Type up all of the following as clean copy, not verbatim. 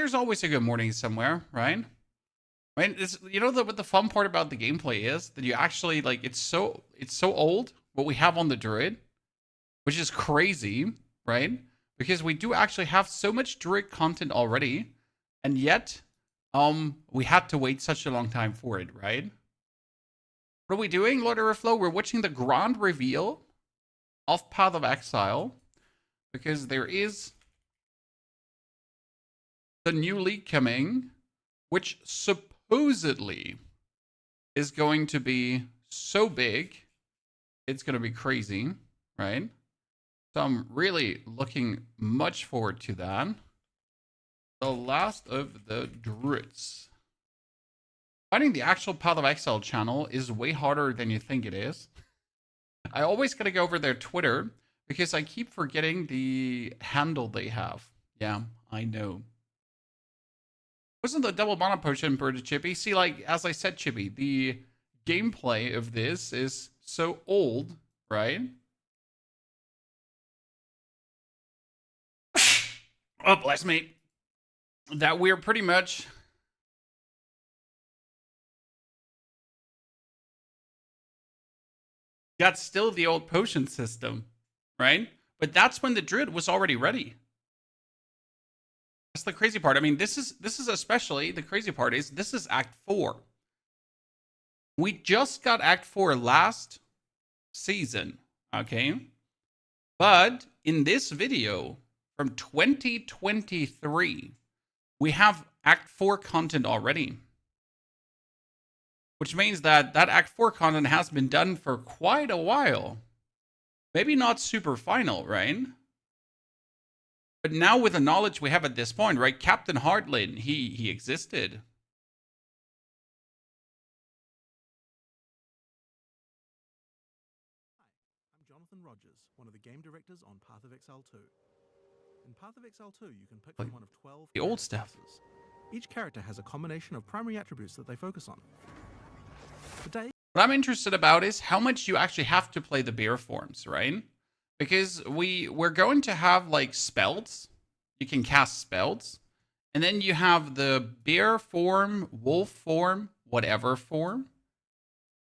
there's always a good morning somewhere, right? I mean, it's, you know what the fun part about the gameplay is that you actually like it's so old what we have on the Druid, which is crazy, right? Because we do actually have so much Druid content already, and yet we had to wait such a long time for it, right? What are we doing, Lord of Flow? We're watching the grand reveal of Path of Exile, because there is the new league coming, which supposedly is going to be so big, it's going to be crazy, right? So I'm really looking much forward to that. The last of the Druids. Finding the actual Path of Exile channel is way harder than you think it is. I always gotta go over their Twitter because I keep forgetting the handle they have. Yeah, I know. Wasn't the double mana potion bird to Chippy? See, like, as I said, Chippy, the gameplay of this is so old, right? Oh, bless me. That we're pretty much... got still the old potion system, right? But that's when the Druid was already ready. That's the crazy part. I mean, this is especially the crazy part is this is Act 4. We just got Act 4 last season, okay? But in this video from 2023, we have Act 4 content already. Which means that Act 4 content has been done for quite a while. Maybe not super final, right? But now with the knowledge we have at this point, right? Captain Heartland, he existed. Hi, I'm Jonathan Rogers, one of the game directors on Path of Exile 2. In Path of Exile 2, you can pick from one of 12 the old stuff. Classes. Each character has a combination of primary attributes that they focus on. Today, what I'm interested about is how much you actually have to play the bear forms, right? Because we're going to have like spells. You can cast spells. And then you have the bear form, wolf form, whatever form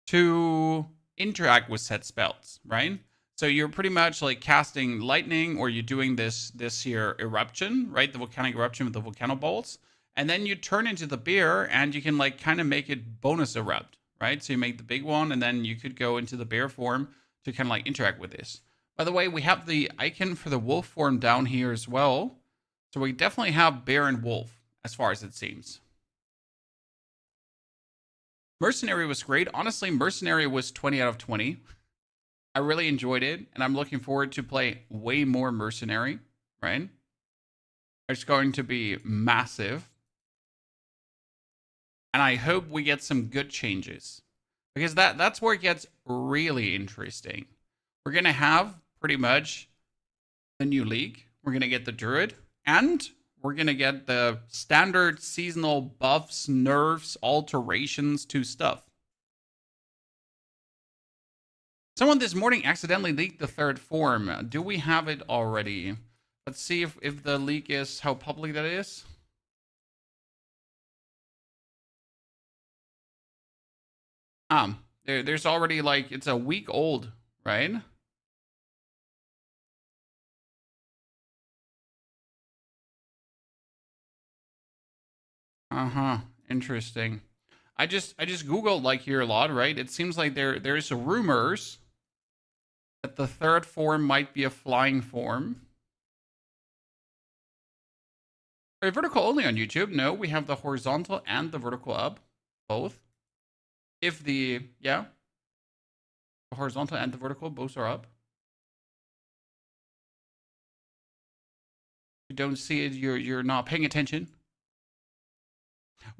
to interact with said spells, right? So you're pretty much like casting lightning, or you're doing this here eruption, right? The volcanic eruption with the volcano bolts. And then you turn into the bear and you can like kind of make it bonus erupt, right? So you make the big one and then you could go into the bear form to kind of like interact with this. By the way, we have the icon for the wolf form down here as well. So we definitely have bear and wolf as far as it seems. Mercenary was great. Honestly, Mercenary was 20 out of 20. I really enjoyed it, and I'm looking forward to play way more Mercenary, right? It's going to be massive. And I hope we get some good changes, because that's where it gets really interesting. We're going to have pretty much the new league. We're going to get the Druid, and we're going to get the standard seasonal buffs, nerfs, alterations to stuff. Someone this morning accidentally leaked the third form. Do we have it already? Let's see if the leak is how public that is. There's already like, it's a week old, right? Interesting. I just googled like here a lot, right? It seems like there's rumors that the third form might be a flying form. Are vertical only on YouTube? No, we have the horizontal and the vertical up, both. If the horizontal and the vertical both are up. You don't see it, you're not paying attention.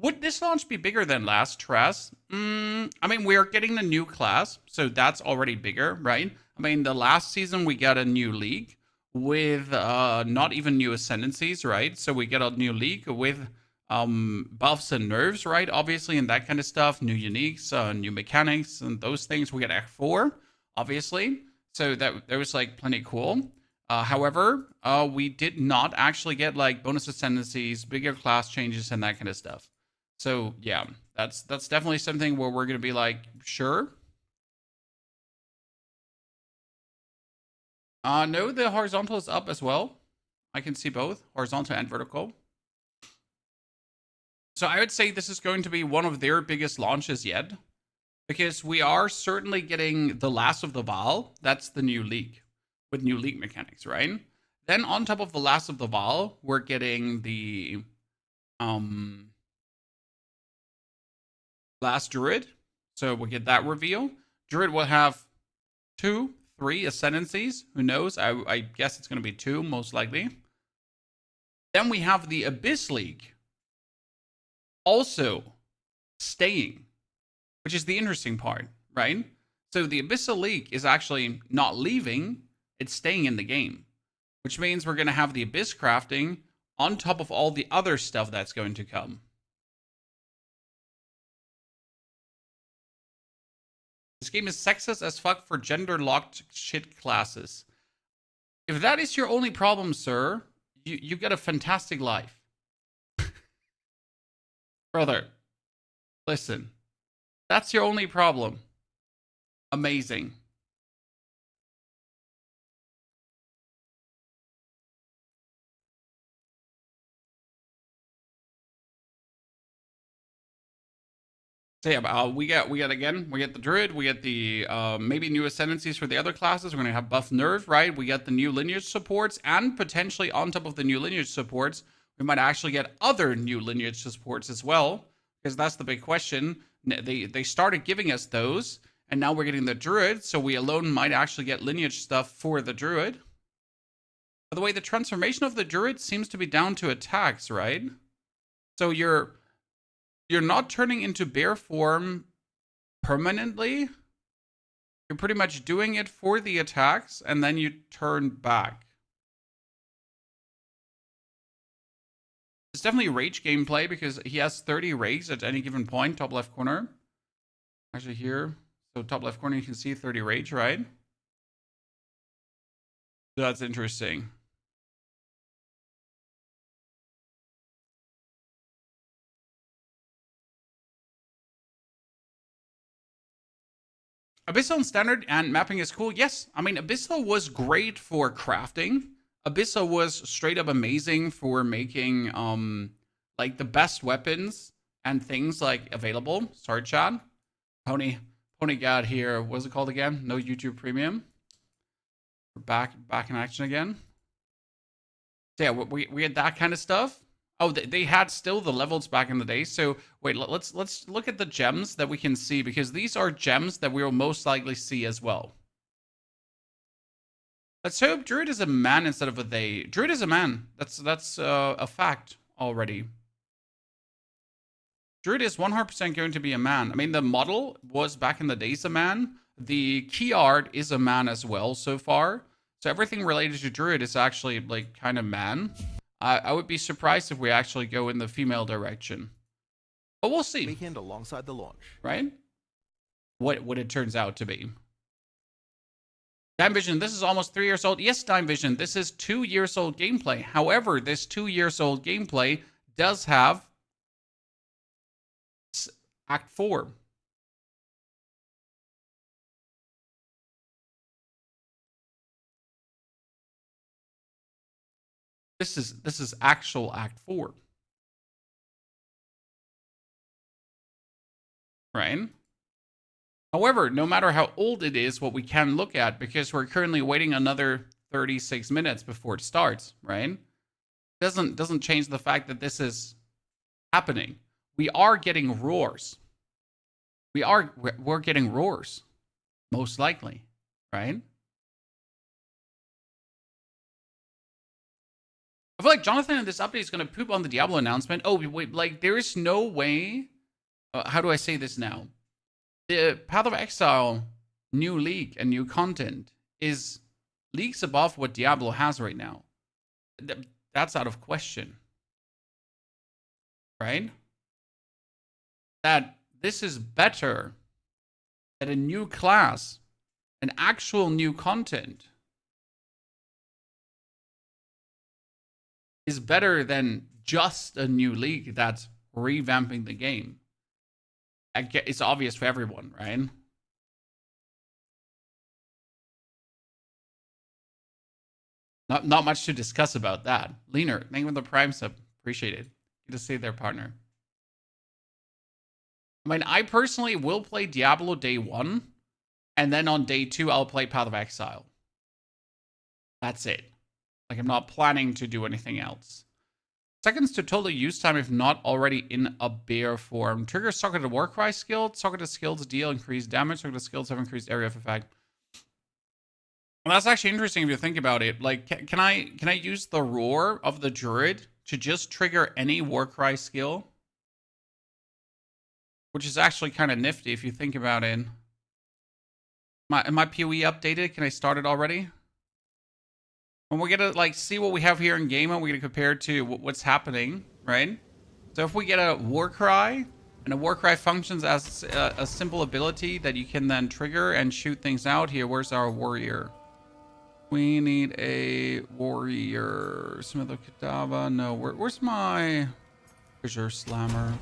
Would this launch be bigger than last, Tress? I mean, we're getting the new class, so that's already bigger, right? I mean, the last season we got a new league with not even new ascendancies, right? So we get a new league with buffs and nerfs, right? Obviously, and that kind of stuff, new uniques, new mechanics, and those things. We get Act 4, obviously. So that was like plenty cool. However, we did not actually get like bonus ascendancies, bigger class changes, and that kind of stuff. So yeah, that's definitely something where we're gonna be like, sure. No, the horizontal is up as well. I can see both horizontal and vertical. So I would say this is going to be one of their biggest launches yet, because we are certainly getting the last of the Vaal. That's the new league with new league mechanics, right? Then on top of the last of the Vaal, we're getting the last Druid. So we'll get that reveal. Druid will have 2, 3 ascendancies. Who knows? I guess it's going to be 2, most likely. Then we have the Abyss League also staying, which is the interesting part, right? So the Abyssal League is actually not leaving, it's staying in the game, which means we're going to have the Abyss crafting on top of all the other stuff that's going to come. This game is sexist as fuck for gender-locked shit classes. If that is your only problem, sir, you get a fantastic life. Brother, listen. That's your only problem. Amazing. So yeah, we get the Druid, we get the maybe new ascendancies for the other classes. We're gonna have buff nerf, right? We get the new lineage supports, and potentially on top of the new lineage supports, we might actually get other new lineage supports as well, because that's the big question. They started giving us those, and now we're getting the Druid, so we alone might actually get lineage stuff for the Druid. By the way, the transformation of the Druid seems to be down to attacks, right? So you're not turning into bear form permanently. You're pretty much doing it for the attacks, and then you turn back. It's definitely rage gameplay because he has 30 rage at any given point, top left corner. Actually here, so top left corner you can see 30 rage, right? That's interesting. Abyssal and standard and mapping is cool. Yes, I mean Abyssal was great for crafting. Abyssal was straight up amazing for making like the best weapons and things like available. Sorry, Chad. Pony God here. What's it called again? No YouTube Premium. We're back in action again. So yeah, we had that kind of stuff. Oh, they had still the levels back in the day. So wait, let's look at the gems that we can see, because these are gems that we will most likely see as well. Let's hope Druid is a man instead of a they. Druid is a man. That's a fact already. Druid is 100% going to be a man. I mean, the model was back in the days a man. The key art is a man as well so far. So everything related to Druid is actually like kind of man. I would be surprised if we actually go in the female direction, but we'll see. Weekend alongside the launch, right? What it turns out to be. Dime Vision, this is almost 3 years old. Yes, Dime Vision, this is 2 years old gameplay. However, this 2 years old gameplay does have Act 4. This is actual Act 4. Right? However, no matter how old it is, what we can look at, because we're currently waiting another 36 minutes before it starts, right? Doesn't change the fact that this is happening. We are getting roars. We're getting roars, most likely, right? I feel like Jonathan in this update is going to poop on the Diablo announcement. Oh, wait, like, there is no way. How do I say this now? The Path of Exile new league and new content is leagues above what Diablo has right now. That's out of question. Right? That this is better than a new class, an actual new content. is better than just a new league that's revamping the game. It's obvious for everyone, right? Not much to discuss about that. Leaner, thank you for the prime sub. Appreciate it. Good to see their partner. I mean, I personally will play Diablo day 1, and then on day 2, I'll play Path of Exile. That's it. Like, I'm not planning to do anything else. Seconds to total use time if not already in a bear form. Trigger socketed Warcry skill. Socketed skills deal increased damage. Socketed skills have increased area of effect. Well, that's actually interesting if you think about it. Like, can I use the roar of the Druid to just trigger any Warcry skill? Which is actually kind of nifty if you think about it. Am my POE updated? Can I start it already? And we're gonna like see what we have here in game, and we're gonna compare it to what's happening, right? So if we get a Warcry, and a Warcry functions as a simple ability that you can then trigger and shoot things out here. Where's our warrior? We need a warrior. Smith of Kadava. No, where's my treasure slammer?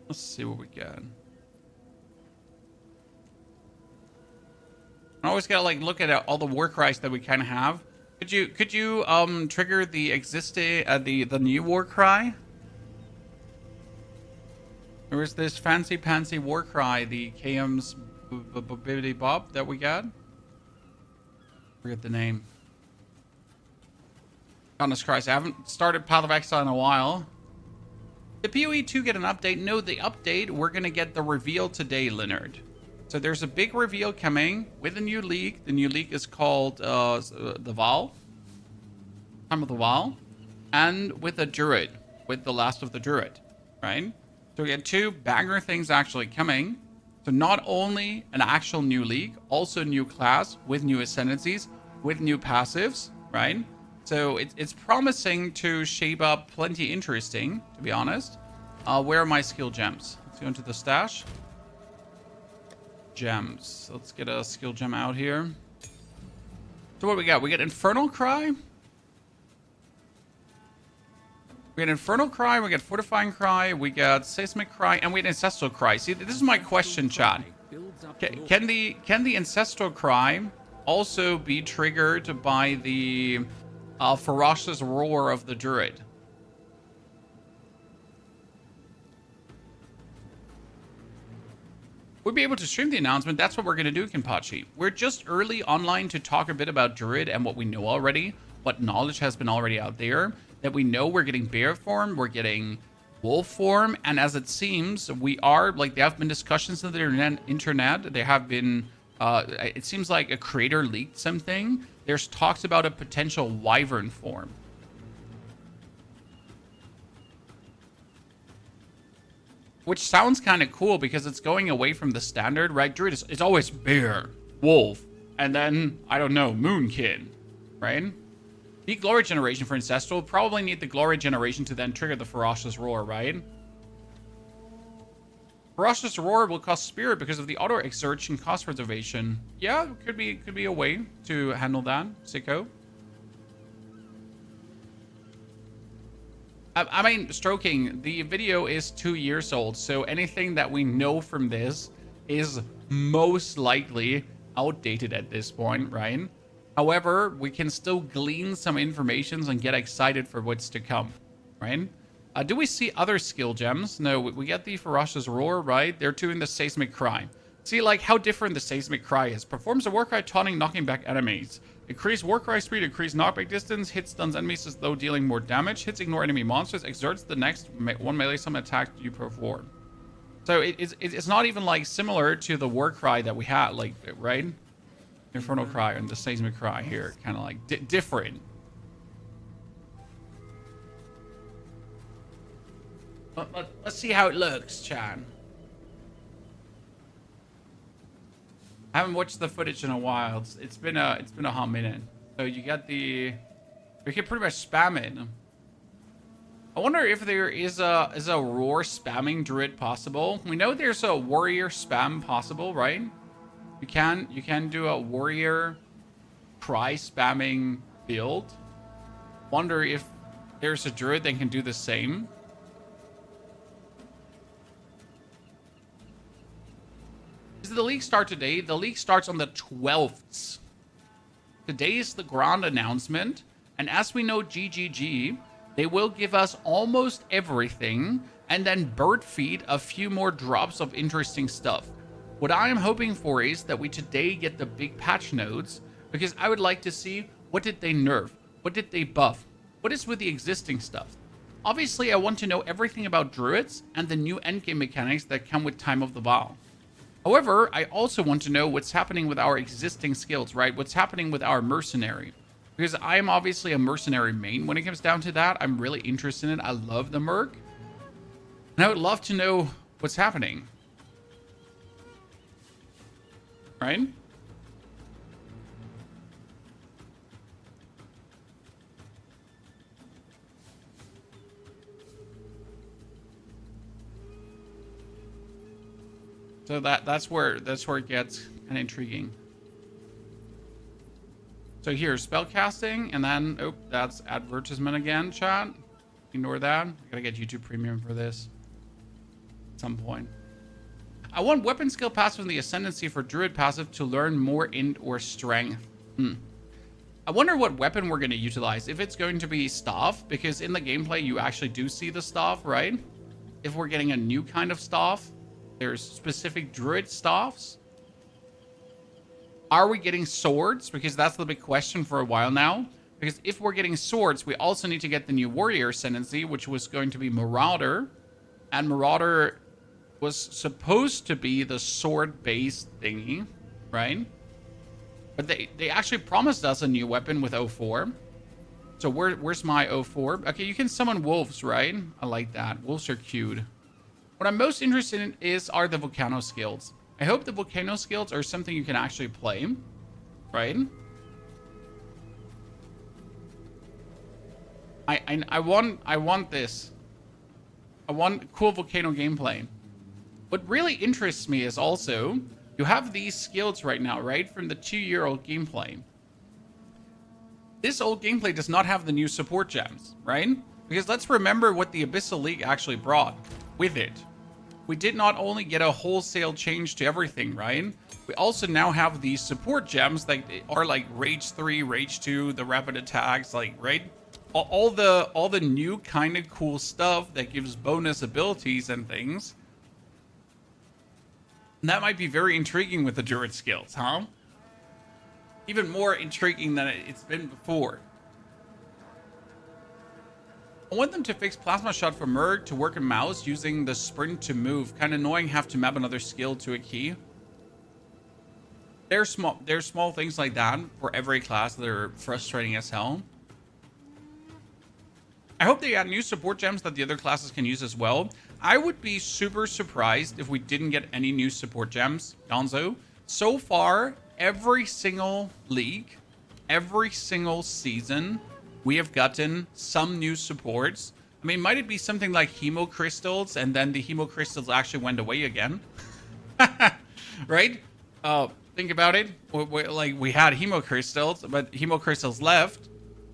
Let's see what we got. I always gotta like look at all the Warcries that we kind of have. Could you trigger the existing the new Warcry? Or is this fancy pantsy Warcry the KM's bibbidi bob that we got? Forget the name. Goodness Christ, I haven't started Path of Exile in a while. Did POE 2 get an update? No, the update, we're going to get the reveal today, Leonard. So there's a big reveal coming with a new league. The new league is called the Vaal. Time of the Vaal. And with a Druid. With the last of the Druid. Right? So we get 2 banger things actually coming. So not only an actual new league, also a new class with new ascendancies, with new passives. Right? So it's promising to shape up plenty interesting, to be honest. Where are my skill gems? Let's go into the stash. Gems. Let's get a skill gem out here. So what do we got? We got Infernal Cry. We got Infernal Cry. We got Fortifying Cry. We got Seismic Cry. And we got Ancestral Cry. See, this is my question, Chad. Can the Ancestral Cry also be triggered by the ferocious roar of the Druid? We'll be able to stream the announcement. That's what we're going to do, Kenpachi. We're just early online to talk a bit about Druid and what we know already, what knowledge has been already out there, that we know we're getting bear form, we're getting wolf form, and as it seems, we are, like, there have been discussions on the internet. There have been, it seems like a creator leaked something. There's talks about a potential wyvern form. Which sounds kind of cool because it's going away from the standard, right? Druid is always bear, wolf, and then, I don't know, moonkin, right? The glory generation for ancestral. Probably need the glory generation to then trigger the ferocious roar, right? Ferocious roar will cost spirit because of the auto exertion cost reservation. Yeah, could be a way to handle that, sicko. I mean, stroking, the video is 2 years old, so anything that we know from this is most likely outdated at this point, right? However, we can still glean some information and get excited for what's to come, right? Do we see other skill gems? No, we get the Ferocious Roar, right? They're doing the Seismic Cry. See, like, how different the Seismic Cry is. Performs a Warcry taunting, knocking back enemies. Increase Warcry speed, increase knockback distance, hit stuns enemies as though dealing more damage, hits ignore enemy monsters, exerts the next one melee summon attack you perform. So it's not even, like, similar to the Warcry that we had, like, right? Infernal Cry and the Seismic Cry here, kind of like different. Let's see how it looks, Chan. I haven't watched the footage in a while. It's been a hot minute. So you got the, we can pretty much spam it. I wonder if there is a roar spamming druid possible. We know there's a warrior spam possible, right? You can do a warrior cry spamming build. Wonder if there's a druid that can do the same. Does the league start today? The league starts on the 12th. Today is the grand announcement, and as we know, GGG, they will give us almost everything and then bird feed a few more drops of interesting stuff. What I am hoping for is that we today get the big patch notes, because I would like to see what did they nerf, what did they buff, what is with the existing stuff. Obviously, I want to know everything about Druids and the new endgame mechanics that come with Time of the Vaal. However, I also want to know what's happening with our existing skills, right? What's happening with our mercenary? Because I am obviously a mercenary main when it comes down to that. I'm really interested in it. I love the merc. And I would love to know what's happening. Right? So that's where it gets kind of intriguing. So here's spell casting, and then oh, that's advertisement again, chat. Ignore that. I gotta get YouTube Premium for this at some point. I want weapon skill passive in the ascendancy for Druid passive to learn more int or strength. I wonder what weapon we're gonna utilize. If it's going to be staff, because in the gameplay you actually do see the staff, right? If we're getting a new kind of staff. There's specific druid staffs. Are we getting swords? Because that's the big question for a while now. Because if we're getting swords, we also need to get the new warrior ascendancy, which was going to be Marauder. And Marauder was supposed to be the sword-based thingy, right? But they actually promised us a new weapon with 04. So where's my 04? Okay, you can summon wolves, right? I like that. Wolves are cute. What I'm most interested in are the volcano skills. I hope the volcano skills are something you can actually play, right? I want this. I want cool volcano gameplay. What really interests me is also you have these skills right now, right? From the 2-year-old gameplay. This old gameplay does not have the new support gems, right? Because let's remember what the Abyssal League actually brought with it. We did not only get a wholesale change to everything, right? We also now have these support gems that are like Rage 3, Rage 2, the rapid attacks, like, right? All the new kind of cool stuff that gives bonus abilities and things. And that might be very intriguing with the Druid skills, huh? Even more intriguing than it's been before. I want them to fix Plasma Shot for Merg to work in mouse using the sprint to move. Kind of annoying, have to map another skill to a key. There's small things like that for every class that are frustrating as hell. I hope they add new support gems that the other classes can use as well. I would be super surprised if we didn't get any new support gems, Gonzo. So far, every single league, every single season, we have gotten some new supports. I mean, might it be something like Hemo Crystals, and then the Hemo Crystals actually went away again? Right? Think about it. We had Hemo Crystals, but Hemo Crystals left.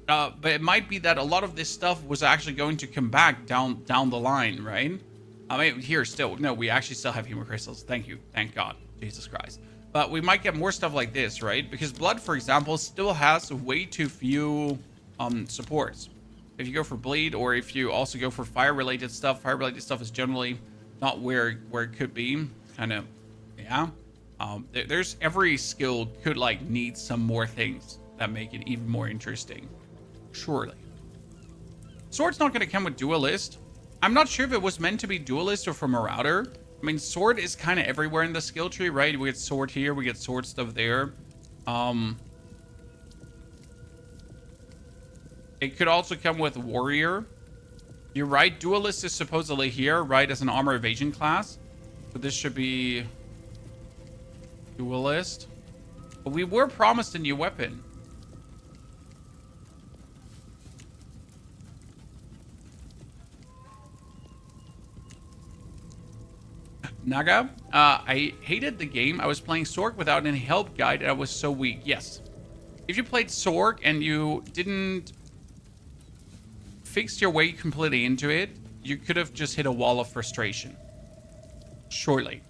But it might be that a lot of this stuff was actually going to come back down the line, right? I mean, here still, no, we actually still have Hemo Crystals. Thank you. Thank God. Jesus Christ. But we might get more stuff like this, right? Because Blood, for example, still has way too few supports. If you go for bleed, or if you also go for fire-related stuff is generally not where it could be. Kind of, yeah. There's every skill could like need some more things that make it even more interesting. Surely. Sword's not going to come with Duelist. I'm not sure if it was meant to be Duelist or for Marauder. I mean, Sword is kind of everywhere in the skill tree, right? We get Sword here, we get Sword stuff there. It could also come with Warrior. You're right, Duelist is supposedly here, right, as an armor evasion class. So this should be Duelist. But we were promised a new weapon. Naga, I hated the game. I was playing Sorg without any help guide and I was so weak. Yes. If you played Sorg and you didn't fix your way completely into it, you could have just hit a wall of frustration. Surely.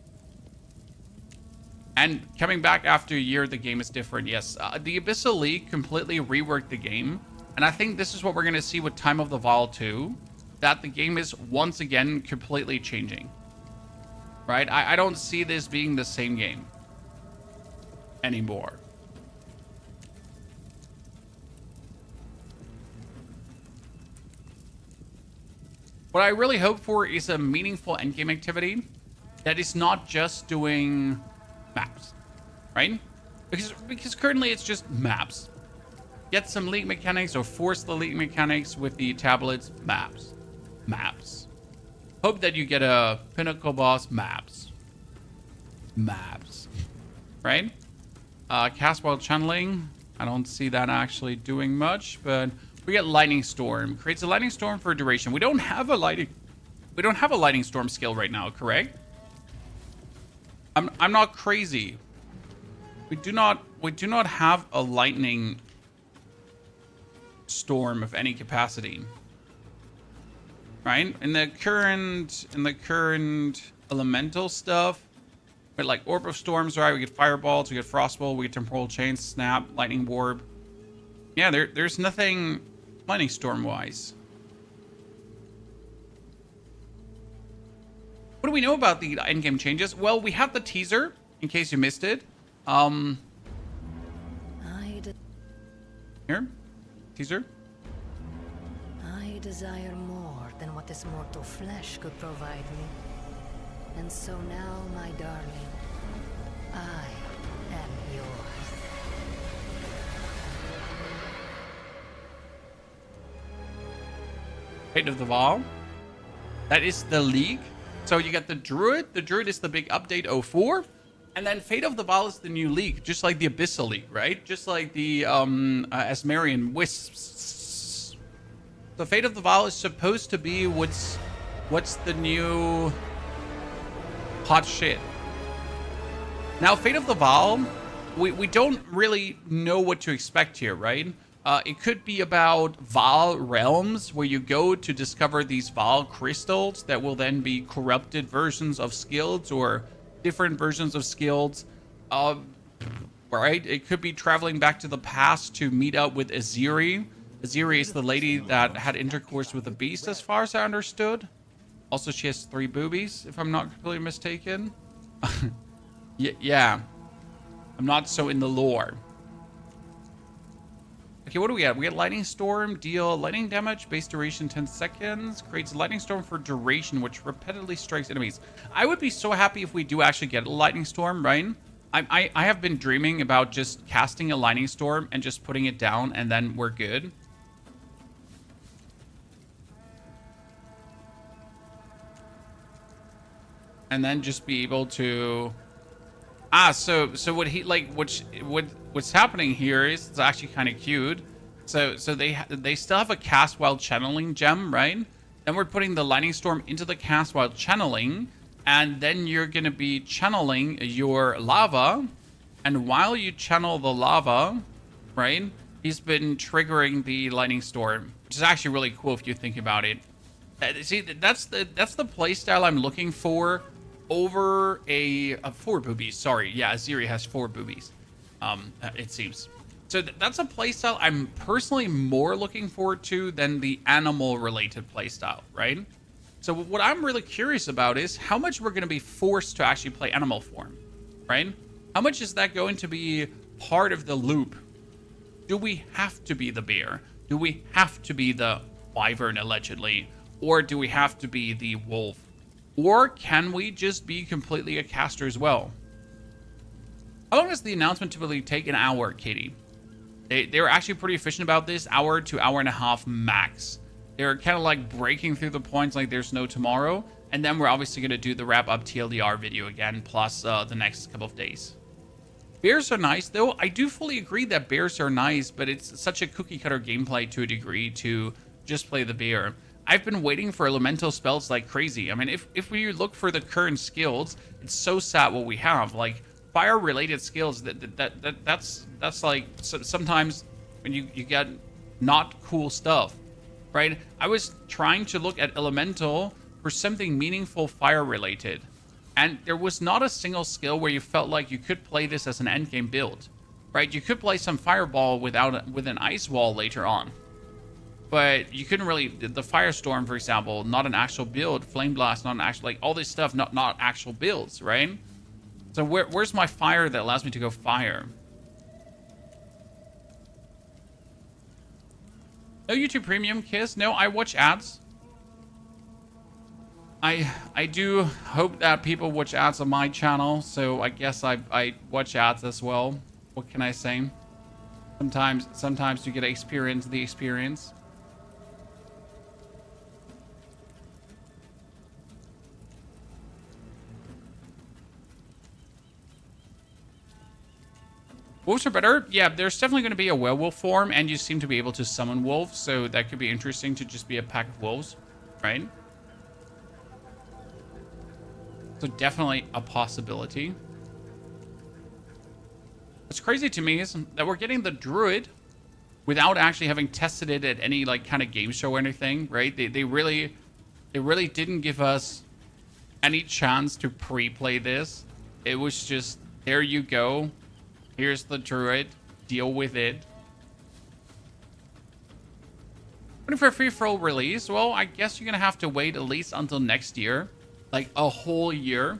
And coming back after a year, the game is different. Yes, the Abyssal League completely reworked the game. And I think this is what we're going to see with Time of the Vaal 2. That the game is once again completely changing. Right? I don't see this being the same game anymore. What I really hope for is a meaningful endgame activity that is not just doing maps, right? Because currently it's just maps. Get some league mechanics or force the league mechanics with the tablets. Maps. Hope that you get a pinnacle boss. Maps. Right? Cast while channeling. I don't see that actually doing much, but we get lightning storm. Creates a lightning storm for a duration. We don't have a lightning storm skill right now, correct? I'm not crazy. We do not have a lightning storm of any capacity. Right? In the current elemental stuff, with like Orb of Storms, right? We get Fireballs, we get Frostbolt, we get Temporal Chains, Snap, Lightning Orb. Yeah, there's nothing lightning storm wise. What do we know about the endgame changes? Well, we have the teaser, in case you missed it. Here, teaser. I desire more than what this mortal flesh could provide me. And so now, my darling, I am yours. Fate of the Vaal. That is the League. So you get the Druid. The Druid is the big update 04. And then Fate of the Vaal is the new League, just like the Abyssal League, right? Just like the Asmarian Wisps. The Fate of the Vaal is supposed to be what's the new hot shit. Now, Fate of the Vaal, we don't really know what to expect here, right? It could be about Vaal realms, where you go to discover these Vaal crystals that will then be corrupted versions of skills or different versions of skills. Right? It could be traveling back to the past to meet up with Aziri. Aziri is the lady that had intercourse with the beast, as far as I understood. Also, she has 3 boobies, if I'm not completely mistaken. Yeah. I'm not so in the lore. Okay, what do we get? We get Lightning Storm, deal lightning damage, base duration 10 seconds, creates a Lightning Storm for duration, which repeatedly strikes enemies. I would be so happy if we do actually get a Lightning Storm, right? I have been dreaming about just casting a Lightning Storm and just putting it down, and then we're good. And then just be able to... so what he like what's happening here is it's actually kind of cute. So they still have a cast while channeling gem, right? Then we're putting the lightning storm into the cast while channeling, and then you're gonna be channeling your lava, and while you channel the lava, right, he's been triggering the lightning storm, which is actually really cool if you think about it. See, that's the playstyle I'm looking for. Over a 4 boobies. Sorry, yeah, Aziri has 4 boobies. It seems. So that's a playstyle I'm personally more looking forward to than the animal-related playstyle, right? So what I'm really curious about is how much we're going to be forced to actually play animal form, right? How much is that going to be part of the loop? Do we have to be the bear? Do we have to be the wyvern, allegedly? Or do we have to be the wolf? Or can we just be completely a caster as well? How long does the announcement typically take? An hour, Katie. They were actually pretty efficient about this. Hour to hour and a half max. They're kind of like breaking through the points like there's no tomorrow. And then we're obviously going to do the wrap-up TLDR video again, plus the next couple of days. Bears are nice, though. I do fully agree that bears are nice, but it's such a cookie-cutter gameplay to a degree to just play the bear. I've been waiting for elemental spells like crazy. I mean, if we look for the current skills, it's so sad what we have. Like fire related skills that's like sometimes when you get not cool stuff, right? I was trying to look at elemental for something meaningful fire related, and there was not a single skill where you felt like you could play this as an endgame build, right? You could play some fireball with an ice wall later on, but you couldn't really. The firestorm, for example, not an actual build. Flame blast, not an actual, like all this stuff, not actual builds, right? So where's my fire that allows me to go fire? No YouTube Premium, Kiss. No, I watch ads. I do hope that people watch ads on my channel, so I guess I watch ads as well. What can I say? Sometimes you get to experience the experience. Wolves are better. Yeah, there's definitely going to be a werewolf form, and you seem to be able to summon wolves, so that could be interesting to just be a pack of wolves, right? So definitely a possibility. What's crazy to me is that we're getting the Druid without actually having tested it at any like kind of game show or anything, right? They really didn't give us any chance to pre-play this. It was just, there you go. Here's the Druid. Deal with it. Waiting for a free-for-all release? Well, I guess you're going to have to wait at least until next year. Like, a whole year.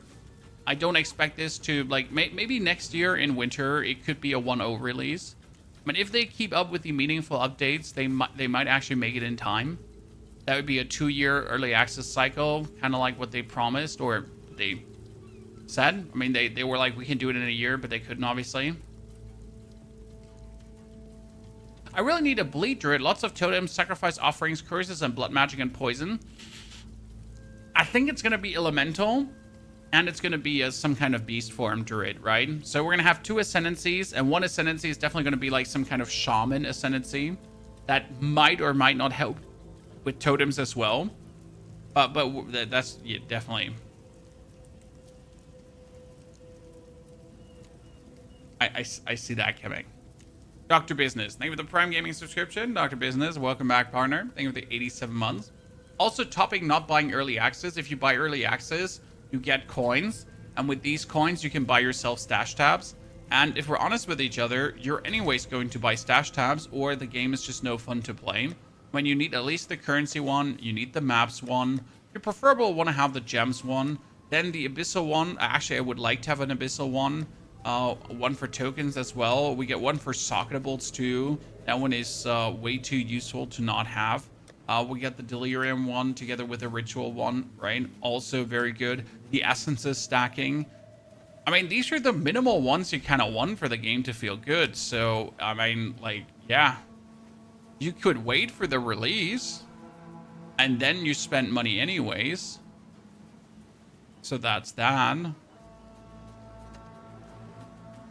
I don't expect this to, like, maybe next year in winter, it could be a 1.0 release. But if they keep up with the meaningful updates, they might actually make it in time. That would be a 2-year early access cycle, kind of like what they promised, or they said. I mean, they were like, we can do it in a year, but they couldn't, obviously. I really need a bleed druid. Lots of totems, sacrifice offerings, curses, and blood magic and poison. I think it's going to be elemental, and it's going to be some kind of beast form druid, right? So we're going to have 2 ascendancies, and one ascendancy is definitely going to be like some kind of shaman ascendancy that might or might not help with totems as well. But that's, yeah, definitely. I see that coming. Dr. Business, thank you for the Prime Gaming subscription. Dr. Business, welcome back, partner. Thank you for the 87 months. Also, topic not buying early access. If you buy early access, you get coins. And with these coins, you can buy yourself stash tabs. And if we're honest with each other, you're anyways going to buy stash tabs, or the game is just no fun to play. When you need at least the currency one, you need the maps one. You preferably want to have the gems one. Then the abyssal one. Actually, I would like to have an abyssal one. One for tokens as well. We get one for socketables too. That one is way too useful to not have. We get the delirium one together with the ritual one, right? Also very good. The essences stacking. I mean, these are the minimal ones you kind of want for the game to feel good. So, I mean, like, yeah. You could wait for the release, and then you spend money anyways. So that's that.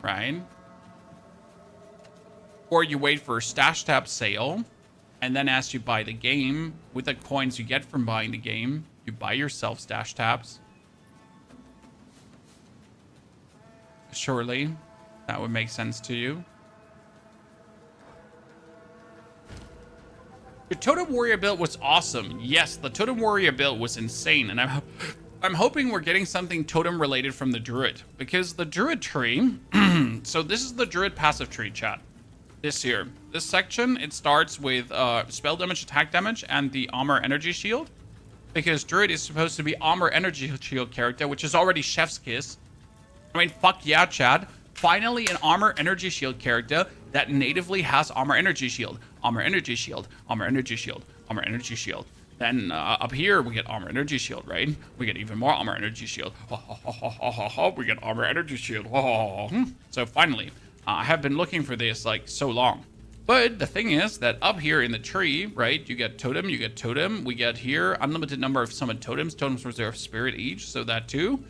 Right? Or you wait for a stash tab sale, and then as you buy the game, with the coins you get from buying the game, you buy yourself stash tabs. Surely, that would make sense to you. The Totem Warrior build was awesome. Yes, the Totem Warrior build was insane, and I'm hoping we're getting something totem related from the Druid, because the Druid tree, so this is the Druid passive tree, chat. This here, this section, it starts with spell damage, attack damage, and the armor energy shield, because Druid is supposed to be armor energy shield character, which is already chef's kiss. I mean, fuck yeah, Chad. Finally, an armor energy shield character that natively has armor energy shield, armor energy shield, armor energy shield, armor energy shield. Then up here, we get armor energy shield, right? We get even more armor energy shield. We get armor energy shield. So finally, I have been looking for this like so long. But the thing is that up here in the tree, right, you get totem, you get totem. We get here unlimited number of summoned totems. Totems reserve spirit each, so that too.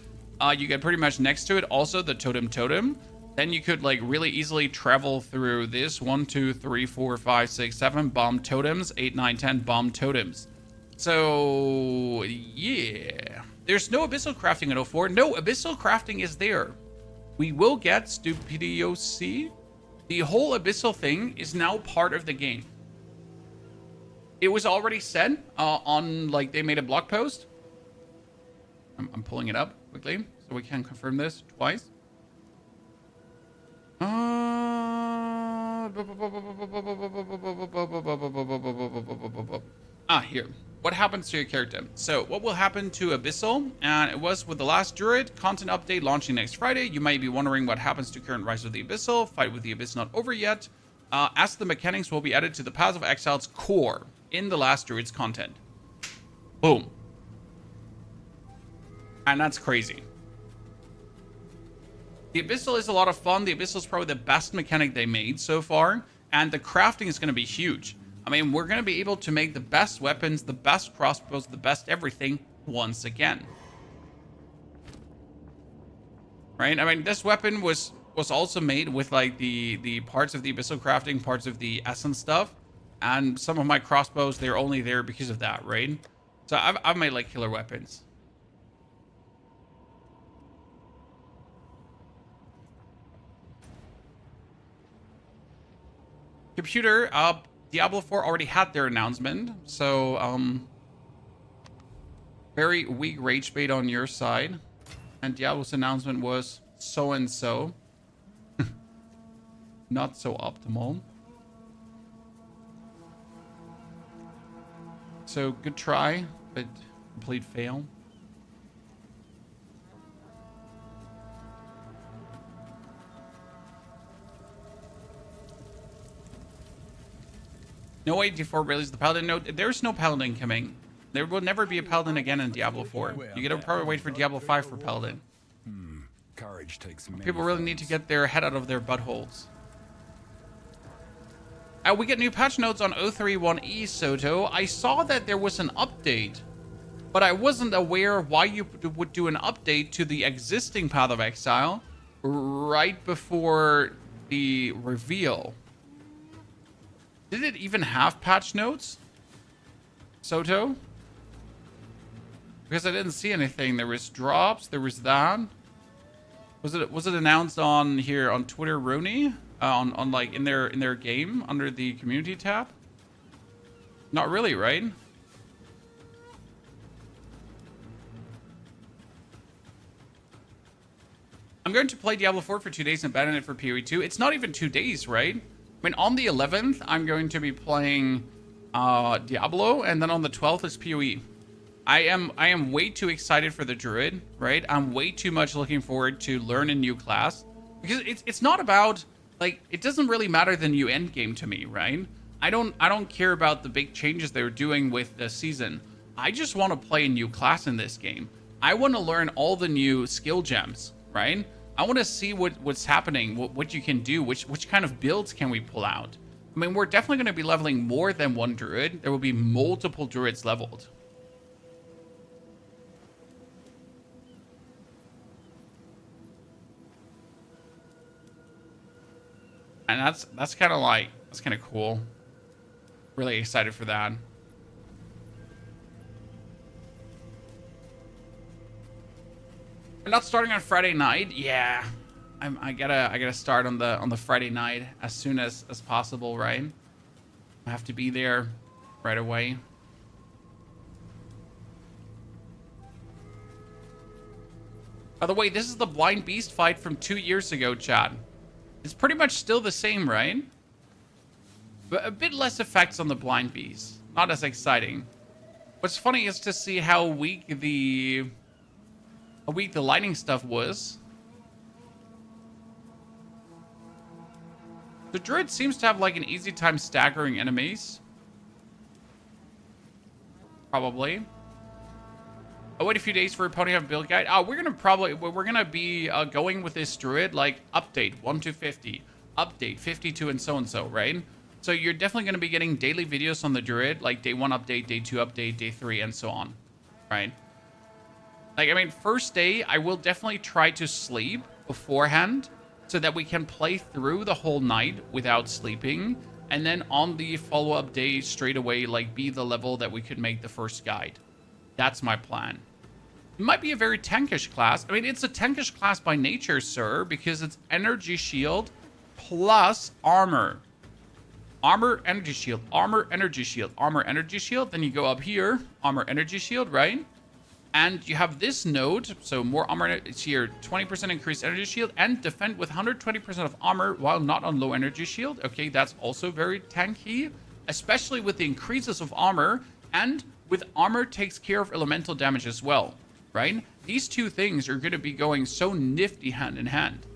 You get pretty much next to it also the totem. Then you could like really easily travel through this 1, 2, 3, 4, 5, 6, 7 bomb totems, 8, 9, 10 bomb totems. So, yeah. There's no abyssal crafting in 04. No, abyssal crafting is there. We will get Stupidoc. The whole abyssal thing is now part of the game. It was already said on, like, they made a blog post. I'm pulling it up quickly so we can confirm this twice. Here. What happens to your character? So, what will happen to Abyssal? And it was with the last Druid content update launching next Friday. You might be wondering what happens to current Rise of the Abyssal. Fight with the Abyss not over yet. As the mechanics will be added to the Path of Exile's core in the last Druid's content. Boom. And that's crazy. The Abyssal is a lot of fun. The Abyssal is probably the best mechanic they made so far. And the crafting is going to be huge. I mean, we're going to be able to make the best weapons, the best crossbows, the best everything once again. Right? I mean, this weapon was also made with, like, the parts of the Abyssal crafting, parts of the Essence stuff. And some of my crossbows, they're only there because of that, right? So I've made, like, killer weapons. Computer, Diablo 4 already had their announcement, so, very weak rage bait on your side. And Diablo's announcement was so-and-so. Not so optimal. So, good try, but complete fail. No 84 release the Paladin. No, there's no Paladin coming. There will never be a Paladin again in Diablo 4. You gotta probably wait for Diablo 5 for Paladin. Courage takes People really need to get their head out of their buttholes. We get new patch notes on 031E, Soto. I saw that there was an update, but I wasn't aware why you would do an update to the existing Path of Exile right before the reveal. Did it even have patch notes, Soto? Because I didn't see anything. There was drops. There was that. Was it announced on here on Twitter, Rooney? On like in their game under the community tab? Not really, right? I'm going to play Diablo 4 for 2 days and abandon it for POE 2. It's not even 2 days, right? I mean, on the 11th, I'm going to be playing Diablo, and then on the 12th is POE. I am way too excited for the Druid, right? I'm way too much looking forward to learn a new class. Because it's not about, like, it doesn't really matter the new endgame to me, right? I don't care about the big changes they're doing with the season. I just want to play a new class in this game. I want to learn all the new skill gems, right? I want to see what's happening, what you can do, which kind of builds can we pull out. I mean, we're definitely going to be leveling more than one Druid. There will be multiple Druids leveled. And that's kind of like, that's kind of cool. Really excited for that. We're not starting on Friday night. Yeah, I gotta start on the Friday night as soon as possible, right? I have to be there right away. By the way, this is the Blind Beast fight from 2 years ago, chat. It's pretty much still the same, right? But a bit less effects on the Blind Beast. Not as exciting. What's funny is to see how weak the lightning stuff was. The Druid seems to have like an easy time staggering enemies. Probably. I'll wait a few days for a pony have build guide. We're gonna be going with this Druid like update 1 to 50, update 52, and so, right? So you're definitely gonna be getting daily videos on the Druid, like day 1 update, day 2 update, day 3, and so on, right? Like, I mean, first day, I will definitely try to sleep beforehand so that we can play through the whole night without sleeping. and then on the follow-up day straight away, like, be the level that we could make the first guide. That's my plan. It might be a very tankish class. I mean, it's a tankish class by nature, sir, because it's energy shield plus armor. Armor, energy shield, armor, energy shield, armor, energy shield. Then you go up here, armor, energy shield, right? And you have this node, so more armor. It's here, 20% increased energy shield, and defend with 120% of armor while not on low energy shield. Okay, that's also very tanky, especially with the increases of armor, and with armor takes care of elemental damage as well, right? These two things are going to be going so nifty hand in hand.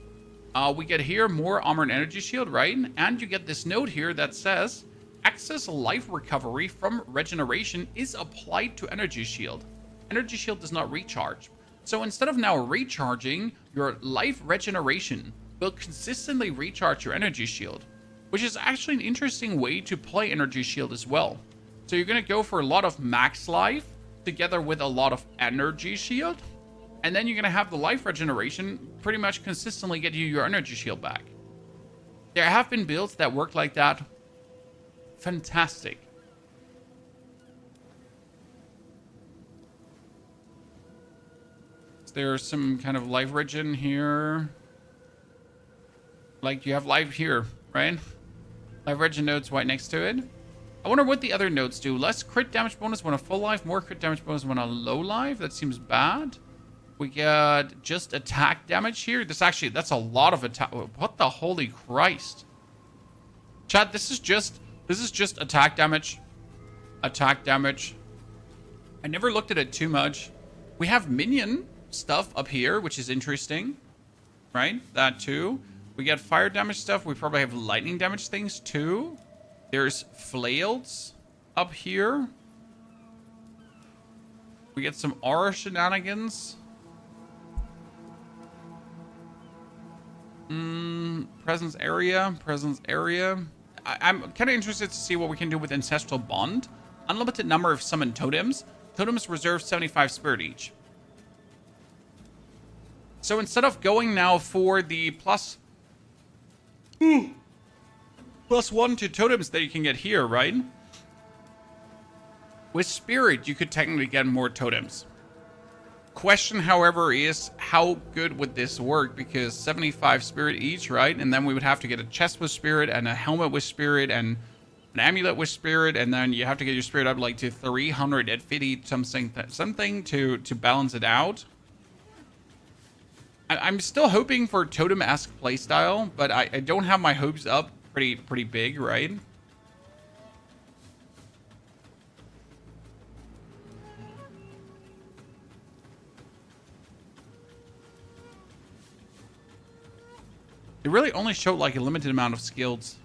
We get here more armor and energy shield, right? And you get this note here that says excess life recovery from regeneration is applied to energy shield. Energy shield does not recharge. So instead of now recharging, your life regeneration will consistently recharge your energy shield, which is actually an interesting way to play energy shield as well. So you're going to go for a lot of max life together with a lot of energy shield, and then you're going to have the life regeneration pretty much consistently get you your energy shield back. There have been builds that work like that. Fantastic. There's some kind of life regen here. Like you have life here, right? Life regen nodes right next to it. I wonder what the other nodes do. Less crit damage bonus when a full life, more crit damage bonus when a low life. That seems bad. We get just attack damage here. That's a lot of attack. What the holy Christ? Chat, this is just attack damage. Attack damage. I never looked at it too much. We have minion stuff up here, which is interesting, right? That too. We get fire damage stuff. We probably have lightning damage things too. There's flails up here. We get some aura shenanigans. Presence area. I'm kind of interested to see what we can do with Ancestral Bond. Unlimited number of summoned totems. Totems reserve 75 spirit each. So instead of going now for the plus 1 to totems that you can get here, right? With spirit, you could technically get more totems. Question, however, is how good would this work? Because 75 spirit each, right? And then we would have to get a chest with spirit and a helmet with spirit and an amulet with spirit, and then you have to get your spirit up like to 300 at 50 something to balance it out. I'm still hoping for totem-esque playstyle, but I don't have my hopes up pretty big, right? It really only showed like a limited amount of skills.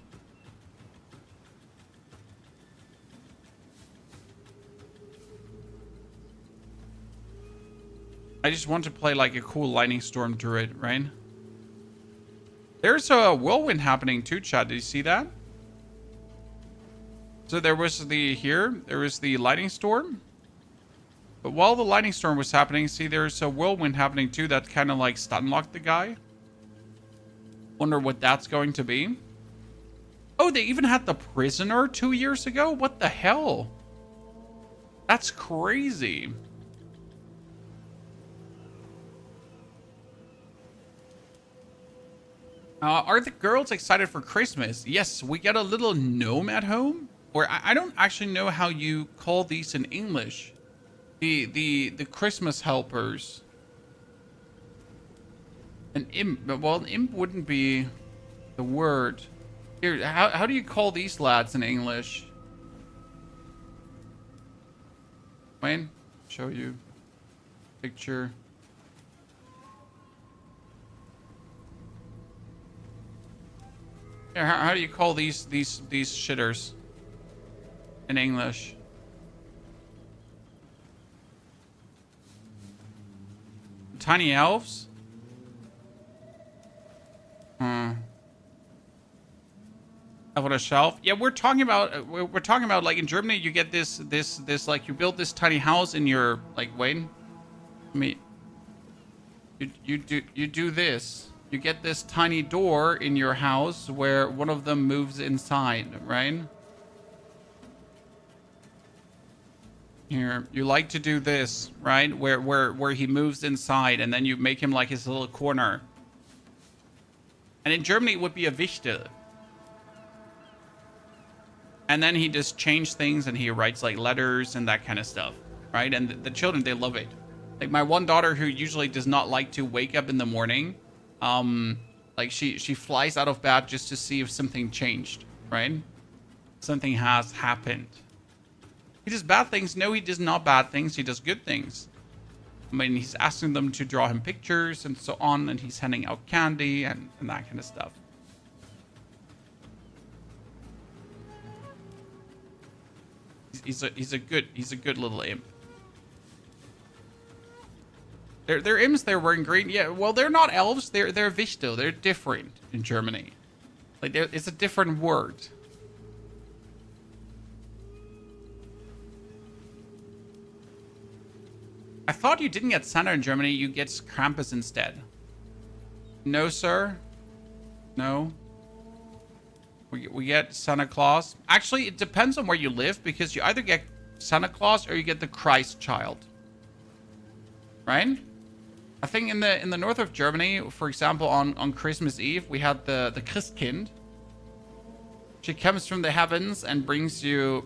I just want to play like a cool Lightning Storm Druid, right? There's a whirlwind happening too, chat. Did you see that? So there was there was the Lightning Storm. But while the Lightning Storm was happening, see, there's a whirlwind happening too that kind of like stun locked the guy. Wonder what that's going to be. Oh, they even had the Prisoner 2 years ago? What the hell? That's crazy. Are the girls excited for Christmas? Yes, we get a little gnome at home. Or I don't actually know how you call these in English. The Christmas helpers. An imp. Well, an imp wouldn't be the word. Here, how do you call these lads in English? Wayne, show you picture. Here, how do you call these shitters in English? Tiny elves? Up on a shelf. Yeah, we're talking about like in Germany you get this like you build this tiny house in your like Wayne. I mean, you do this. you get this tiny door in your house where one of them moves inside, right? Here, you like to do this, right? Where he moves inside, and then you make him like his little corner. And in Germany, it would be a Wichte. And then he just changed things, and he writes like letters and that kind of stuff, right? And the children, they love it. Like my one daughter, who usually does not like to wake up in the morning, like she flies out of bed just to see if something changed, right? Something has happened. He does bad things. No, he does not bad things. He does good things. I mean, he's asking them to draw him pictures and so on, and he's handing out candy and that kind of stuff. He's a good little imp. They're imps. They're wearing green. Yeah, well, they're not elves. They're Wichte. They're different in Germany. Like it's a different word. I thought you didn't get Santa in Germany. You get Krampus instead. No, sir. No. We get Santa Claus. Actually, it depends on where you live, because you either get Santa Claus or you get the Christ child. Right? I think in the north of Germany, for example, on Christmas Eve, we had the Christkind. She comes from the heavens and brings you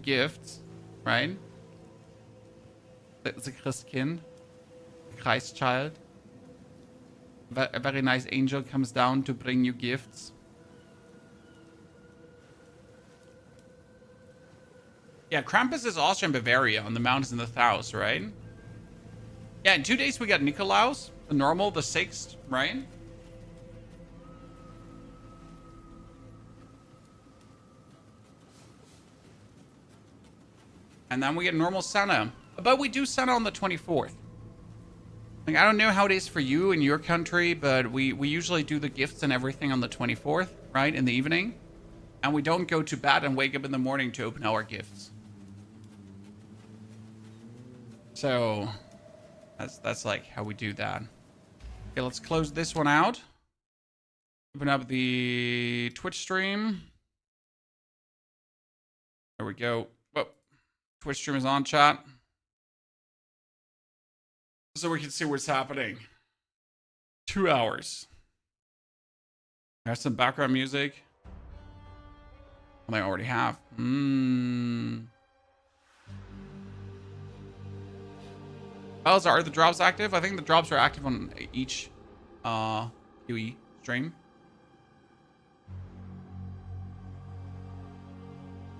gifts, right? The Christkind, the Christ child. A very nice angel comes down to bring you gifts. Yeah, Krampus is Austria and Bavaria on the mountains in the south, right? Yeah, in 2 days we got Nikolaus, the normal, the 6th, right? And then we get normal Santa. But we do Santa on the 24th. Like, I don't know how it is for you in your country, but we usually do the gifts and everything on the 24th, right? In the evening. And we don't go to bed and wake up in the morning to open our gifts. So that's like how we do that. Okay, let's close this one out. Open up the Twitch stream. There we go. Oh, Twitch stream is on, chat. So we can see what's happening. 2 hours. There's some background music. Well, I already have. Oh, are the drops active? I think the drops are active on each POE stream.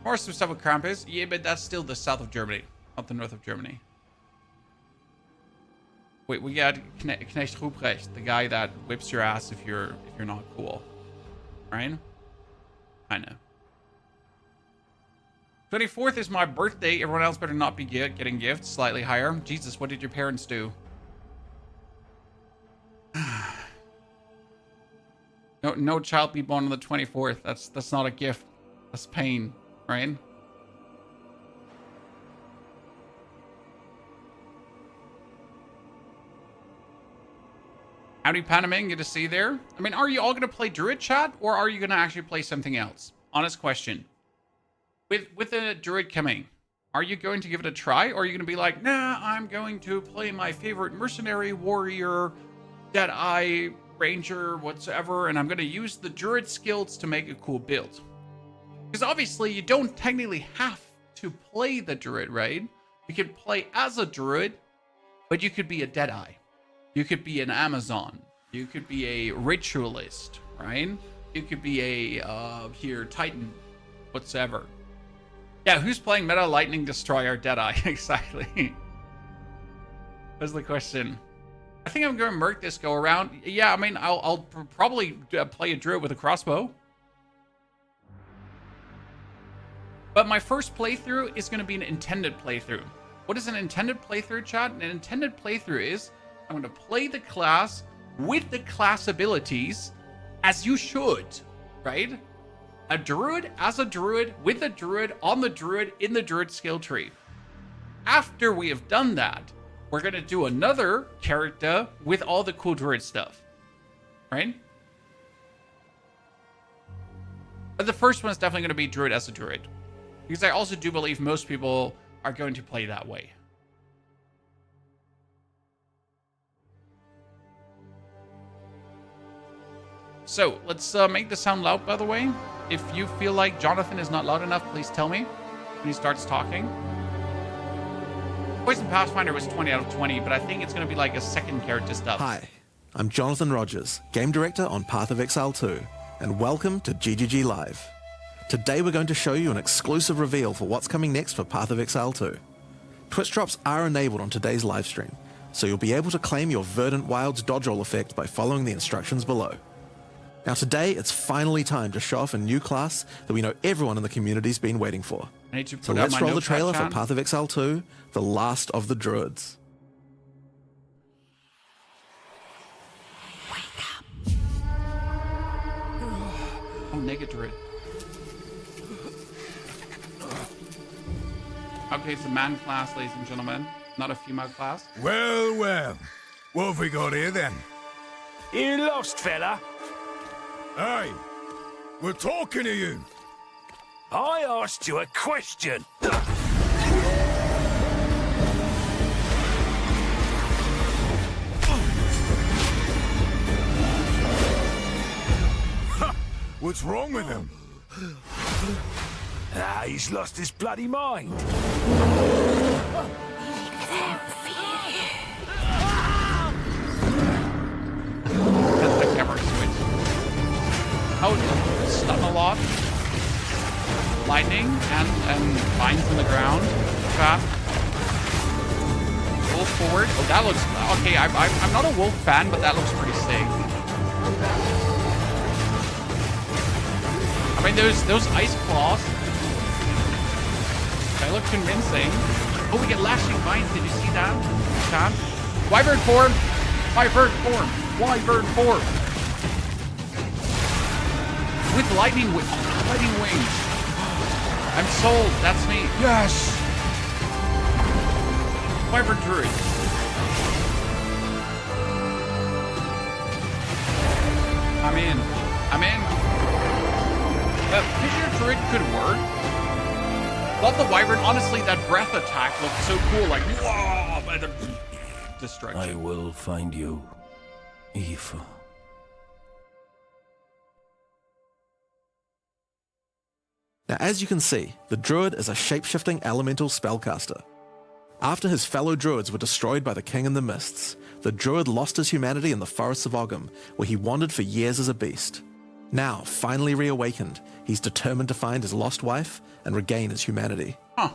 Or some stuff with Krampus. Yeah, but that's still the south of Germany, not the north of Germany. Wait, we got Knecht Ruprecht, the guy that whips your ass if you're not cool, right? I know. 24th is my birthday. Everyone else better not be getting gifts. Slightly higher. Jesus, what did your parents do? No child be born on the 24th. That's not a gift. That's pain, right? Howdy, Panaming. Good to see you there. I mean, are you all going to play Druid, chat? Or are you going to actually play something else? Honest question. With a Druid coming, are you going to give it a try? Or are you going to be like, nah, I'm going to play my favorite mercenary, warrior, Deadeye, ranger, whatsoever, and I'm going to use the Druid skills to make a cool build? Because obviously, you don't technically have to play the Druid, right? You could play as a Druid, but you could be a Deadeye. You could be an Amazon. You could be a Ritualist, right? You could be a, Titan, whatsoever. Yeah, who's playing Meta Lightning Destroyer Deadeye? Exactly. That's the question. I think I'm going to Merc this go around. Yeah, I mean, I'll probably play a Druid with a crossbow. But my first playthrough is going to be an intended playthrough. What is an intended playthrough, chat? An intended playthrough is I'm going to play the class with the class abilities as you should, right? A Druid as a Druid, with a Druid, on the Druid, in the Druid skill tree. After we have done that, we're going to do another character with all the cool Druid stuff. right? But the first one is definitely going to be Druid as a Druid. Because I also do believe most people are going to play that way. So, let's make the sound loud, by the way. If you feel like Jonathan is not loud enough, please tell me when he starts talking. Poison Pathfinder was 20 out of 20, but I think it's going to be like a second character stuff. Hi, I'm Jonathan Rogers, Game Director on Path of Exile 2, and welcome to GGG Live. Today we're going to show you an exclusive reveal for what's coming next for Path of Exile 2. Twitch drops are enabled on today's livestream, so you'll be able to claim your Verdant Wilds dodge roll effect by following the instructions below. Now today, it's finally time to show off a new class that we know everyone in the community's been waiting for. I need to put So out let's my roll the notepad, trailer for chat. Path of Exile 2, The Last of the Druids. Oh, Naked Druid. Okay, it's a man class, ladies and gentlemen. Not a female class. Well, well. What have we got here then? You lost, fella? Hey, we're talking to you. I asked you a question. What's wrong with him? He's lost his bloody mind. That's the camera switch. Oh, stun a lot. Lightning and vines on the ground. Trap. Wolf forward. Oh, that looks... Okay, I'm not a wolf fan, but that looks pretty sick. I mean, those ice claws. They look convincing. Oh, we get lashing vines. Did you see that? Chat? Wyvern form! Wyvern form! Wyvern form! With lightning wings. I'm sold. That's me. Yes! Wyvern Druid. I'm in. I'm in. Fissure Druid could work. Love the Wyvern. Honestly, that breath attack looked so cool. Like, whoa! By the destruction. I will find you, Eve. Now, as you can see, the Druid is a shape-shifting elemental spellcaster. After his fellow Druids were destroyed by the King in the Mists, the Druid lost his humanity in the forests of Ogham, where he wandered for years as a beast. Now, finally reawakened, he's determined to find his lost wife and regain his humanity. Huh.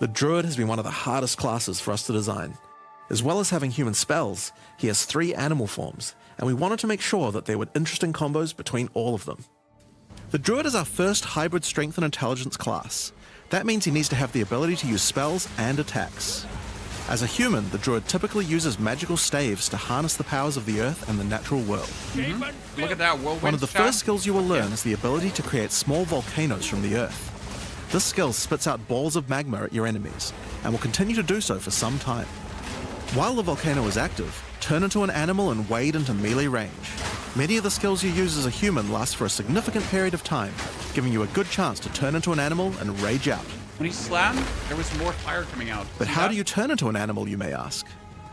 The Druid has been one of the hardest classes for us to design. As well as having human spells, he has 3 animal forms, and we wanted to make sure that there were interesting combos between all of them. The Druid is our first hybrid strength and intelligence class. That means he needs to have the ability to use spells and attacks. As a human, the Druid typically uses magical staves to harness the powers of the earth and the natural world. Look at that whirlwind. One of the chat. first skills you will learn is the ability to create small volcanoes from the earth. This skill spits out balls of magma at your enemies, and will continue to do so for some time. While the volcano is active, turn into an animal and wade into melee range. Many of the skills you use as a human last for a significant period of time, giving you a good chance to turn into an animal and rage out. When he slammed, there was more fire coming out. But See how that? do you turn into an animal, you may ask?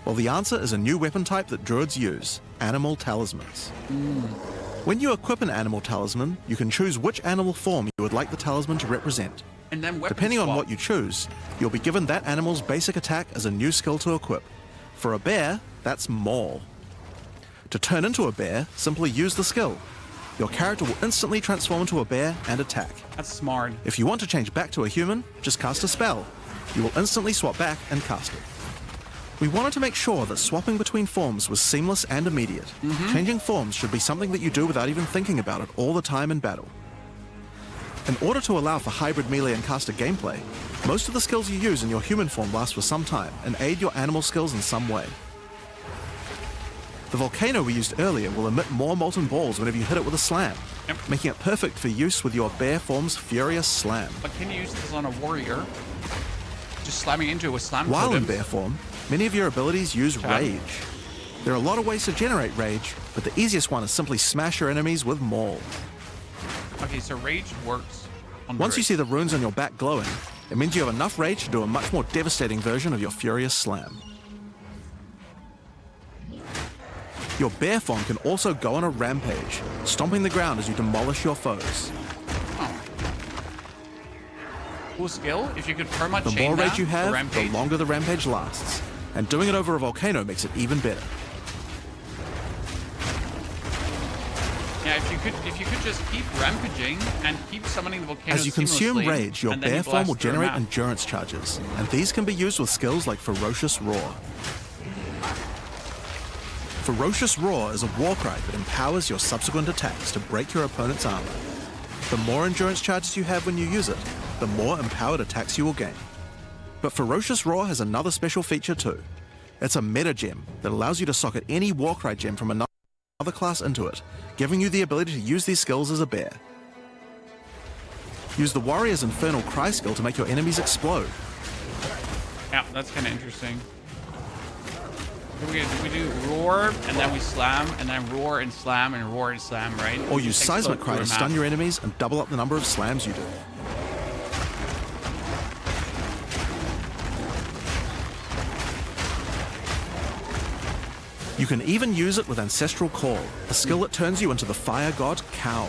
Well, the answer is a new weapon type that Druids use, animal talismans. When you equip an animal talisman, you can choose which animal form you would like the talisman to represent. And then weapon Depending on swap. what you choose, you'll be given that animal's basic attack as a new skill to equip. For a bear, that's Maul. To turn into a bear, simply use the skill. Your character will instantly transform into a bear and attack. That's smart. If you want to change back to a human, just cast a spell. You will instantly swap back and cast it. We wanted to make sure that swapping between forms was seamless and immediate. Changing forms should be something that you do without even thinking about it all the time in battle. In order to allow for hybrid melee and caster gameplay, most of the skills you use in your human form last for some time and aid your animal skills in some way. The volcano we used earlier will emit more molten balls whenever you hit it with a slam, Yep. making it perfect for use with your bear form's furious slam. But can you use this on a warrior? Just slamming into it with slam While in totems. bear form, many of your abilities use Tab. rage. There are a lot of ways to generate rage, but the easiest one is simply smash your enemies with Maul. Okay, so rage works on Once you Druids. see the runes on your back glowing, it means you have enough rage to do a much more devastating version of your Furious Slam. Your bear form can also go on a rampage, stomping the ground as you demolish your foes. Cool skill. If you could perma The chain more rage you the have, the rampage. longer the rampage lasts, and doing it over a volcano makes it even better. Yeah, if you could just keep rampaging and keep summoning the volcanoes As you consume seamlessly, rage, your and then you bear form blast will through a generate map. endurance charges, and these can be used with skills like Ferocious Roar. Ferocious Roar is a war cry that empowers your subsequent attacks to break your opponent's armor. The more endurance charges you have when you use it, the more empowered attacks you will gain. But Ferocious Roar has another special feature too. It's a meta gem that allows you to socket any Warcry gem from another class into it, giving you the ability to use these skills as a bear. Use the Warrior's Infernal Cry skill to make your enemies explode. Yeah, that's kind of interesting. We do roar, and then we slam, and then roar and slam, right? Or We use just Seismic explode Cry to through a stun map. your enemies and double up the number of slams you do. You can even use it with Ancestral Call, a skill that turns you into the fire god Cow.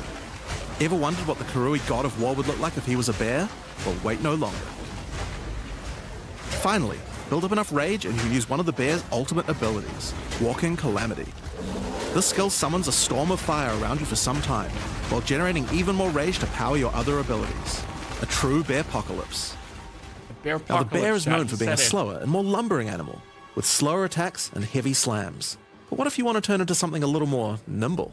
Ever wondered what the Karui god of war would look like if he was a bear? Well, wait no longer. Finally, build up enough rage and you can use one of the bear's ultimate abilities, Walking Calamity. This skill summons a storm of fire around you for some time, while generating even more rage to power your other abilities. A true bear-pocalypse. Now, the bear is known for being a slower and more lumbering animal, with slower attacks and heavy slams. But what if you want to turn into something a little more nimble?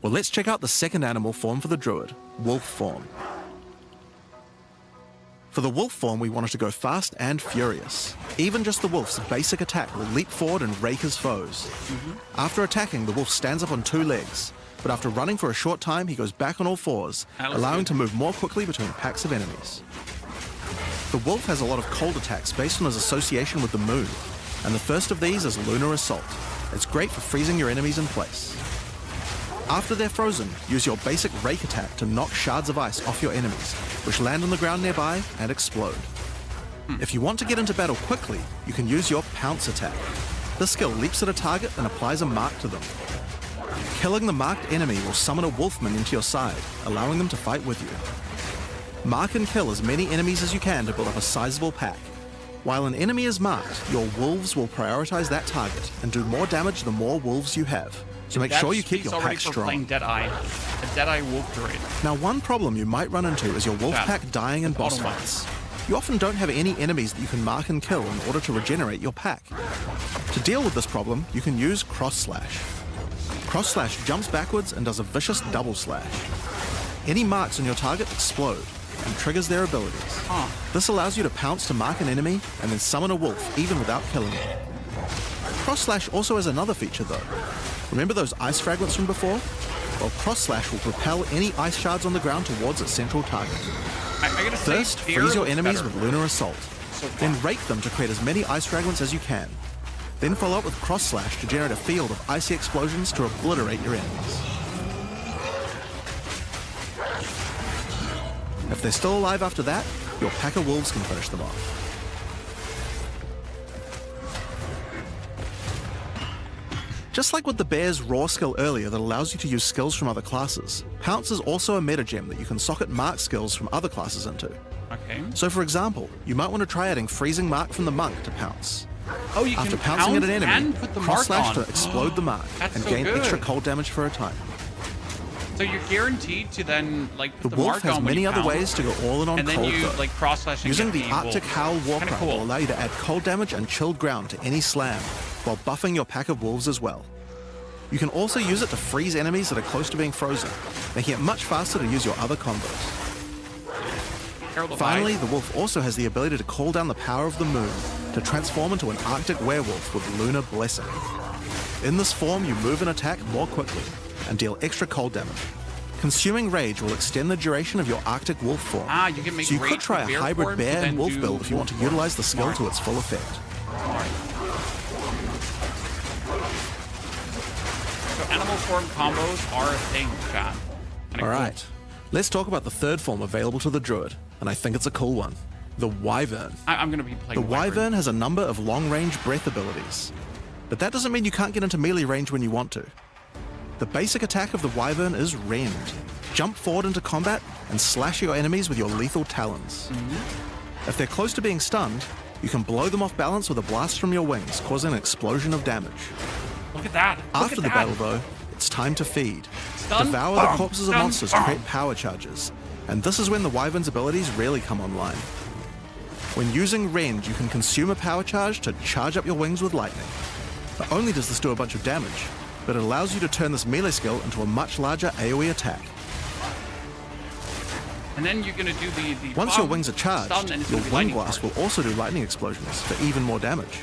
Well, let's check out the second animal form for the Druid, wolf form. For the wolf form, we wanted to go fast and furious. Even just the wolf's basic attack will leap forward and rake his foes. After attacking, the wolf stands up on two legs, but after running for a short time, he goes back on all fours, That looks allowing good. to move more quickly between packs of enemies. The wolf has a lot of cold attacks based on his association with the moon, and the first of these is Lunar Assault. It's great for freezing your enemies in place. After they're frozen, use your basic rake attack to knock shards of ice off your enemies, which land on the ground nearby and explode. If you want to get into battle quickly, you can use your pounce attack. This skill leaps at a target and applies a mark to them. Killing the marked enemy will summon a wolf minion to your side, allowing them to fight with you. Mark and kill as many enemies as you can to build up a sizable pack. While an enemy is marked, your wolves will prioritize that target and do more damage the more wolves you have. So make sure you keep your already pack for playing strong. Deadeye, a Deadeye Wolf Druid. Now, one problem you might run into is your wolf That. pack dying in boss Automata. fights. You often don't have any enemies that you can mark and kill in order to regenerate your pack. To deal with this problem, you can use Cross Slash. Cross Slash jumps backwards and does a vicious double slash. Any marks on your target explode and triggers their abilities. This allows you to pounce to mark an enemy and then summon a wolf even without killing it. Cross Slash also has another feature though. Remember those ice fragments from before? Well, Cross Slash will propel any ice shards on the ground towards its central target. I gotta say, First, Fear freeze your looks enemies better with Lunar Assault. so far. Then rake them to create as many ice fragments as you can. Then follow up with Cross Slash to generate a field of icy explosions to obliterate your enemies. If they're still alive after that, your pack of wolves can finish them off. Just like with the bear's raw skill earlier that allows you to use skills from other classes, Pounce is also a meta gem that you can socket mark skills from other classes into. Okay. So for example, you might want to try adding Freezing Mark from the Monk to Pounce. Oh, you After can pouncing at an pounce enemy, and put the Cross mark Slash on. to explode the mark That's and so gain good. extra cold damage for a time. So you're guaranteed to then like The put the wolf mark has on when many you other pounce, ways to go all in on and then cold you though. like cross slash and Using get the Arctic wolf. Howl war Kinda cry cool. will allow you to add cold damage and chilled ground to any slam, while buffing your pack of wolves as well. You can also use it to freeze enemies that are close to being frozen, making it much faster to use your other combos. Herald of Finally, Ice. the wolf also has the ability to call down the power of the moon to transform into an Arctic werewolf with Lunar Blessing. In this form, you move and attack more quickly and deal extra cold damage. Consuming Rage will extend the duration of your Arctic wolf form. You can make so you rage could try with a bear hybrid form, bear but then and wolf do build if you want to wolf form. utilize the skill Smart. to its full effect. Smart. form combos are a thing, chat. Kinda All cool. right, let's talk about the third form available to the Druid, and I think it's a cool one. The Wyvern. I'm going to be playing The Wyvern has a number of long-range breath abilities, but that doesn't mean you can't get into melee range when you want to. The basic attack of the Wyvern is Rend. Jump forward into combat and slash your enemies with your lethal talons. If they're close to being stunned, you can blow them off balance with a blast from your wings, causing an explosion of damage. Look at that. After the Look at battle, that. though, it's time to feed. Stun, Devour bam, the corpses of stun, monsters to bam. create power charges, and this is when the Wyvern's abilities really come online. When using Rend, you can consume a power charge to charge up your wings with lightning. Not only does this do a bunch of damage, but it allows you to turn this melee skill into a much larger AoE attack. And then you're going to do the Once your bomb, wings are charged, stun, and it's your gonna be Wing lightning Blast charge. will also do lightning explosions for even more damage.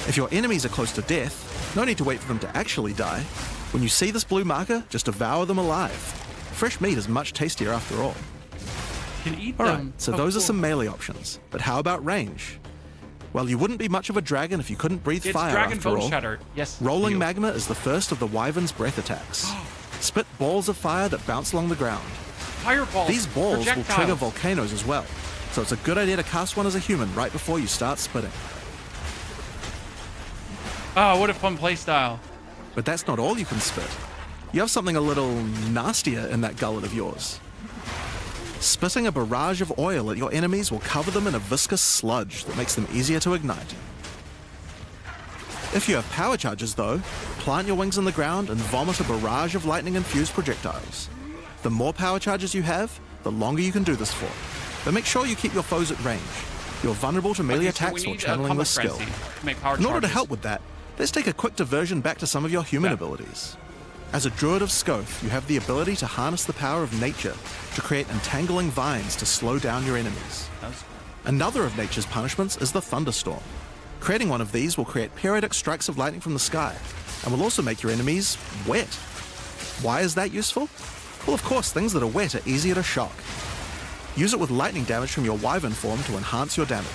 If your enemies are close to death, no need to wait for them to actually die. When you see this blue marker, just devour them alive. Fresh meat is much tastier after all. You can eat Alright, them. so Oh, those are cool. some melee options. But how about range? Well, you wouldn't be much of a dragon if you couldn't breathe It's fire Dragon after Bone all. Shatter. Yes. Rolling deal. Magma is the first of the Wyvern's breath attacks. Spit balls of fire that bounce along the ground. Fireballs. These balls will projectiles. trigger volcanoes as well, so it's a good idea to cast one as a human right before you start spitting. Oh, what a fun playstyle. But that's not all you can spit. You have something a little nastier in that gullet of yours. Spitting a barrage of oil at your enemies will cover them in a viscous sludge that makes them easier to ignite. If you have power charges though, plant your wings in the ground and vomit a barrage of lightning-infused projectiles. The more power charges you have, the longer you can do this for. But make sure you keep your foes at range. You're vulnerable to melee Okay, so we attacks or need a channeling combo this skill. frenzy to make power In order to charges. help with that, let's take a quick diversion back to some of your human Yeah. abilities. As a Druid of Scoth, you have the ability to harness the power of nature to create entangling vines to slow down your enemies. That's- Another of nature's punishments is the thunderstorm. Creating one of these will create periodic strikes of lightning from the sky, and will also make your enemies wet. Why is that useful? Well, of course, things that are wet are easier to shock. Use it with lightning damage from your Wyvern form to enhance your damage.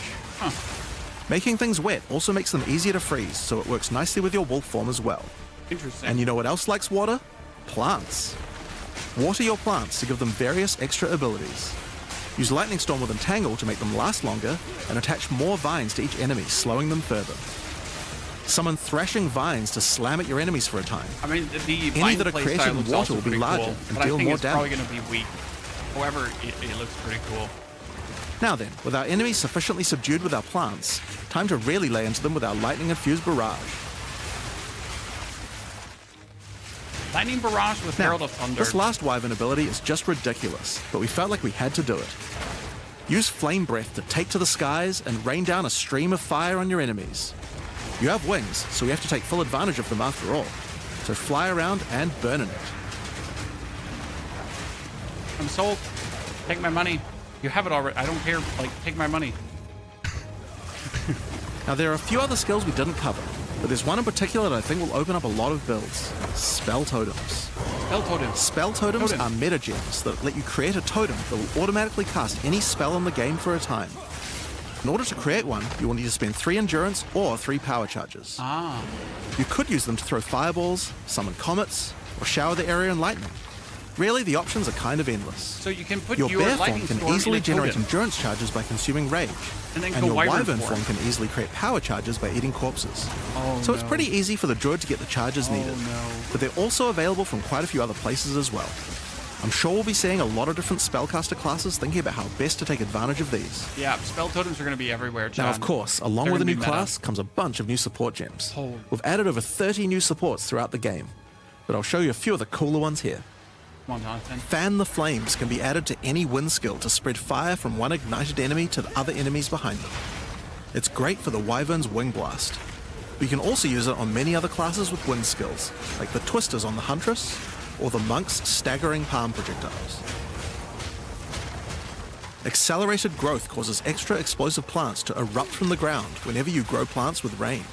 Making things wet also makes them easier to freeze, so it works nicely with your wolf form as well. Interesting. And you know what else likes water? Plants. Water your plants to give them various extra abilities. Use Lightning Storm with Entangle to make them last longer, and attach more vines to each enemy, slowing them further. Summon Thrashing Vines to slam at your enemies for a time. I mean, the Any vine that are play created style in looks water also will be pretty larger cool, and but I deal think more it's probably damage. going to be weak. However, it looks pretty cool. Now then, with our enemies sufficiently subdued with our plants, time to really lay into them with our lightning-infused barrage. Lightning Barrage with Now, Herald of Thunder. this last Wyvern ability is just ridiculous, but we felt like we had to do it. Use Flame Breath to take to the skies and rain down a stream of fire on your enemies. You have wings, so we have to take full advantage of them after all. So fly around and burn in it. I'm sold. Take my money. You have it already. I don't care. Like, take my money. Now there are a few other skills we didn't cover, but there's one in particular that I think will open up a lot of builds. Spell Totems. Spell Totem. Spell totems Totem. are meta gems that let you create a totem that will automatically cast any spell in the game for a time. In order to create one, you will need to spend 3 endurance or 3 power charges. Ah. You could use them to throw fireballs, summon comets, or shower the area in lightning. Really, the options are kind of endless. So you can put Your your bear form lightning can storm easily in a generate totem. endurance charges by consuming rage, And then and go your wyvern wyvern form. form can easily create power charges by eating corpses. Oh, So it's no. pretty easy for the druid to get the charges Oh, needed. no. But they're also available from quite a few other places as well. I'm sure we'll be seeing a lot of different spellcaster classes thinking about how best to take advantage of these. Yeah, spell totems are going to be everywhere, Chad. Now, of course, along They're with a gonna new be meta. class comes a bunch of new support gems. Oh. We've added over 30 new supports throughout the game, but I'll show you a few of the cooler ones here. Come on, Jonathan. Fan the Flames can be added to any wind skill to spread fire from one ignited enemy to the other enemies behind them. It's great for the Wyvern's Wing Blast. We can also use it on many other classes with wind skills, like the Twisters on the Huntress, or the Monk's Staggering Palm Projectiles. Accelerated growth causes extra explosive plants to erupt from the ground whenever you grow plants with rain.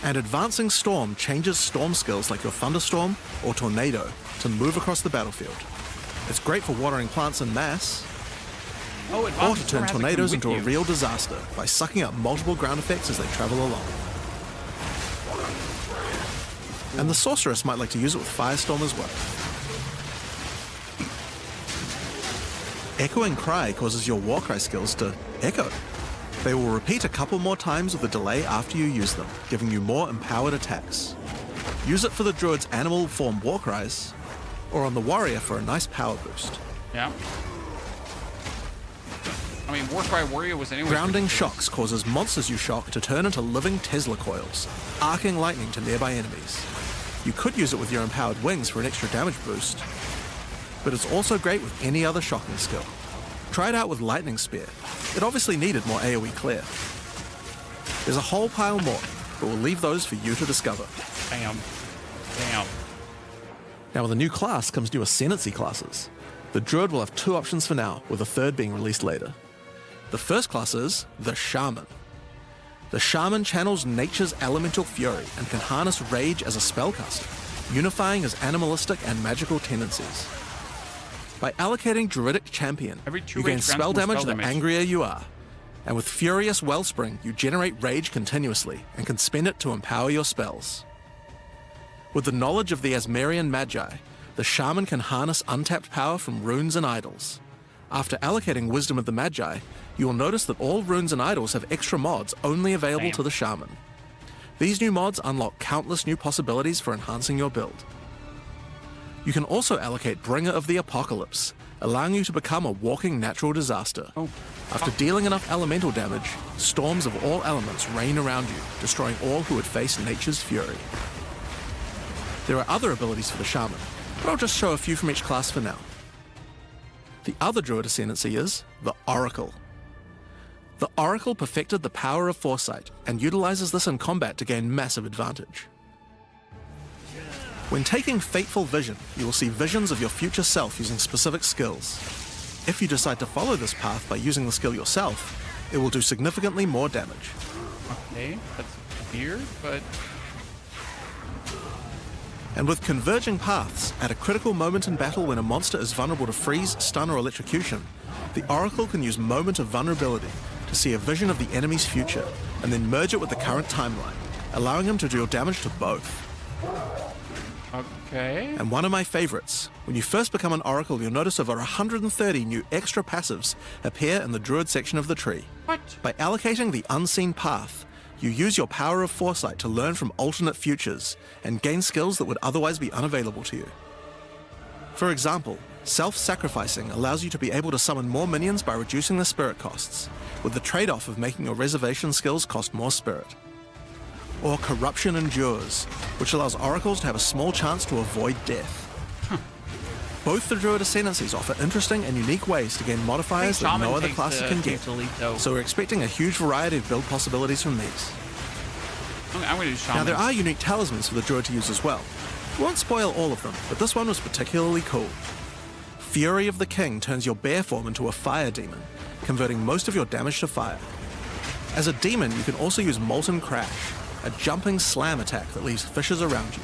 And Advancing Storm changes storm skills like your Thunderstorm or Tornado to move across the battlefield. It's great for watering plants en masse, Oh, or Advanced to Storm turn has to come tornadoes with into a you. real disaster by sucking up multiple ground effects as they travel along. And the sorceress might like to use it with Firestorm as well. Echoing Cry causes your Warcry skills to echo. They will repeat a couple more times with a delay after you use them, giving you more empowered attacks. Use it for the Druid's animal form Warcries, or on the Warrior for a nice power boost. Yeah. I mean, Warcry Warrior was anyway. Grounding Shocks causes monsters you shock to turn into living Tesla coils, arcing lightning to nearby enemies. You could use it with your empowered wings for an extra damage boost, but it's also great with any other shocking skill. Try it out with Lightning Spear. It obviously needed more AoE clear. There's a whole pile more, but we'll leave those for you to discover. Damn. Damn. Now with a new class comes new Ascendancy classes. The Druid will have 2 options for now, with a third being released later. The first class is the Shaman. The Shaman channels nature's elemental fury and can harness rage as a spellcaster, unifying his animalistic and magical tendencies. By allocating Druidic Champion, Every 2 you gain rage grants spell more damage spell the damage. angrier you are. And with Furious Wellspring, you generate rage continuously and can spend it to empower your spells. With the knowledge of the Asmerian Magi, the Shaman can harness untapped power from runes and idols. After allocating Wisdom of the Magi, you will notice that all runes and idols have extra mods only available to the Shaman. These new mods unlock countless new possibilities for enhancing your build. You can also allocate Bringer of the Apocalypse, allowing you to become a walking natural disaster. After dealing enough elemental damage, storms of all elements rain around you, destroying all who would face nature's fury. There are other abilities for the Shaman, but I'll just show a few from each class for now. The other Druid Ascendancy is the Oracle. The Oracle perfected the power of foresight and utilizes this in combat to gain massive advantage. When taking Fateful Vision, you will see visions of your future self using specific skills. If you decide to follow this path by using the skill yourself, it will do significantly more damage. Okay, that's weird, but And with Converging Paths, at a critical moment in battle when a monster is vulnerable to freeze, stun, or electrocution, the Oracle can use Moment of Vulnerability to see a vision of the enemy's future, and then merge it with the current timeline, allowing him to deal damage to both. okay. And one of my favorites, when you first become an Oracle, you'll notice over 130 new extra passives appear in the Druid section of the tree. What? By allocating the Unseen Path, you use your power of foresight to learn from alternate futures and gain skills that would otherwise be unavailable to you. For example, self-sacrificing allows you to be able to summon more minions by reducing the spirit costs, with the trade-off of making your reservation skills cost more spirit. Or Corruption Endures, which allows oracles to have a small chance to avoid death. Both the Druid Ascendancies offer interesting and unique ways to gain modifiers that no other classes can get, so we're expecting a huge variety of build possibilities from these. I'm going to do Shaman. Now there are unique talismans for the Druid to use as well. We won't spoil all of them, but this one was particularly cool. Fury of the King turns your bear form into a fire demon, converting most of your damage to fire. As a demon, you can also use Molten Crash, a jumping slam attack that leaves fissures around you.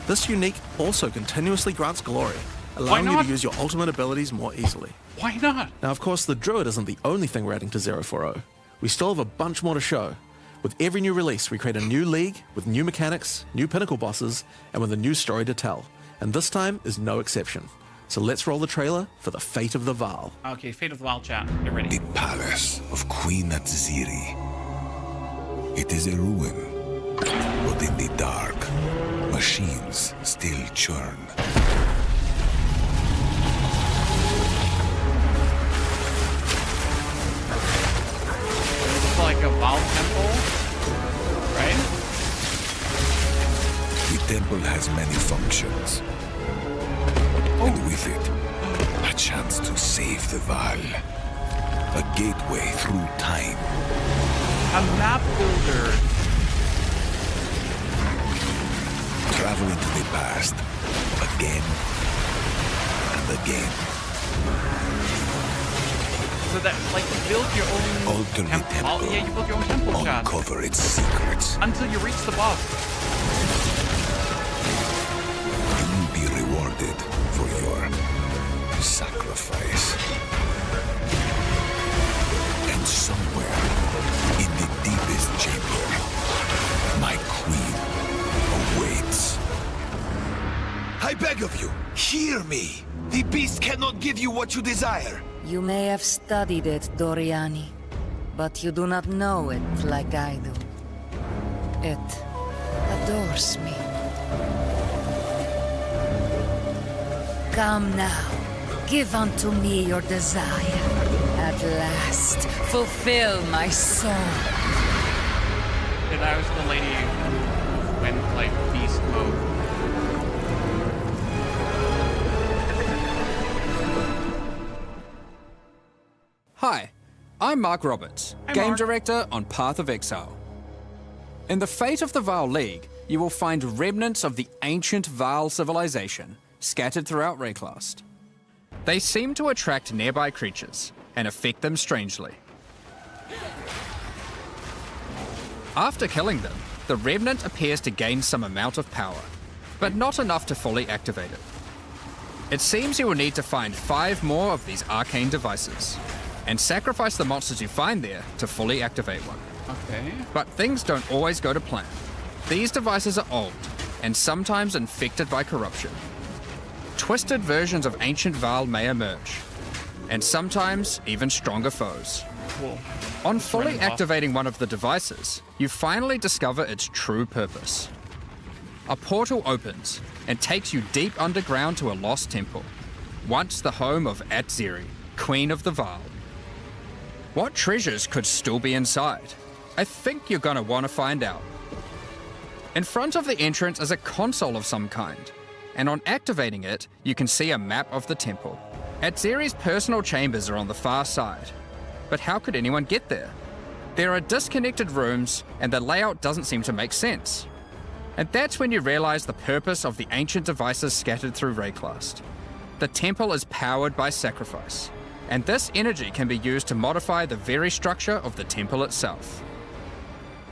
This unique also continuously grants glory, allowing you to use your ultimate abilities more easily. Why not? Now, of course, the Druid isn't the only thing we're adding to 040. We still have a bunch more to show. With every new release, we create a new league with new mechanics, new pinnacle bosses, and with a new story to tell. And this time is no exception. So let's roll the trailer for the Fate of the Vaal. Okay, Fate of the Vaal chat. Get ready. The palace of Queen Atziri. It is a ruin, but in the dark, machines still churn. It's like a Vaal temple, right? The temple has many functions, and with it, a chance to save the Vaal. A gateway through time. A map builder. Travel into the past, again and again. So that, like, you build your own Alter the temple. Oh, yeah, you build your own temple, chat. Uncover its secrets. Until you reach the boss. You will be rewarded for your sacrifice. And somewhere in the deepest chamber, my queen awaits. I beg of you, hear me. The beast cannot give you what you desire. You may have studied it, Doriani, but you do not know it like I do. It adores me. Come now, give unto me your desire. At last, fulfill my soul. Yeah, that was the lady who went like beast mode. Hi, I'm Mark Roberts, Hi, Game Mark. Director on Path of Exile. In the Fate of the Vaal League, you will find remnants of the ancient Vaal civilization scattered throughout Rayclast. They seem to attract nearby creatures and affect them strangely. After killing them, the remnant appears to gain some amount of power, but not enough to fully activate it. It seems you will need to find 5 more of these arcane devices, and sacrifice the monsters you find there to fully activate one. Okay. But things don't always go to plan. These devices are old, and sometimes infected by corruption. Twisted versions of ancient Vaal may emerge, and sometimes even stronger foes. Cool. On fully running off. activating one of the devices, you finally discover its true purpose. A portal opens and takes you deep underground to a lost temple, once the home of Atziri, Queen of the Vaal. What treasures could still be inside? I think you're gonna want to find out. In front of the entrance is a console of some kind, and on activating it, you can see a map of the temple. Atziri's personal chambers are on the far side, but how could anyone get there? There are disconnected rooms, and the layout doesn't seem to make sense. And that's when you realize the purpose of the ancient devices scattered through Rayclast. The temple is powered by sacrifice, and this energy can be used to modify the very structure of the temple itself.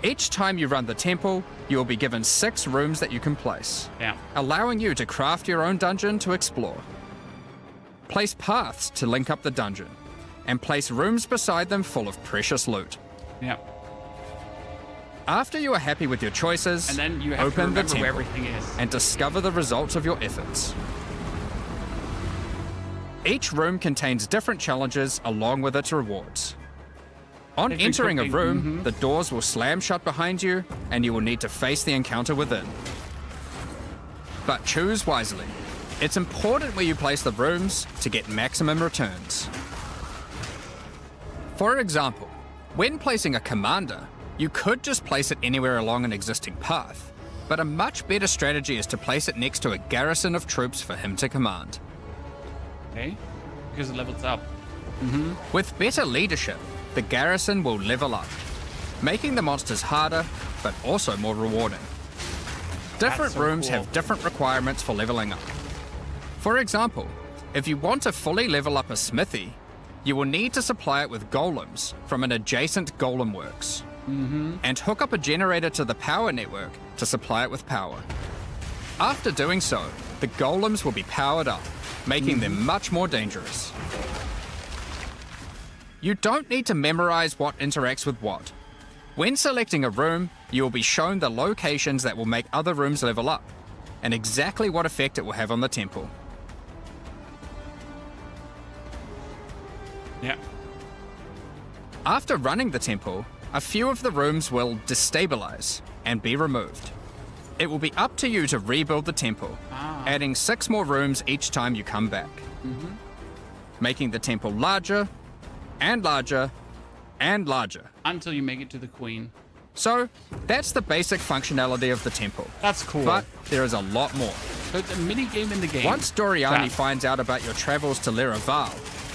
Each time you run the temple, you will be given 6 rooms that you can place, Yeah. allowing you to craft your own dungeon to explore. Place paths to link up the dungeon, and place rooms beside them full of precious loot. Yeah. After you are happy with your choices, And then you have to open the remember where temple everything is. and discover the results of your efforts. Each room contains different challenges along with its rewards. On Every entering a cooking, room, the doors will slam shut behind you, and you will need to face the encounter within. But choose wisely. It's important where you place the rooms to get maximum returns. For example, when placing a commander, you could just place it anywhere along an existing path, but a much better strategy is to place it next to a garrison of troops for him to command. Okay. Because it levels up. With better leadership, the garrison will level up, making the monsters harder, but also more rewarding. Different so rooms cool. have different requirements for leveling up. For example, if you want to fully level up a smithy, you will need to supply it with golems from an adjacent golem works, and hook up a generator to the power network to supply it with power. After doing so, the golems will be powered up, making them much more dangerous. You don't need to memorize what interacts with what. When selecting a room, you will be shown the locations that will make other rooms level up, and exactly what effect it will have on the temple. Yeah. After running the temple, a few of the rooms will destabilize and be removed. It will be up to you to rebuild the temple, adding 6 more rooms each time you come back, making the temple larger and larger and larger. Until you make it to the queen. So, that's the basic functionality of the temple. That's cool. But there is a lot more. So it's a mini game in the game. Once Doriani Chat. finds out about your travels to Lera Vaal,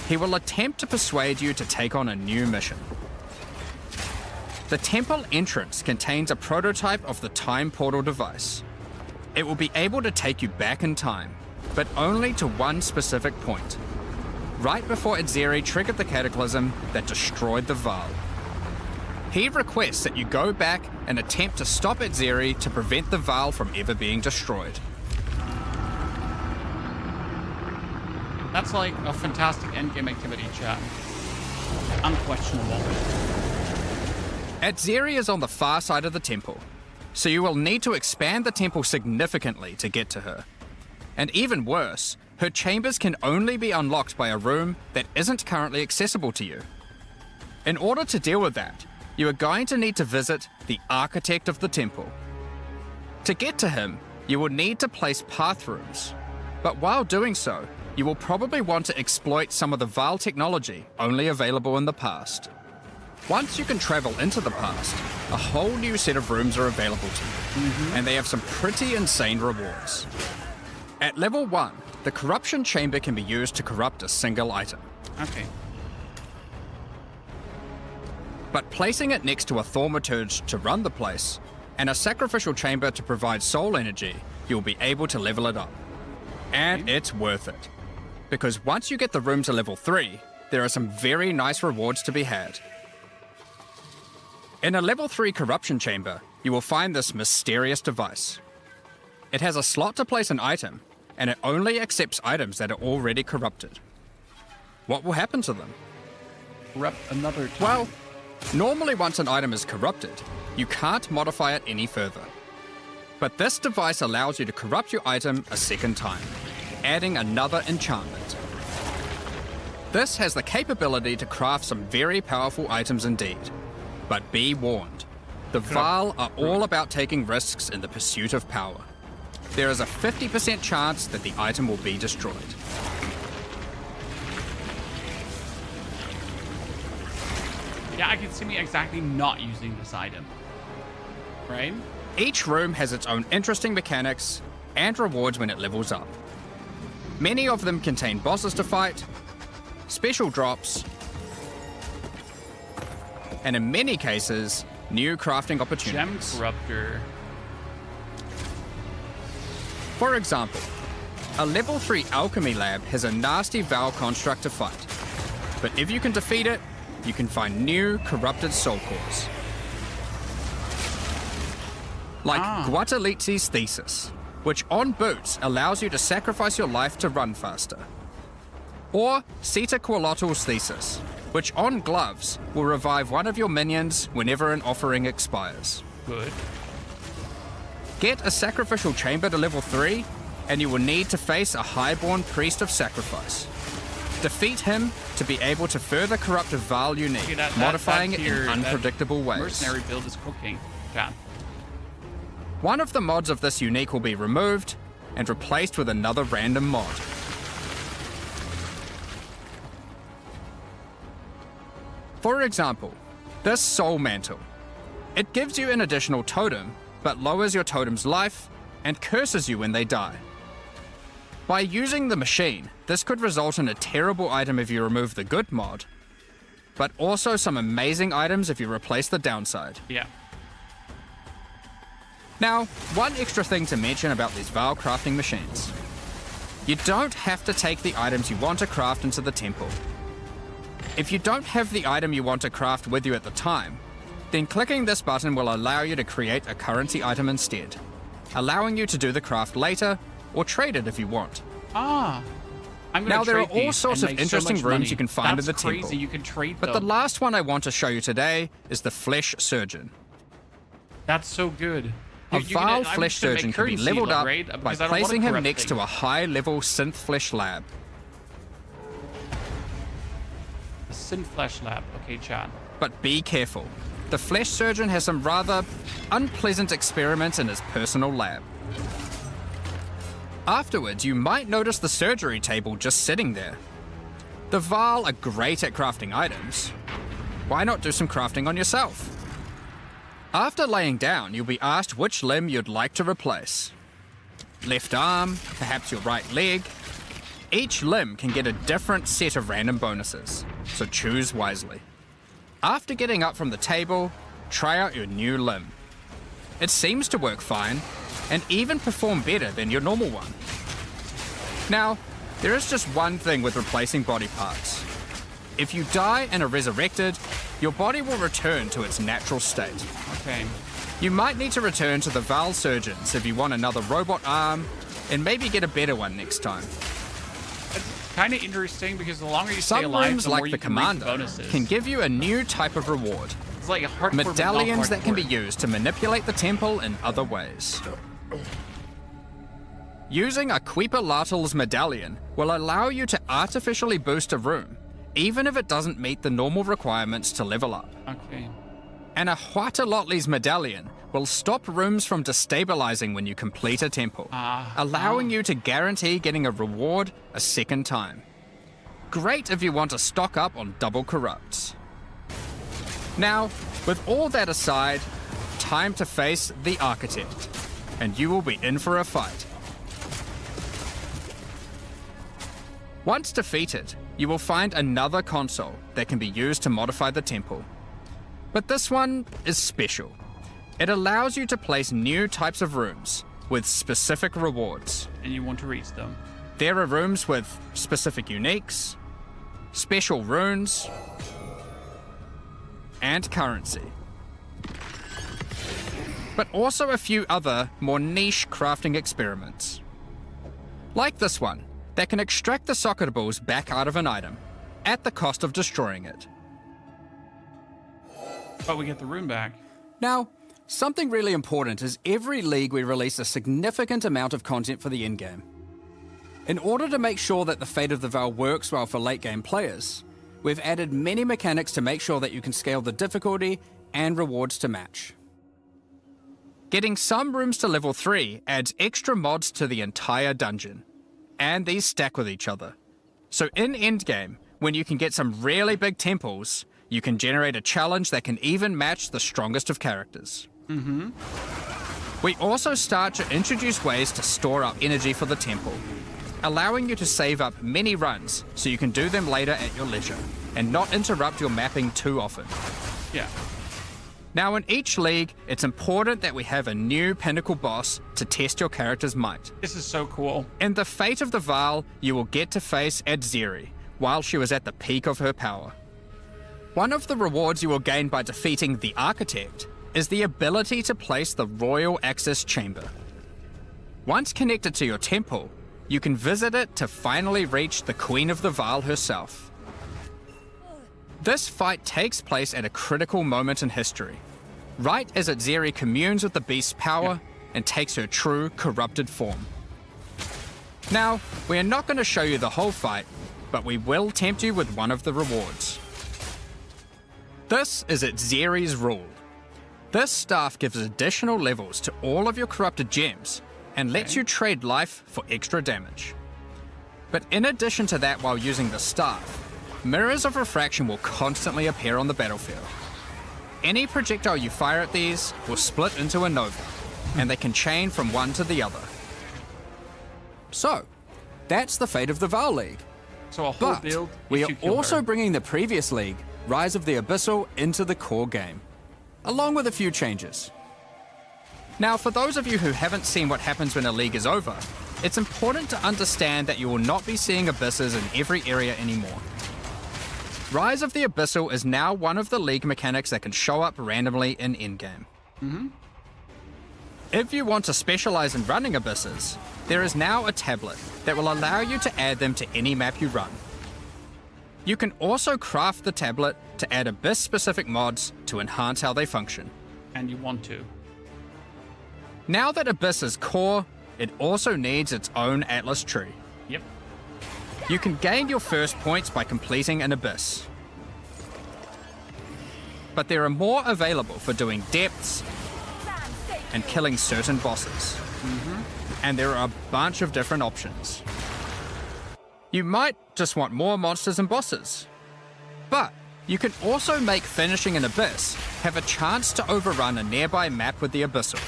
he will attempt to persuade you to take on a new mission. The temple entrance contains a prototype of the time portal device. It will be able to take you back in time, but only to one specific point. Right before Atziri triggered the cataclysm that destroyed the Vaal. He requests that you go back and attempt to stop Atziri to prevent the Vaal from ever being destroyed. That's like a fantastic endgame activity, chat. Unquestionable. Atziri is on the far side of the temple, so you will need to expand the temple significantly to get to her. And even worse, her chambers can only be unlocked by a room that isn't currently accessible to you. In order to deal with that, you are going to need to visit the architect of the temple. To get to him, you will need to place path rooms. But while doing so, you will probably want to exploit some of the Vaal technology only available in the past. Once you can travel into the past, a whole new set of rooms are available to you, and they have some pretty insane rewards. At level 1, the corruption chamber can be used to corrupt a single item. Okay. But placing it next to a thaumaturge to run the place, and a sacrificial chamber to provide soul energy, you'll be able to level it up. And it's worth it. Because once you get the room to level 3, there are some very nice rewards to be had. In a level 3 corruption chamber, you will find this mysterious device. It has a slot to place an item, and it only accepts items that are already corrupted. What will happen to them? Corrupt another time. Well, normally once an item is corrupted, you can't modify it any further. But this device allows you to corrupt your item a second time, adding another enchantment. This has the capability to craft some very powerful items indeed. But be warned, the Vaal are all about taking risks in the pursuit of power. There is a 50% chance that the item will be destroyed. Yeah, I can see me exactly not using this item. Right? Each room has its own interesting mechanics and rewards when it levels up. Many of them contain bosses to fight, special drops, and in many cases, new crafting Gem opportunities. Corruptor. For example, a level 3 alchemy lab has a nasty Vaal construct to fight. But if you can defeat it, you can find new corrupted soul cores. Like Guatalizi's Thesis, which on boots allows you to sacrifice your life to run faster. Or Sita Qualotl's Thesis, which on gloves will revive one of your minions whenever an offering expires. Good. Get a sacrificial chamber to level 3, and you will need to face a highborn priest of sacrifice. Defeat him to be able to further corrupt a Vaal unique, Okay, that modifying it tier, in unpredictable that ways. Mercenary build is cooking. Chat. One of the mods of this unique will be removed and replaced with another random mod. For example, this Soul Mantle. It gives you an additional totem, but lowers your totem's life and curses you when they die. By using the machine, this could result in a terrible item if you remove the good mod, but also some amazing items if you replace the downside. Yeah. Now, one extra thing to mention about these Vaal crafting machines. You don't have to take the items you want to craft into the temple. If you don't have the item you want to craft with you at the time, then clicking this button will allow you to create a currency item instead, allowing you to do the craft later or trade it if you want. I'm gonna Now, there are trade all these sorts and of make so interesting much rooms money. you can find That's in the crazy. temple. You can trade But them. the last one I want to show you today is the Flesh Surgeon. That's so good. A Dude, you're gonna- Vaal I'm Flesh just gonna make Surgeon can be currency, leveled up right? by Because I don't wanna placing him corrupt next to things. a high-level synth flesh lab. The Sin Flesh Lab. Okay, chat. But be careful. The Flesh Surgeon has some rather unpleasant experiments in his personal lab. Afterwards, you might notice the surgery table just sitting there. The Vaal are great at crafting items. Why not do some crafting on yourself? After laying down, you'll be asked which limb you'd like to replace. Left arm, perhaps your right leg. Each limb can get a different set of random bonuses, so choose wisely. After getting up from the table, try out your new limb. It seems to work fine, and even perform better than your normal one. Now, there is just one thing with replacing body parts. If you die and are resurrected, your body will return to its natural state. Okay. You might need to return to the Vaal Surgeons if you want another robot arm, and maybe get a better one next time. It's kind of interesting because the longer you stay Some alive, rooms, the more like you the can reap Commander, bonuses. can give you a new type of reward. It's like a hardcore, but not Medallions that can be hardcore. used to manipulate the temple in other ways. Using a Queeperlatal's medallion will allow you to artificially boost a room, even if it doesn't meet the normal requirements to level up. Okay. And a Huatalotli's medallion will stop rooms from destabilizing when you complete a temple, allowing you to guarantee getting a reward a second time. Great if you want to stock up on double corrupts. Now, with all that aside, time to face the Architect, and you will be in for a fight. Once defeated, you will find another console that can be used to modify the temple. But this one is special. It allows you to place new types of rooms with specific rewards. And you want to reach them. There are rooms with specific uniques, special runes, and currency. But also a few other, more niche crafting experiments. Like this one, that can extract the socket balls back out of an item, at the cost of destroying it. But we get the rune back. Now, something really important is every league we release a significant amount of content for the endgame. In order to make sure that the Fate of the Vaal works well for late game players, we've added many mechanics to make sure that you can scale the difficulty and rewards to match. Getting some rooms to level 3 adds extra mods to the entire dungeon, and these stack with each other. So in endgame, when you can get some really big temples, you can generate a challenge that can even match the strongest of characters. We also start to introduce ways to store up energy for the temple, allowing you to save up many runs so you can do them later at your leisure, and not interrupt your mapping too often. Yeah. Now in each league, it's important that we have a new pinnacle boss to test your character's might. This is so cool. In the Fate of the Vaal, you will get to face Adziri while she was at the peak of her power. One of the rewards you will gain by defeating the Architect is the ability to place the Royal Access Chamber. Once connected to your temple, you can visit it to finally reach the Queen of the Vaal herself. This fight takes place at a critical moment in history, right as Adziri communes with the beast's power and takes her true corrupted form. Now, we are not going to show you the whole fight, but we will tempt you with one of the rewards. This is Adziri's rule. This staff gives additional levels to all of your corrupted gems and lets you trade life for extra damage. But in addition to that, while using the staff, mirrors of refraction will constantly appear on the battlefield. Any projectile you fire at these will split into a nova, and they can chain from one to the other. So, that's the Fate of the Vaal League. So a whole But build. we if are you kill also her. bringing the previous league, Rise of the Abyssal, into the core game, along with a few changes. Now, for those of you who haven't seen what happens when a league is over, it's important to understand that you will not be seeing abysses in every area anymore. Rise of the Abyssal is now one of the league mechanics that can show up randomly in endgame. If you want to specialize in running abysses, there is now a tablet that will allow you to add them to any map you run. You can also craft the tablet to add abyss-specific mods to enhance how they function. And you want to. Now that Abyss is core, it also needs its own Atlas tree. Yep. You can gain your first points by completing an Abyss. But there are more available for doing depths and killing certain bosses. And there are a bunch of different options. You might just want more monsters and bosses. But you can also make finishing an Abyss have a chance to overrun a nearby map with the Abyssal.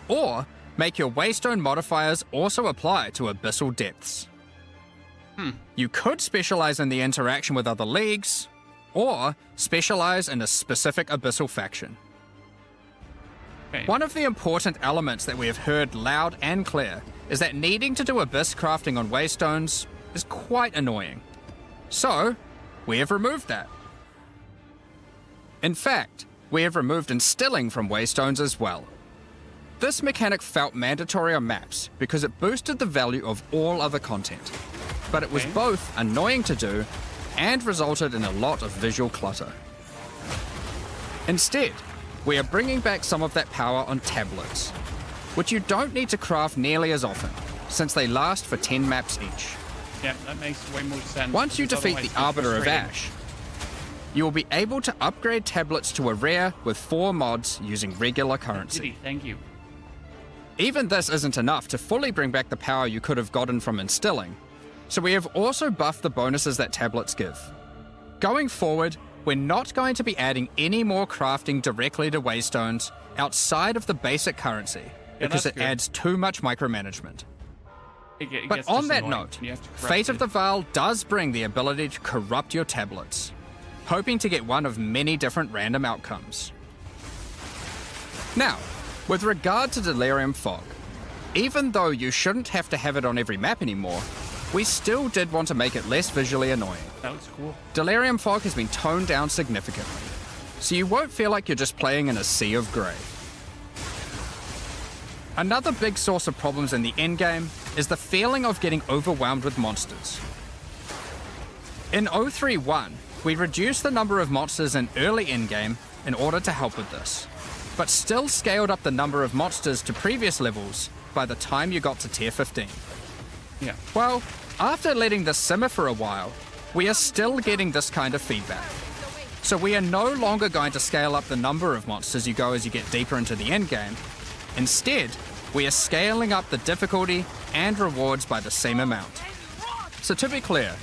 Or make your Waystone modifiers also apply to Abyssal depths. You could specialize in the interaction with other leagues, or specialize in a specific Abyssal faction. Okay. One of the important elements that we have heard loud and clear is that needing to do Abyss crafting on Waystones is quite annoying. So, we have removed that. In fact, we have removed instilling from Waystones as well. This mechanic felt mandatory on maps because it boosted the value of all other content, but it was both annoying to do and resulted in a lot of visual clutter. Instead, we are bringing back some of that power on tablets, which you don't need to craft nearly as often, since they last for 10 maps each. Yeah, that makes way more sense. Once you because defeat otherwise the it's Arbiter of frustrating. Ash, you will be able to upgrade tablets to a rare with 4 mods using regular currency. Diddy, thank you. Even this isn't enough to fully bring back the power you could have gotten from instilling, so we have also buffed the bonuses that tablets give. Going forward, we're not going to be adding any more crafting directly to waystones outside of the basic currency, because that's it good. adds too much micromanagement. It But gets on just that annoying. note, You have to correct Fate of it. the Vaal does bring the ability to corrupt your tablets, hoping to get one of many different random outcomes. Now, with regard to Delirium Fog, even though you shouldn't have to have it on every map anymore, we still did want to make it less visually annoying. That looks cool. Delirium Fog has been toned down significantly, so you won't feel like you're just playing in a sea of grey. Another big source of problems in the endgame is the feeling of getting overwhelmed with monsters. In 031, we reduced the number of monsters in early endgame in order to help with this, but still scaled up the number of monsters to previous levels by the time you got to tier 15. Yeah. Well, after letting this simmer for a while, we are still getting this kind of feedback. So we are no longer going to scale up the number of monsters you go as you get deeper into the endgame. Instead, we are scaling up the difficulty and rewards by the same amount. So to be clear,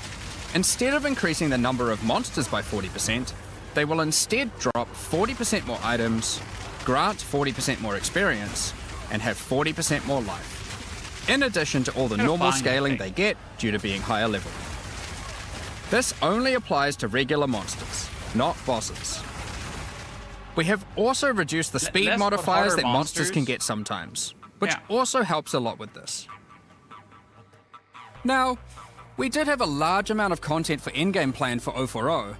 instead of increasing the number of monsters by 40%, they will instead drop 40% more items, grant 40% more experience, and have 40% more life, in addition to all the Kinda normal fun, I scaling think. they get due to being higher level. This only applies to regular monsters, not bosses. We have also reduced the speed less but modifiers harder that monsters can monsters. get sometimes, which Yeah. also helps a lot with this. Now, we did have a large amount of content for endgame planned for 040,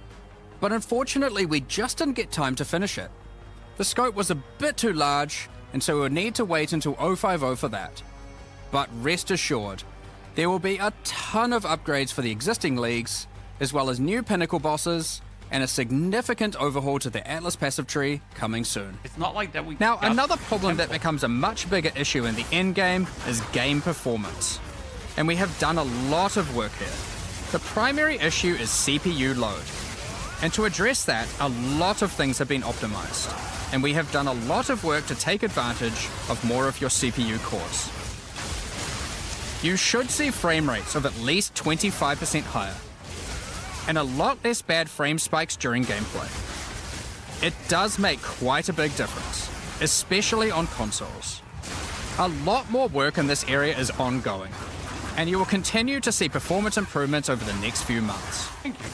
but unfortunately we just didn't get time to finish it. The scope was a bit too large, and so we'll need to wait until 050 for that. But rest assured, there will be a ton of upgrades for the existing leagues, as well as new pinnacle bosses, and a significant overhaul to the Atlas passive tree coming soon. It's not like that we Now, got another problem that temple. becomes a much bigger issue in the endgame is game performance. And we have done a lot of work here. The primary issue is CPU load. And to address that, a lot of things have been optimized. And we have done a lot of work to take advantage of more of your CPU cores. You should see frame rates of at least 25% higher, and a lot less bad frame spikes during gameplay. It does make quite a big difference, especially on consoles. A lot more work in this area is ongoing, and you will continue to see performance improvements over the next few months. Thank you.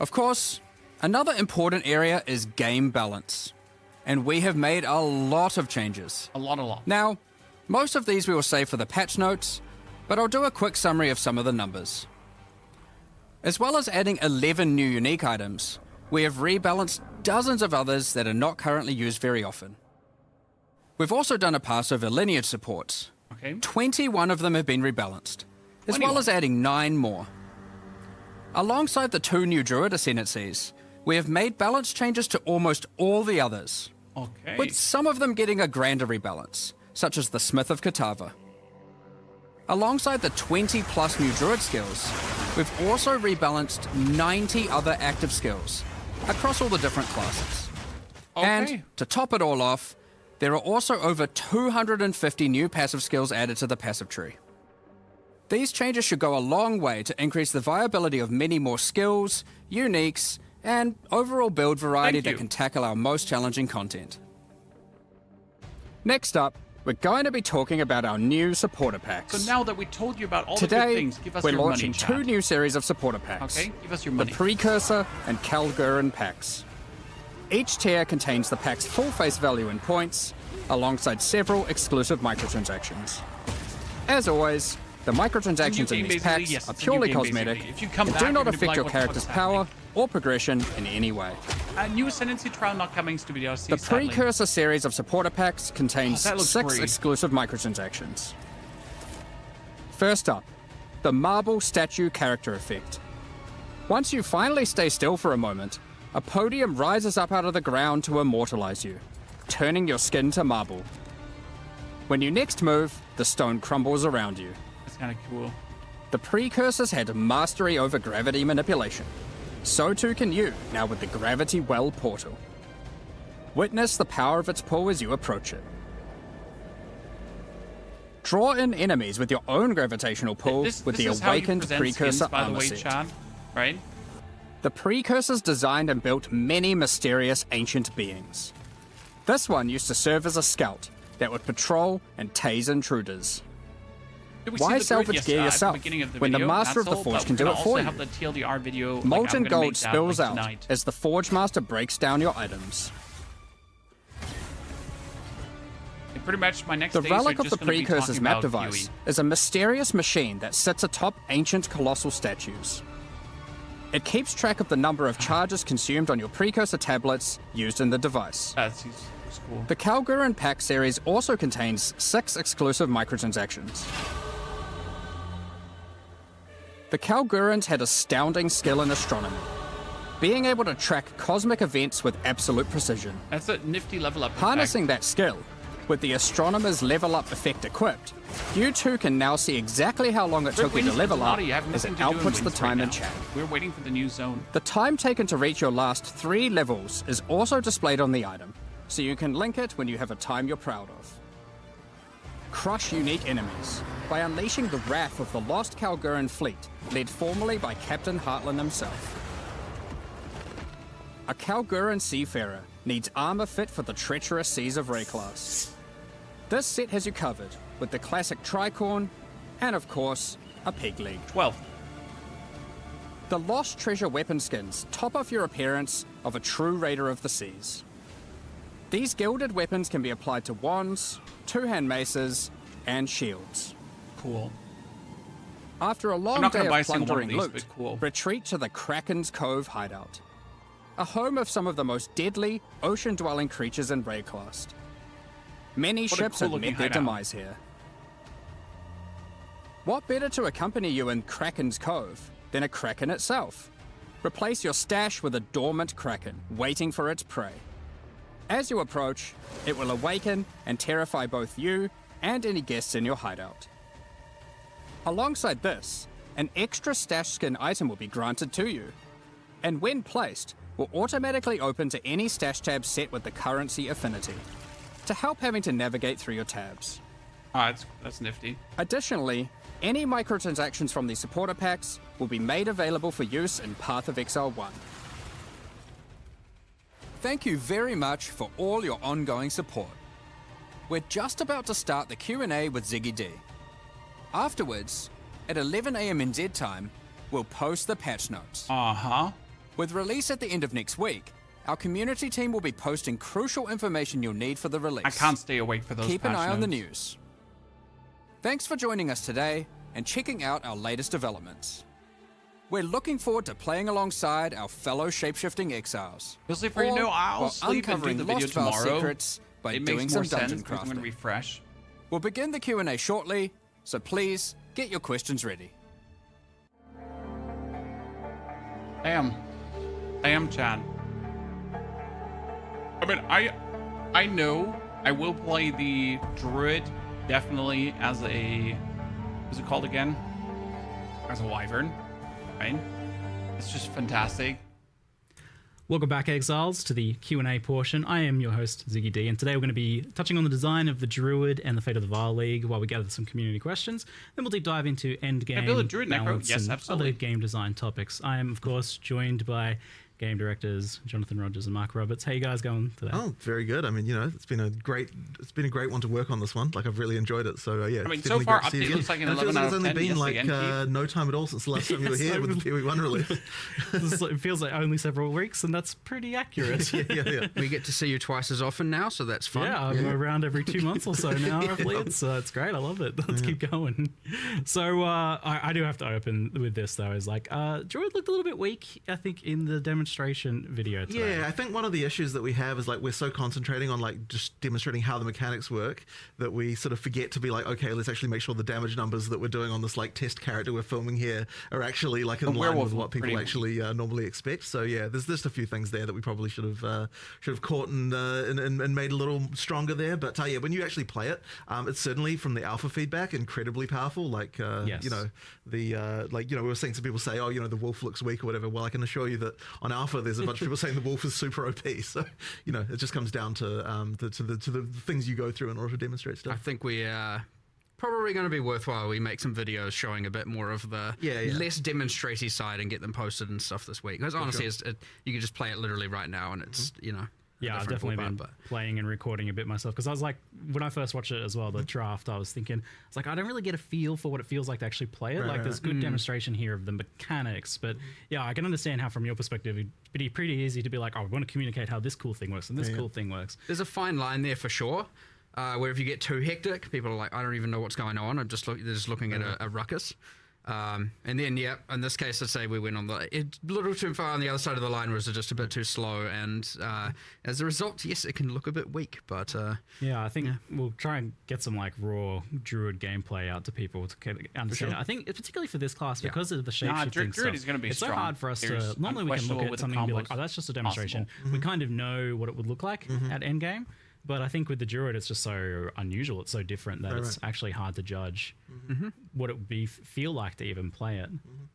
Of course, another important area is game balance, and we have made a lot of changes. A lot. Now, most of these we will save for the patch notes, but I'll do a quick summary of some of the numbers. As well as adding 11 new unique items, we have rebalanced dozens of others that are not currently used very often. We've also done a pass over lineage supports. Okay. 21 of them have been rebalanced, as 21. well as adding 9 more. Alongside the 2 new Druid ascendancies, we have made balance changes to almost all the others, Okay. with some of them getting a grander rebalance, such as the Smith of Katava. Alongside the 20 plus new Druid skills, we've also rebalanced 90 other active skills across all the different classes. Okay. And to top it all off, there are also over 250 new passive skills added to the passive tree. These changes should go a long way to increase the viability of many more skills, uniques, and overall build variety Thank you. that can tackle our most challenging content. Next up, we're going to be talking about our new supporter packs. So now that we told you about all the good Today, things, give us we're your money, launching chat. 2 new series of supporter packs. Okay, give us your The money. Precursor and Kalgurin packs. Each tier contains the pack's full face value in points, alongside several exclusive microtransactions. As always, the microtransactions New in game, these basically, packs yes, are it's a new purely game, cosmetic basically. If you come and back, do you're not gonna be affect like, your "What the fuck character's is power happening?" or progression in any way. New Ascendancy trial not coming to DLC. The sadly. Precursor series of supporter packs contains Oh, that looks 6 great. exclusive microtransactions. First up, the Marble Statue Character Effect. Once you finally stay still for a moment, a podium rises up out of the ground to immortalize you, turning your skin to marble. When you next move, the stone crumbles around you. That's kind of cool. The precursors had mastery over gravity manipulation. So too can you, now with the Gravity Well portal. Witness the power of its pull as you approach it. Draw in enemies with your own gravitational pull with the is how you awakened present precursor skins, by the armor way, set. Chad, right? The precursors designed and built many mysterious ancient beings. This one used to serve as a scout that would patrol and tase intruders. Did we Why see the salvage Druid? gear Yes, at yourself the beginning of the when the video, Master of the Axel, Forge but can do we're it gonna for also you? have the TLDR video. Like, Molten I'm gonna gold make that, spills like, out tonight. as the Forge Master breaks down your items. And pretty much my next The days relic are of just the gonna be Precursor's talking map about device POE. is a mysterious machine that sits atop ancient colossal statues. It keeps track of the number of charges consumed on your Precursor tablets used in the device. That's cool. The Kalguran Pack series also contains 6 exclusive microtransactions. The Kalgurans had astounding skill in astronomy, being able to track cosmic events with absolute precision. That's a nifty level up. Harnessing that skill, with the Astronomer's level up effect equipped, you too can now see exactly how long it took you to level up as it outputs the time in chat. We're waiting for the new zone. The time taken to reach your last 3 levels is also displayed on the item, so you can link it when you have a time you're proud of. Crush unique enemies by unleashing the wrath of the lost Kalguran fleet, led formerly by Captain Heartland himself. A Kalguran seafarer needs armor fit for the treacherous seas of Rayclass. This set has you covered with the classic tricorn and, of course, a peg leg. 12. The Lost Treasure weapon skins top off your appearance of a true raider of the seas. These gilded weapons can be applied to wands, two-hand maces, and shields. Cool. After a long not day gonna buy a of single one of plundering these, loot, but cool. retreat to the Kraken's Cove hideout, a home of some of the most deadly ocean-dwelling creatures in Rayclass. Many What a ships have cool-looking met their hideout. demise here. What better to accompany you in Kraken's Cove than a Kraken itself? Replace your stash with a dormant Kraken, waiting for its prey. As you approach, it will awaken and terrify both you and any guests in your hideout. Alongside this, an extra stash skin item will be granted to you, and when placed, will automatically open to any stash tab set with the currency affinity, to help having to navigate through your tabs. That's nifty. Additionally, any microtransactions from the supporter packs will be made available for use in Path of Exile 1. Thank you very much for all your ongoing support. We're just about to start the Q&A with Ziggy D. Afterwards, at 11 AM NZ time, we'll post the patch notes. Uh-huh. With release at the end of next week, our community team will be posting crucial information you'll need for the release. I can't stay awake for those Keep an patch eye on the notes. news. Thanks for joining us today and checking out our latest developments. We're looking forward to playing alongside our fellow shapeshifting exiles. Because if you know, I'll while sleep and do uncovering the video lost Vaal tomorrow. secrets by It doing makes some more sense dungeon because I'm going to crafting. refresh. We'll begin the Q&A shortly, so please get your questions ready. I am Chad. I mean, I know I will play the Druid definitely as a, what's it called again? As a wyvern, right? It's just fantastic. Welcome back, Exiles, to the Q&A portion. I am your host, Ziggy D, and today we're going to be touching on the design of the Druid and the fate of the Vaal League while we gather some community questions. Then we'll deep dive into endgame, build a Druid necro? balance, Yes, and absolutely. other game design topics. I am, of course, joined by game directors Jonathan Rogers and Mark Roberts. How you guys going today? Oh, very good. I mean, you know, it's been a great one to work on this one. Like, I've really enjoyed it. So yeah, I mean, it's so definitely far, great to see you update again. looks like an And it feels 11 like out it's of only 10. been Yes, like again, Keith. no time at all since the last time you were here with the POE 1 release. It feels like only several weeks, and that's pretty accurate. yeah. We get to see you twice as often now, so that's fun. Yeah, I'm around every 2 months or so now, roughly. It's great. I love it. Let's keep going. So I do have to open with this, though. Is like Druid looked a little bit weak, I think, in the demonstration video today. Yeah, I think one of the issues that we have is like we're so concentrating on like just demonstrating how the mechanics work that we sort of forget to be like, okay, let's actually make sure the damage numbers that we're doing on this like test character we're filming here are actually like in line with what people actually normally expect. So yeah, there's just a few things there that we probably should have caught and made a little stronger there. But yeah, when you actually play it, it's certainly from the alpha feedback incredibly powerful. Like you know, the like, you know, we were seeing some people say, oh, you know, the wolf looks weak or whatever. Well, I can assure you that on alpha there's a bunch of people saying the wolf is super OP. So you know, it just comes down to the things you go through in order to demonstrate stuff. I think we probably going to be worthwhile. We make some videos showing a bit more of the less demonstratey side and get them posted and stuff this week. Because honestly, you can just play it literally right now, and it's you know. Yeah, I've definitely been playing and recording a bit myself, because I was like, when I first watched it as well, the draft, I was thinking, it's like, I don't really get a feel for what it feels like to actually play it. There's good demonstration here of the mechanics, but yeah, I can understand how from your perspective it'd be pretty easy to be like, oh, we want to communicate how this cool thing works and this cool thing works. There's a fine line there for sure, where if you get too hectic, people are like, I don't even know what's going on. They're just looking at a ruckus. And then, yeah, in this case, I'd say we went on a little too far on the other side of the line, was just a bit too slow. And as a result, yes, it can look a bit weak. But yeah, I think we'll try and get some like raw Druid gameplay out to people to understand. Sure. I think particularly for this class, because of the shapeshifting Druid is going to be it's strong. so hard for us to. Normally, we can look at something and be like, oh, that's just a demonstration. We kind of know what it would look like at endgame. But I think with the Druid, it's just so unusual. It's so different that it's actually hard to judge what it would feel like to even play it.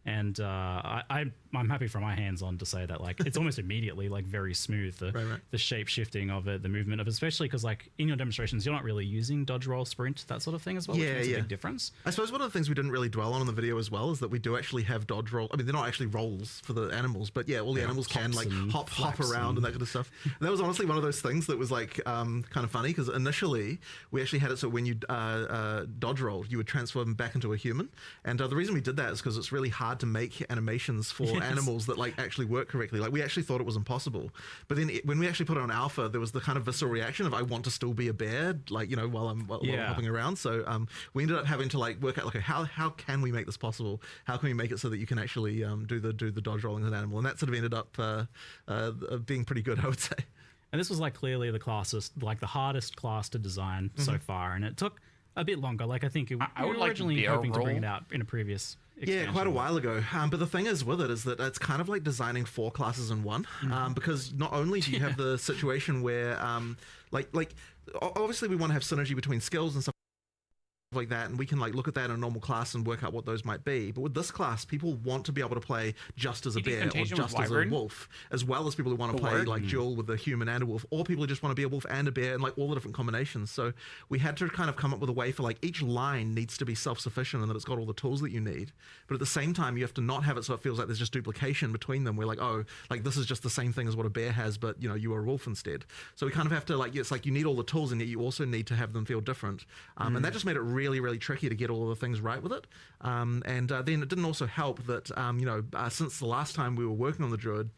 And I'm happy for my hands-on to say that like it's almost immediately like very smooth, the shape shifting of it, the movement of it, especially because like in your demonstrations, you're not really using dodge, roll, sprint, that sort of thing as well, which makes a big difference. I suppose one of the things we didn't really dwell on in the video as well is that we do actually have dodge roll. I mean, they're not actually rolls for the animals, but yeah, all the animals can like hop around and that kind of stuff. And that was honestly one of those things that was like kind of funny, because initially we actually had it so when you dodge roll, you would transform back into a human. And the reason we did that is because it's really hard to make animations for animals that like actually work correctly. Like we actually thought it was impossible, but then when we actually put it on alpha, there was the kind of visceral reaction of I want to still be a bear, like, you know, while I'm hopping around. So we ended up having to like work out like how can we make this possible? How can we make it so that you can actually do the dodge rolling as an animal? And that sort of ended up being pretty good, I would say. And this was like clearly the hardest class to design so far, and it took a bit longer. Like I think we were originally hoping to bring it out in a previous expansion. Yeah, quite a while ago. But the thing is with it is that it's kind of like designing 4 classes in one, because not only do you have the situation where like obviously we want to have synergy between skills and stuff like that, and we can like look at that in a normal class and work out what those might be. But with this class, people want to be able to play just as a bear or just as a wolf, as well as people who want to play like dual with a human and a wolf, or people who just want to be a wolf and a bear, and like all the different combinations. So we had to kind of come up with a way for like each line needs to be self-sufficient and that it's got all the tools that you need, but at the same time you have to not have it so it feels like there's just duplication between them. We're like, oh, like this is just the same thing as what a bear has, but you know, you are a wolf instead. So we kind of have to like, it's like you need all the tools, and yet you also need to have them feel different, and that just made it really, really tricky to get all of the things right with it. And then it didn't also help that, you know, since the last time we were working on the Druid,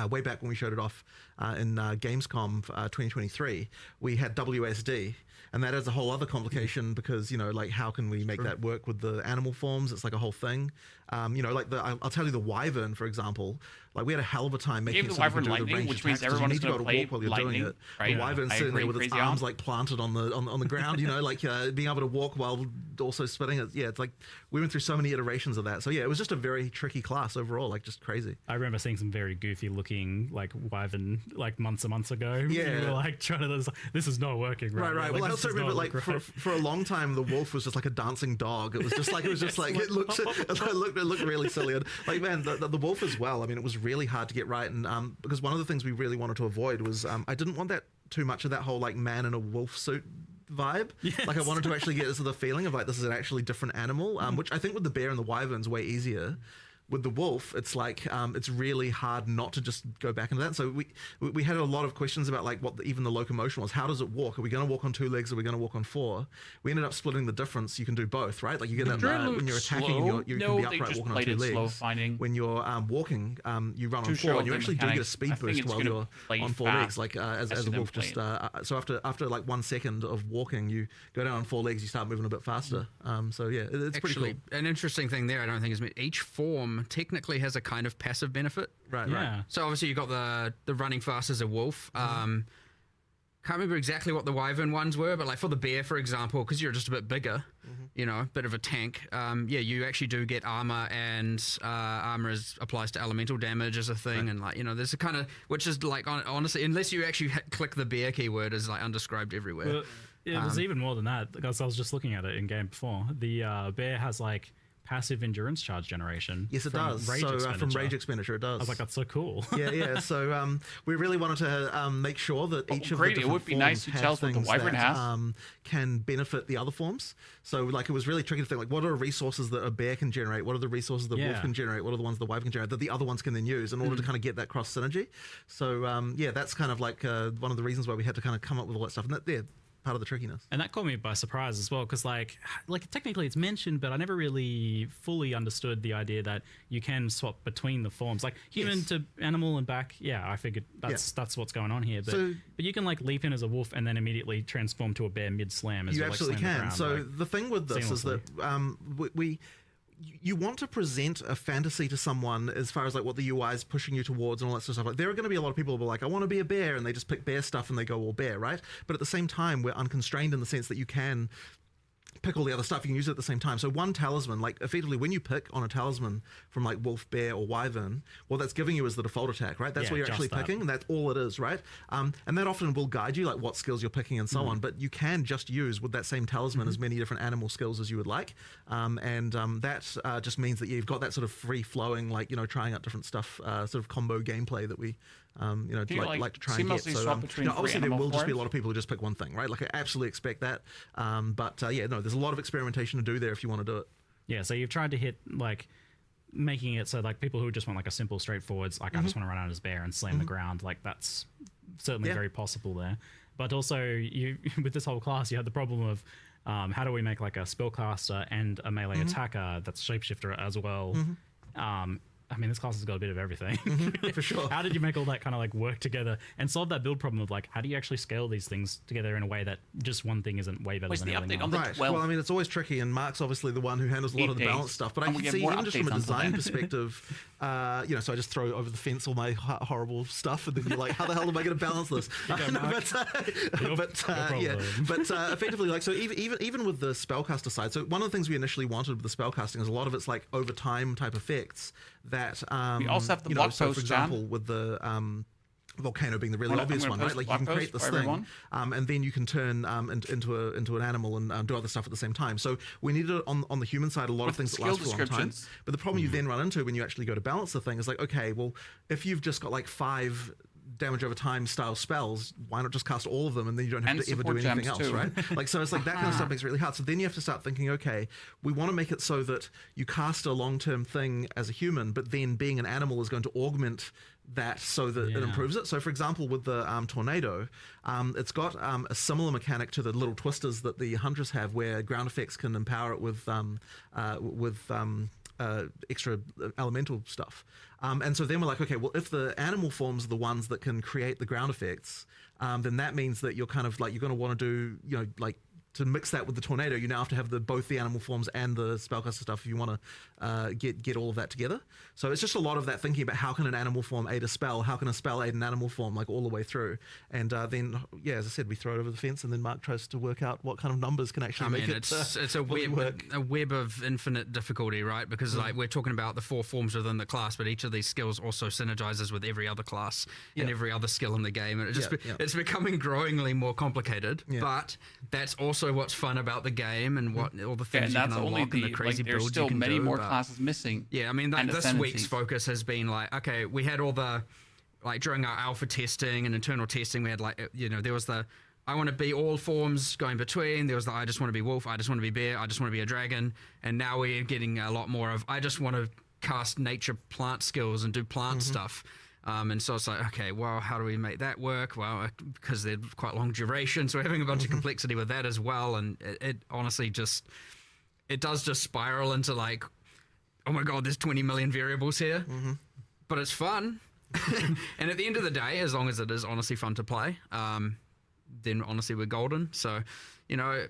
way back when we showed it off in Gamescom 2023, we had WSD, and that is a whole other complication because, you know, like how can we make that work with the animal forms? It's like a whole thing. You know, like I'll tell you the Wyvern, for example, like we had a hell of a time making it so Wyvern lightning, which means everyone's going to play while you're doing it. Right? The Wyvern's sitting there with its arms like planted on the ground, you know, like being able to walk while also spitting it. Yeah, it's like we went through so many iterations of that. So yeah, it was just a very tricky class overall, like just crazy. I remember seeing some very goofy looking like Wyvern like months and months ago. Yeah, we were like trying to, this is not working. Right. Like, well, I also remember like for a long time the wolf was just like a dancing dog. It was just like it looked really silly. And like man, the wolf as well. I mean, it was really hard to get right, and because one of the things we really wanted to avoid was I didn't want that too much of that whole like man in a wolf suit vibe. Yes. Like I wanted to actually get this the feeling of like this is an actually different animal, which I think with the bear and the wyvern's way easier. With the wolf, it's like it's really hard not to just go back into that. So we had a lot of questions about like what even the locomotion was. How does it walk? Are we going to walk on 2 legs? Are we going to walk on 4? We ended up splitting the difference. You can do both, right? Like you get that when you're attacking, and you can be upright walking on 2 legs. When you're walking, you run on 4, and you actually do get a speed boost while you're on 4 legs. Like as a wolf, just so after like 1 second of walking, you go down on 4 legs, you start moving a bit faster. So yeah, it's pretty cool. An interesting thing there, I don't think is each form technically has a kind of passive benefit. Right. Yeah. So obviously you got the running fast as a wolf. Can't remember exactly what the wyvern ones were, but like for the bear, for example, because you're just a bit bigger, you know, a bit of a tank. You actually do get armor, and armor applies to elemental damage as a thing, and like, you know, there's a kind of, which is like honestly, unless you actually click the bear keyword, is like undescribed everywhere. Well, it was even more than that, because I was just looking at it in game before. The bear has like passive endurance charge generation. Yes, it from does. Rage From expenditure. rage expenditure, it does. I was like, that's so cool. yeah. So we really wanted to make sure that each of the great. It different would be nice forms to tell us have what the things wyvern that, has. can benefit the other forms. So like it was really tricky to think like, what are resources that a bear can generate? What are the resources the wolf can generate? What are the ones the wyvern can generate that the other ones can then use in order to kind of get that cross synergy? So that's kind of like one of the reasons why we had to kind of come up with all that stuff. And that part of the trickiness. And that caught me by surprise as well, because like technically it's mentioned, but I never really fully understood the idea that you can swap between the forms, like human to animal and back. Yeah, I figured that's what's going on here. But but you can like leap in as a wolf and then immediately transform to a bear mid slam. You absolutely can. So the thing with this is that you want to present a fantasy to someone as far as like what the UI is pushing you towards and all that sort of stuff. Like there are going to be a lot of people who are like, I want to be a bear, and they just pick bear stuff and they go all bear, right? But at the same time, we're unconstrained in the sense that you can pick all the other stuff, you can use it at the same time. So one talisman, like effectively when you pick on a talisman from like wolf, bear, or wyvern, what that's giving you is the default attack, right? That's what you're actually picking, and that's all it is, right? And that often will guide you, like what skills you're picking and so on, but you can just use with that same talisman as many different animal skills as you would like. That just means that you've got that sort of free-flowing, like, you know, trying out different stuff, sort of combo gameplay that we like to try and get. So obviously there will just be a lot of people who just pick one thing, right? Like I absolutely expect that. There's a lot of experimentation to do there if you want to do it. Yeah, so you've tried to hit like making it so like people who just want like a simple straightforwards, like I just want to run out as bear and slam the ground, like that's certainly very possible there. But also you with this whole class you had the problem of how do we make like a spellcaster and a melee attacker that's shapeshifter as well. I mean, this class has got a bit of everything. For sure. How did you make all that kind of like work together and solve that build problem of like, how do you actually scale these things together in a way that just one thing isn't way better What's than the everything update else? on the Right. 12? Well, I mean, it's always tricky, and Mark's obviously the one who handles a lot of the balance stuff. But I And can we get see, more even just from a updates until design then. perspective, so I just throw over the fence all my horrible stuff, and then you're like, how the hell am I going to balance this? Effectively, like, so even with the spellcaster side, so one of the things we initially wanted with the spellcasting is a lot of it's like over time type effects that We also have the blog so post, for example, Jan. with the volcano being the really I'm obvious gonna one, post right? Like the you can blog create post this for thing, everyone. and then you can turn into an animal and do other stuff at the same time. So we needed it on the human side, a lot With of things that skill last for a long time. descriptions. But the problem you then run into when you actually go to balance the thing is like, okay, well, if you've just got like 5 damage over time style spells, why not just cast all of them and then you don't have And to ever do support anything gems else, too. right? Like, so it's like that kind of stuff makes it really hard. So then you have to start thinking, okay, we want to make it so that you cast a long-term thing as a human, but then being an animal is going to augment that so that it improves it. So for example, with the tornado, it's got a similar mechanic to the little twisters that the hunters have, where ground effects can empower it with extra elemental stuff. And so then we're like, okay, well, if the animal forms are the ones that can create the ground effects, then that means that you're kind of like, you're going to want to do, you know, like, to mix that with the tornado, you now have to have both the animal forms and the spellcaster stuff if you want to get all of that together. So it's just a lot of that thinking about how can an animal form aid a spell, how can a spell aid an animal form, like all the way through. And then, as I said, we throw it over the fence, and then Mark tries to work out what kind of numbers can actually make it it's a web of infinite difficulty, right? Because like we're talking about the 4 forms within the class, but each of these skills also synergizes with every other class and every other skill in the game, and it just it's becoming growingly more complicated. But that's also what's fun about the game and what all the things you can unlock and the crazy there's builds still you can many do. more classes missing. Yeah, I mean, and this ascendancies. week's focus has been like, okay, we had all the, like during our alpha testing and internal testing, we had like, you know, there was the, I want to be all forms going between. There was the, I just want to be wolf, I just want to be bear, I just want to be a dragon. And now we're getting a lot more of, I just want to cast nature plant skills and do plant stuff. And so it's like, okay, well, how do we make that work? Well, because they're quite long duration, so we're having a bunch of complexity with that as well. And it honestly just, it does just spiral into like, oh my God, there's 20 million variables here. But it's fun. And at the end of the day, as long as it is honestly fun to play, then honestly we're golden. So, you know,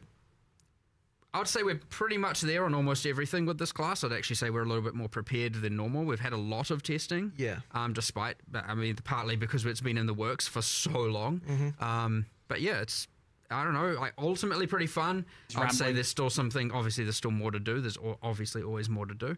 I would say we're pretty much there on almost everything with this class. I'd actually say we're a little bit more prepared than normal. We've had a lot of testing. Yeah. Despite, I mean, partly because it's been in the works for so long. But yeah, it's, I don't know, like ultimately pretty fun. I'd say there's still something, obviously there's still more to do. There's obviously always more to do.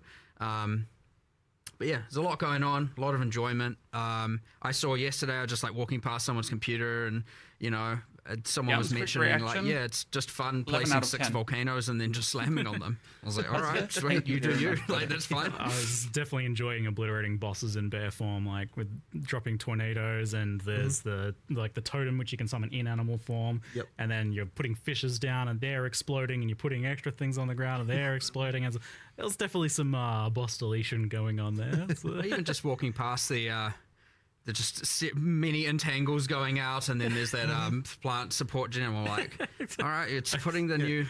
But yeah, there's a lot going on, a lot of enjoyment. I saw yesterday, I was just like walking past someone's computer and, you know, someone was quick mentioning like, reaction. yeah, it's just fun 11 placing out of 6 10. volcanoes and then just slamming on them. I was like, all right, sweet, you do you. Like, that's fine. I was definitely enjoying obliterating bosses in bear form, like with dropping tornadoes, and there's the totem which you can summon in animal form. Yep. And then you're putting fishes down and they're exploding, and you're putting extra things on the ground and they're exploding. And there was definitely some boss deletion going on there. So. Even just walking past the many entangles going out, and then there's that plant support gen. I'm like, all right, it's putting the new.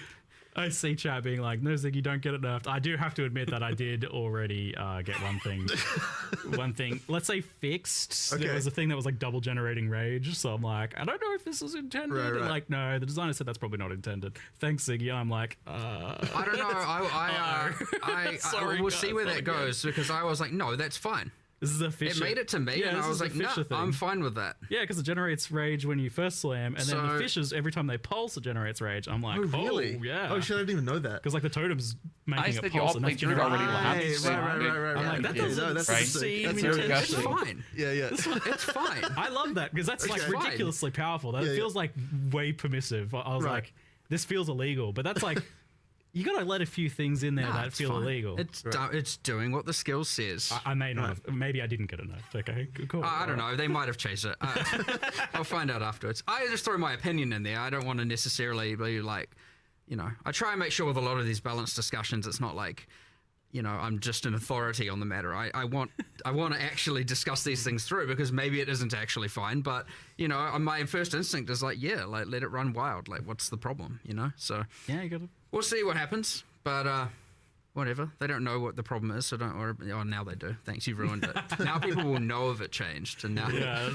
I see chat being like, no, Ziggy, don't get it nerfed. I do have to admit that I did already get one thing, let's say fixed. Okay. There was a thing that was like double generating rage. So I'm like, I don't know if this is intended. Right. And like, no, the designer said that's probably not intended. Thanks, Ziggy. I'm like, I don't know. Sorry, we'll guys, see where not that again. goes, because I was like, no, that's fine. this is a fisher. It made it to me, Yeah, and this I is was a like, no, fisher thing. I'm fine with that. Yeah, because it generates rage when you first slam, and then the So- fishes, every time they pulse, it generates rage. I'm like, Oh, really? yeah. Oh, shit, I didn't even know that. Because like the totem's making Nice it that you pulse, all and played that's Druid generating already rage. last. Right. I'm like, that doesn't Right. seem That's intentional. very It's fine. Yeah. It's fine. I love that because that's like Okay. Fine. ridiculously powerful. That Yeah, feels like way permissive. I was Right. like, this feels illegal, but that's like, you gotta let a few things in there Nah, that it's feel fine. illegal. It's doing what the skill says. I may not have, maybe I didn't get a nerf. Okay, cool. I don't know. They might have chased it. I'll find out afterwards. I just throw my opinion in there. I don't want to necessarily be like, you know, I try and make sure with a lot of these balanced discussions, it's not like, you know, I'm just an authority on the matter. I want to actually discuss these things through, because maybe it isn't actually fine, but you know, my first instinct is like, yeah, like let it run wild. Like, what's the problem? You know, so Yeah, you gotta. we'll see what happens. But whatever. They don't know what the problem is, so don't worry. Oh, now they do. Thanks, you ruined it. Now people will know if it changed, and now Yeah,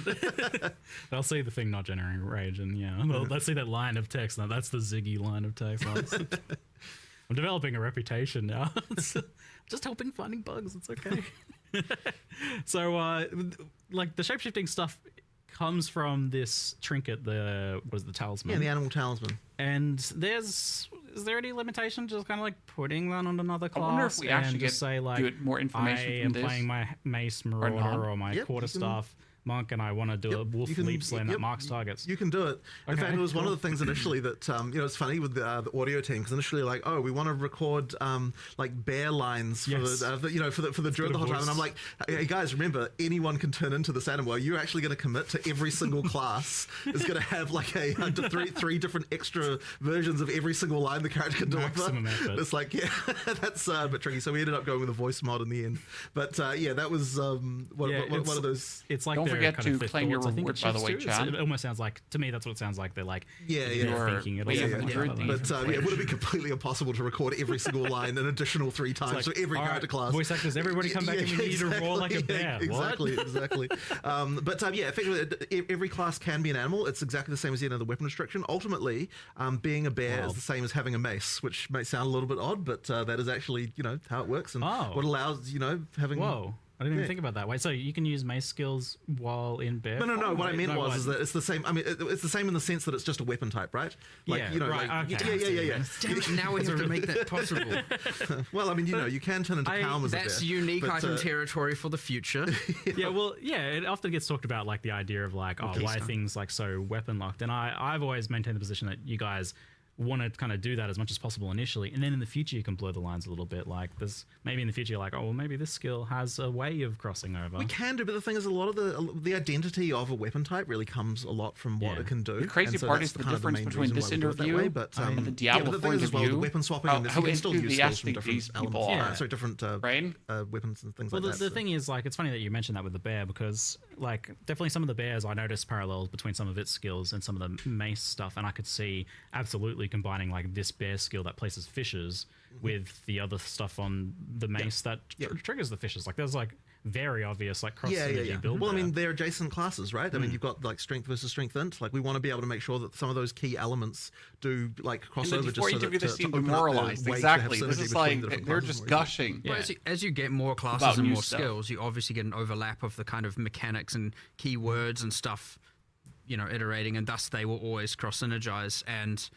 they'll see the thing not generating rage, and yeah, let's see that line of text. Now that's the Ziggy line of text. I'm developing a reputation now. It's just helping finding bugs. It's okay. So, like the shapeshifting stuff comes from this trinket, the talisman? Yeah, the animal talisman. And is there any limitation to just kind of like putting that on another class? I wonder if we actually and get just say like, more I information am from this playing my mace not. marauder or my Yep, quarterstaff monk, and I want to do a wolf leap slam that marks targets. You can do it. In Okay, fact, it was one cool. of the things initially that you know, it's funny with the audio team, because initially like, oh, we want to record like bear lines for Yes. you know, for the Druid the whole time, voice. and I'm like, hey guys, remember, anyone can turn into this animal. Are you actually going to commit to every single class is going to have like a three different extra versions of every single line the character can deliver? Maximum effort. It's like, yeah, that's a bit tricky. So we ended up going with a voice mod in the end. But yeah, that was one of those. It's like Don't their forget kind to of fifth claim your thoughts, I think reward, it by the shifts way, to. Chad. It almost sounds like, to me, that's what it sounds like. They're like, Yeah, they're yeah. thinking it. Wait, or yeah, something yeah. like that. But yeah, it would have been completely impossible to record every single line an additional 3 times like, for every all right, character class. voice actors, everybody come back and we need you to roar like a bear. Exactly, What? exactly. But yeah, effectively, every class can be an animal. It's exactly the same as the end of the weapon restriction. Ultimately, being a bear is the same as having a mace, which may sound a little bit odd, but that is actually, you know, how it works and Oh. what allows, you know, having. Whoa. I didn't Yeah. even think about that. Wait, so you can use mace skills while in bear? No. form? What I Wait, meant no, was what? is that it's the same. I mean, it's the same in the sense that it's just a weapon type, right? Like, Yeah, you know, right, like, okay. yeah. damn it, now we have to make that possible. Well, I mean, you know, you can turn into Calm as a bear. That's unique but, item territory for the future. Yeah, well, yeah, it often gets talked about like the idea of like, oh, why are things like so weapon locked? And I've always maintained the position that you guys want to kind of do that as much as possible initially, and then in the future you can blur the lines a little bit. Like there's maybe in the future you're like, oh, well, maybe this skill has a way of crossing over. We can do, but the thing is, a lot of the identity of a weapon type really comes a lot from what Yeah. it can do. The crazy And so part that's is the kind of difference main between reason this why we do it that interview way, but, and the yeah, Diablo but the thing point is of as well, the view, weapon swapping, and this, how you can still use skills from enthusiastic different these people elements. are, Sorry, different right? weapons and things Well, like that. the thing is, like, it's funny that you mentioned that with the bear, because, like, definitely some of the bears, I noticed parallels between some of its skills and some of the mace stuff, and I could see absolutely combining, like, this bear skill that places fishes with the other stuff on the mace that triggers the fishes. Like, there's, like, very obvious like cross Yeah, synergy build. Well, I there. mean, they're adjacent classes, right? I mean, you've got like strength versus strength int. Like, we want to be able to make sure that some of those key elements do like cross And over. the before Just so interview, that, they seem open up the demoralized. way to have Exactly. This synergy is between like the different they're classes just more easily. gushing. Yeah. But as you get more classes About and new more stuff. skills, you obviously get an overlap of the kind of mechanics and keywords and stuff, iterating, and thus they will always cross synergize. And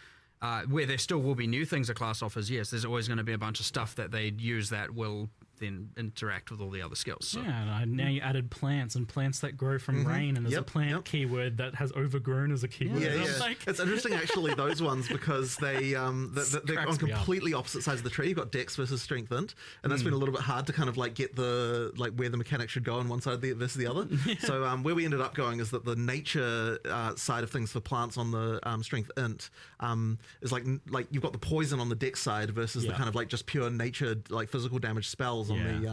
where there still will be new things a class offers, yes, there's always going to be a bunch of stuff that they use that will then interact with all the other skills. So. Yeah, and now you added plants and plants that grow from rain, and there's a plant keyword that has overgrown as a keyword. Yeah, And I'm yeah. like, It's interesting actually, those ones, because they're on Cracks me up. completely opposite sides of the tree. You've got Dex versus Strength int, and that's been a little bit hard to kind of like get the like where the mechanic should go on one side versus the other. So where we ended up going is that the nature side of things for plants on the Strength int is like you've got the poison on the Dex side versus the kind of like just pure nature like physical damage spells on the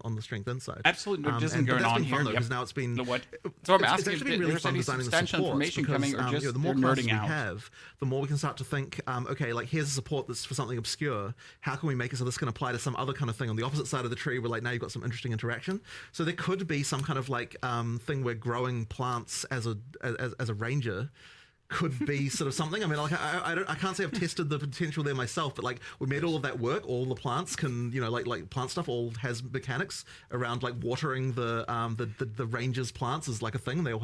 on the Strength int side. Absolute nerdism But going that's on been fun, here. though, because now it's been You know what? So I'm it's asking actually if been really there's fun any designing the substantial supports information because, coming, or just the more they're classes nerding we out. have, the more we can start to think, okay, like here's a support that's for something obscure. How can we make it so this can apply to some other kind of thing on the opposite side of the tree where like now you've got some interesting interaction? So there could be some kind of like thing where growing plants as a ranger could be sort of something. I mean, like I can't say I've tested the potential there myself, but like we made all of that work. All the plants can, like plant stuff all has mechanics around like watering the rangers' plants is like a thing. They all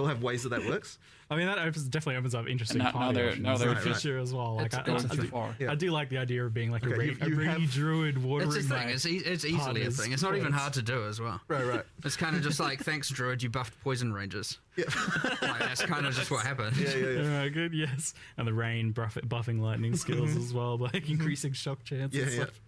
have ways that works. I mean, that definitely opens up interesting Now party they're- options now they're in the just- future as well. Like, it's going too far. I do like the idea of being like Okay, a you rainy have- druid watering. It's a thing. my It's easily a partner's thing. It's not even plants. hard to do as well. Right. It's kind of just like, thanks, Druid, you buffed poison rangers. Yeah. Like, that's kind of just what happened. Yeah. Good, yes. And the rain buffing lightning skills as well, like increasing shock chance and Yeah, stuff.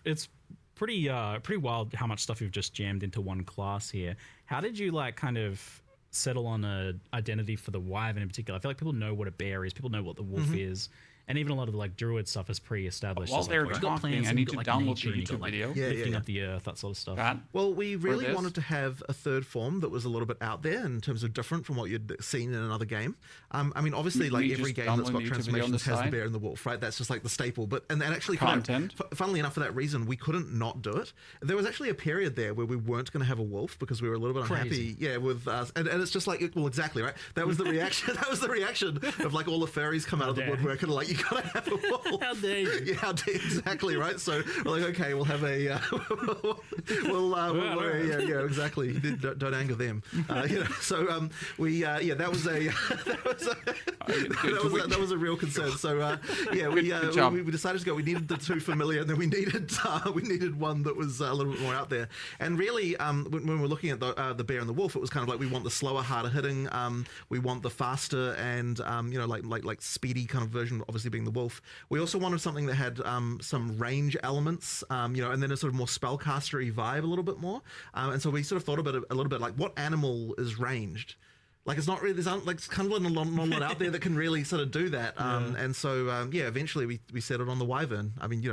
It's pretty wild how much stuff you've just jammed into one class here. How did you like kind of settle on a identity for the wyvern in particular? I feel like people know what a bear is, people know what the wolf is. And even a lot of the like druid stuff is pre-established. While It's they're you've got talking, plants I and need you've to got, download nature, the and you've got, YouTube like, video. lifting up the earth, that sort of stuff. That Well, we really this. wanted to have a third form that was a little bit out there in terms of different from what you'd seen in another game. I mean, obviously, like We every just game that's download got the YouTube video on transformations the has the side. bear and the wolf, right? That's just like the staple. But and actually, Content. funnily enough, for that reason, we couldn't not do it. There was actually a period there where we weren't going to have a wolf because we were a little bit unhappy. Yeah, with us, and it's just like, well, exactly right. That was the reaction. That was the reaction of like all the furries come out of the dare. woodwork and like, you gotta have a wolf. How dare you? Yeah, exactly right. So we're like, okay, we'll have a, yeah, exactly. Don't anger them. So that was a real concern. So Good job. we decided to go. We needed the two familiar, and then we needed one that was a little bit more out there. And really, when we were looking at the bear and the wolf, it was kind of like we want the slower, harder hitting. We want the faster and like speedy kind of version, obviously being the wolf. We also wanted something that had some range elements, and then a sort of more spellcastery vibe a little bit more. And so we sort of thought about it a little bit like, what animal is ranged? Like, it's not really, there's like, it's kind of not a lot out there that can really sort of do that. And so, eventually we settled on the wyvern. I mean,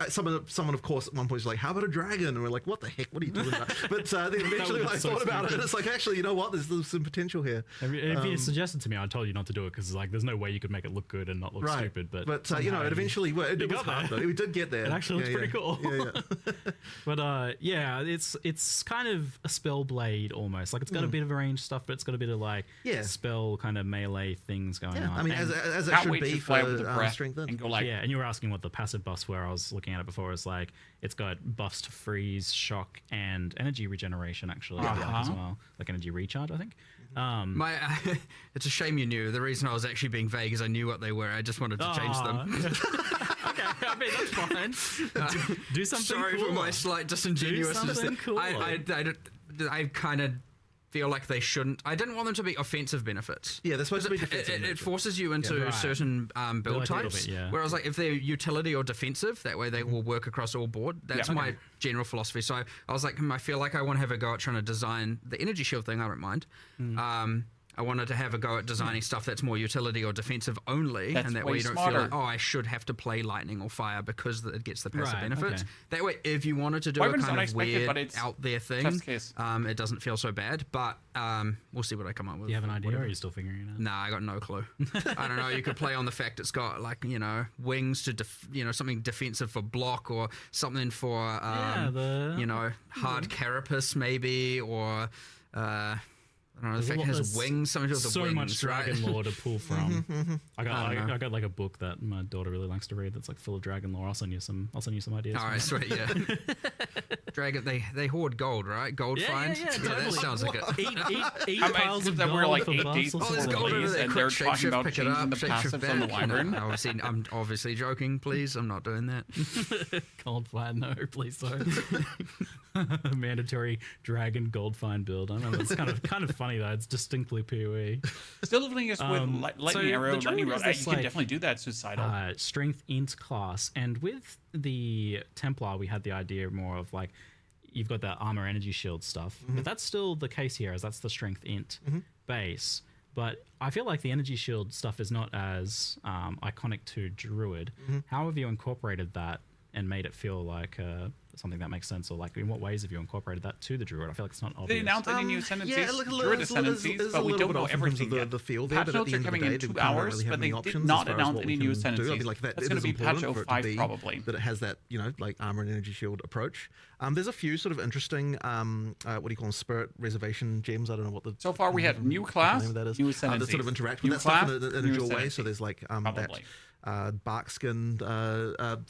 someone of course at one point was like, how about a dragon? And we're like, what the heck? What are you talking about? But then eventually was I so thought about it, stupid. and it's like, actually, you know what? There's some potential here. If you suggested to me, I told you not to do it because like there's no way you could make it look good and not look Right. stupid. But it eventually worked. It was got hard there. though. We did get there. It actually looks pretty cool. Yeah. But it's kind of a spell blade almost. Like it's got a bit of range stuff, but it's got a bit of like spell kind of melee things going Yeah, on. I mean, And- as it can't should wait be to fly with for the breath strength. and go like, yeah, and you were asking what the passive buffs were. I was looking at it before. It's like it's got buffs to freeze, shock, and energy regeneration actually as well, like energy recharge, I think. It's a shame you knew. The reason I was actually being vague is I knew what they were. I just wanted to change them. Okay, I mean that's fine. Do something. Sorry cool. for my slight disingenuousness. something cool. I kind of feel like they shouldn't. I didn't want them to be offensive benefits. Yeah, they're supposed to be It, defensive. it forces you into right. certain build like a little types. bit, yeah. Whereas, like, if they're utility or defensive, that way they will work across all board. That's Yeah. my general philosophy. So I was like, I feel like I want to have a go at trying to design the energy shield thing. I don't mind. I wanted to have a go at designing stuff that's more utility or defensive only, That's and that way way you don't smarter. feel like, oh, I should have to play lightning or fire because it gets the passive Right, benefits. okay. That way, if you wanted to do Wyvern's a kind of unexpected, weird but it's out there thing, test case. it doesn't feel so bad. But we'll see what I come up with. Do you have an idea, whatever. or are you still figuring it out? Nah, I got no clue. I don't know. You could play on the fact it's got like wings to something defensive for block or something for hard carapace maybe, or I don't know. The fact it has wings, something to do with the so wings, much right? dragon lore to pull from. I don't know. got like a book that my daughter really likes to read that's like full of dragon lore. I'll send you some ideas. All from right, it. sweet, yeah. Dragon, they hoard gold, right? Gold finds. Yeah, that totally. sounds like it. Eight I piles of that gold we're like for 8 Vaal days or before there's something. gold over release, there. and they're Quick, talking about pick it changing up, the passives on the back. wyvern. I'm obviously joking. Please, I'm not doing that. Gold find, no, please don't. Mandatory dragon gold find build. I know that's kind of funny though. It's distinctly POE. Still living us with lightning so arrow, the lightning Druid rod. is You this, can like, definitely do that suicidal. Strength int class, and with the Templar, we had the idea more of like you've got that armor energy shield stuff, but that's still the case here, as that's the strength int base. But I feel like the energy shield stuff is not as iconic to Druid. How have you incorporated that and made it feel like something that makes sense, or like in what ways have you incorporated that to the Druid? I feel like it's not They obvious. announced any new ascendancies, Yeah, look, Druid ascendancies, but we don't know everything yet. The field Patch there, but at notes the are end of the coming day, in they 2 don't hours, really have but they many did options not as far as announce what any we new can do. I ascendancies. mean, like That's it going is to be patch important for it to 05 be probably. that it has that, like armor and energy shield approach. There's a few sort of interesting, what do you call them, spirit reservation gems. I don't know what the So far we had new what the class, name of that is. new That sort ascendancies. of interact with New that stuff class, in a new dual way. So ascendancies. there's like that Probably. bark skin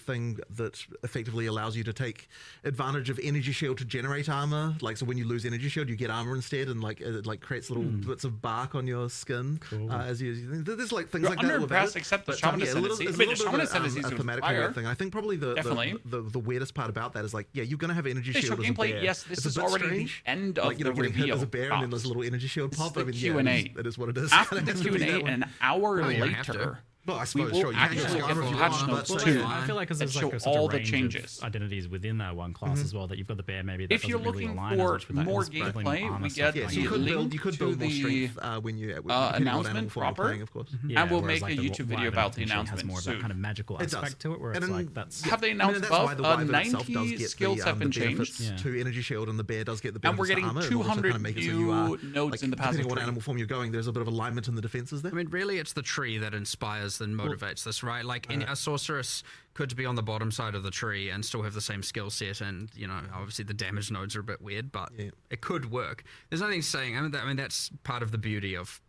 thing that effectively allows you to take advantage of energy shield to generate armor. Like, so when you lose energy shield, you get armor instead, and like it like creates little bits of bark on your skin. As you there's like things You're like that. with under-impressed it. except the But, shaman yeah, a little- ascendancy. it's I a mean, the little shaman bit of, ascendancies a with thematic fire. thing. I think probably Definitely. the weirdest part about that is like, yeah, you're gonna have energy Initial shield as a gameplay, bear. yes, this It's a is bit already strange. the end of like, you know, the getting hit reveal. as a bear and then there's a little energy shield pop. the I mean, Q&A. yeah, it is what it is. After It the has to be Q&A, that one. an hour you don't have to. later, Well, I we suppose, will sure, you can actually just get go the if you patch want, notes but, too. yeah. I feel like because that there's show like such all a the range changes. of identities within that one class as well, that you've got the bear maybe that If you're doesn't really looking align as for much with that. more It's definitely gameplay, armor we stuff get Yeah, going so you on. could link build, you could to build more the, strength when you depending on what announcement animal form you're proper. playing, of course. Yeah, and we'll whereas, make like, a the YouTube video Wyvern about the potentially has announcement more of soon. that kind of magical It does. aspect to it, where And it's then- like that's Have they I mean, announced that's why above the Wyvern itself does 90 get skill set the and benefits change? to energy shield, and the bear does get the And benefits we're to getting armor, and also 200 kind of make it so you are, nodes like, in the passive depending on what tree. animal form you're going, there's a bit of alignment in the defenses there. I mean, really, it's the tree that inspires and motivates this, right? Like, a sorceress could be on the bottom side of the tree and still have the same skill set, and obviously the damage nodes are a bit weird, but it could work. There's nothing saying. I mean, that's part of the beauty of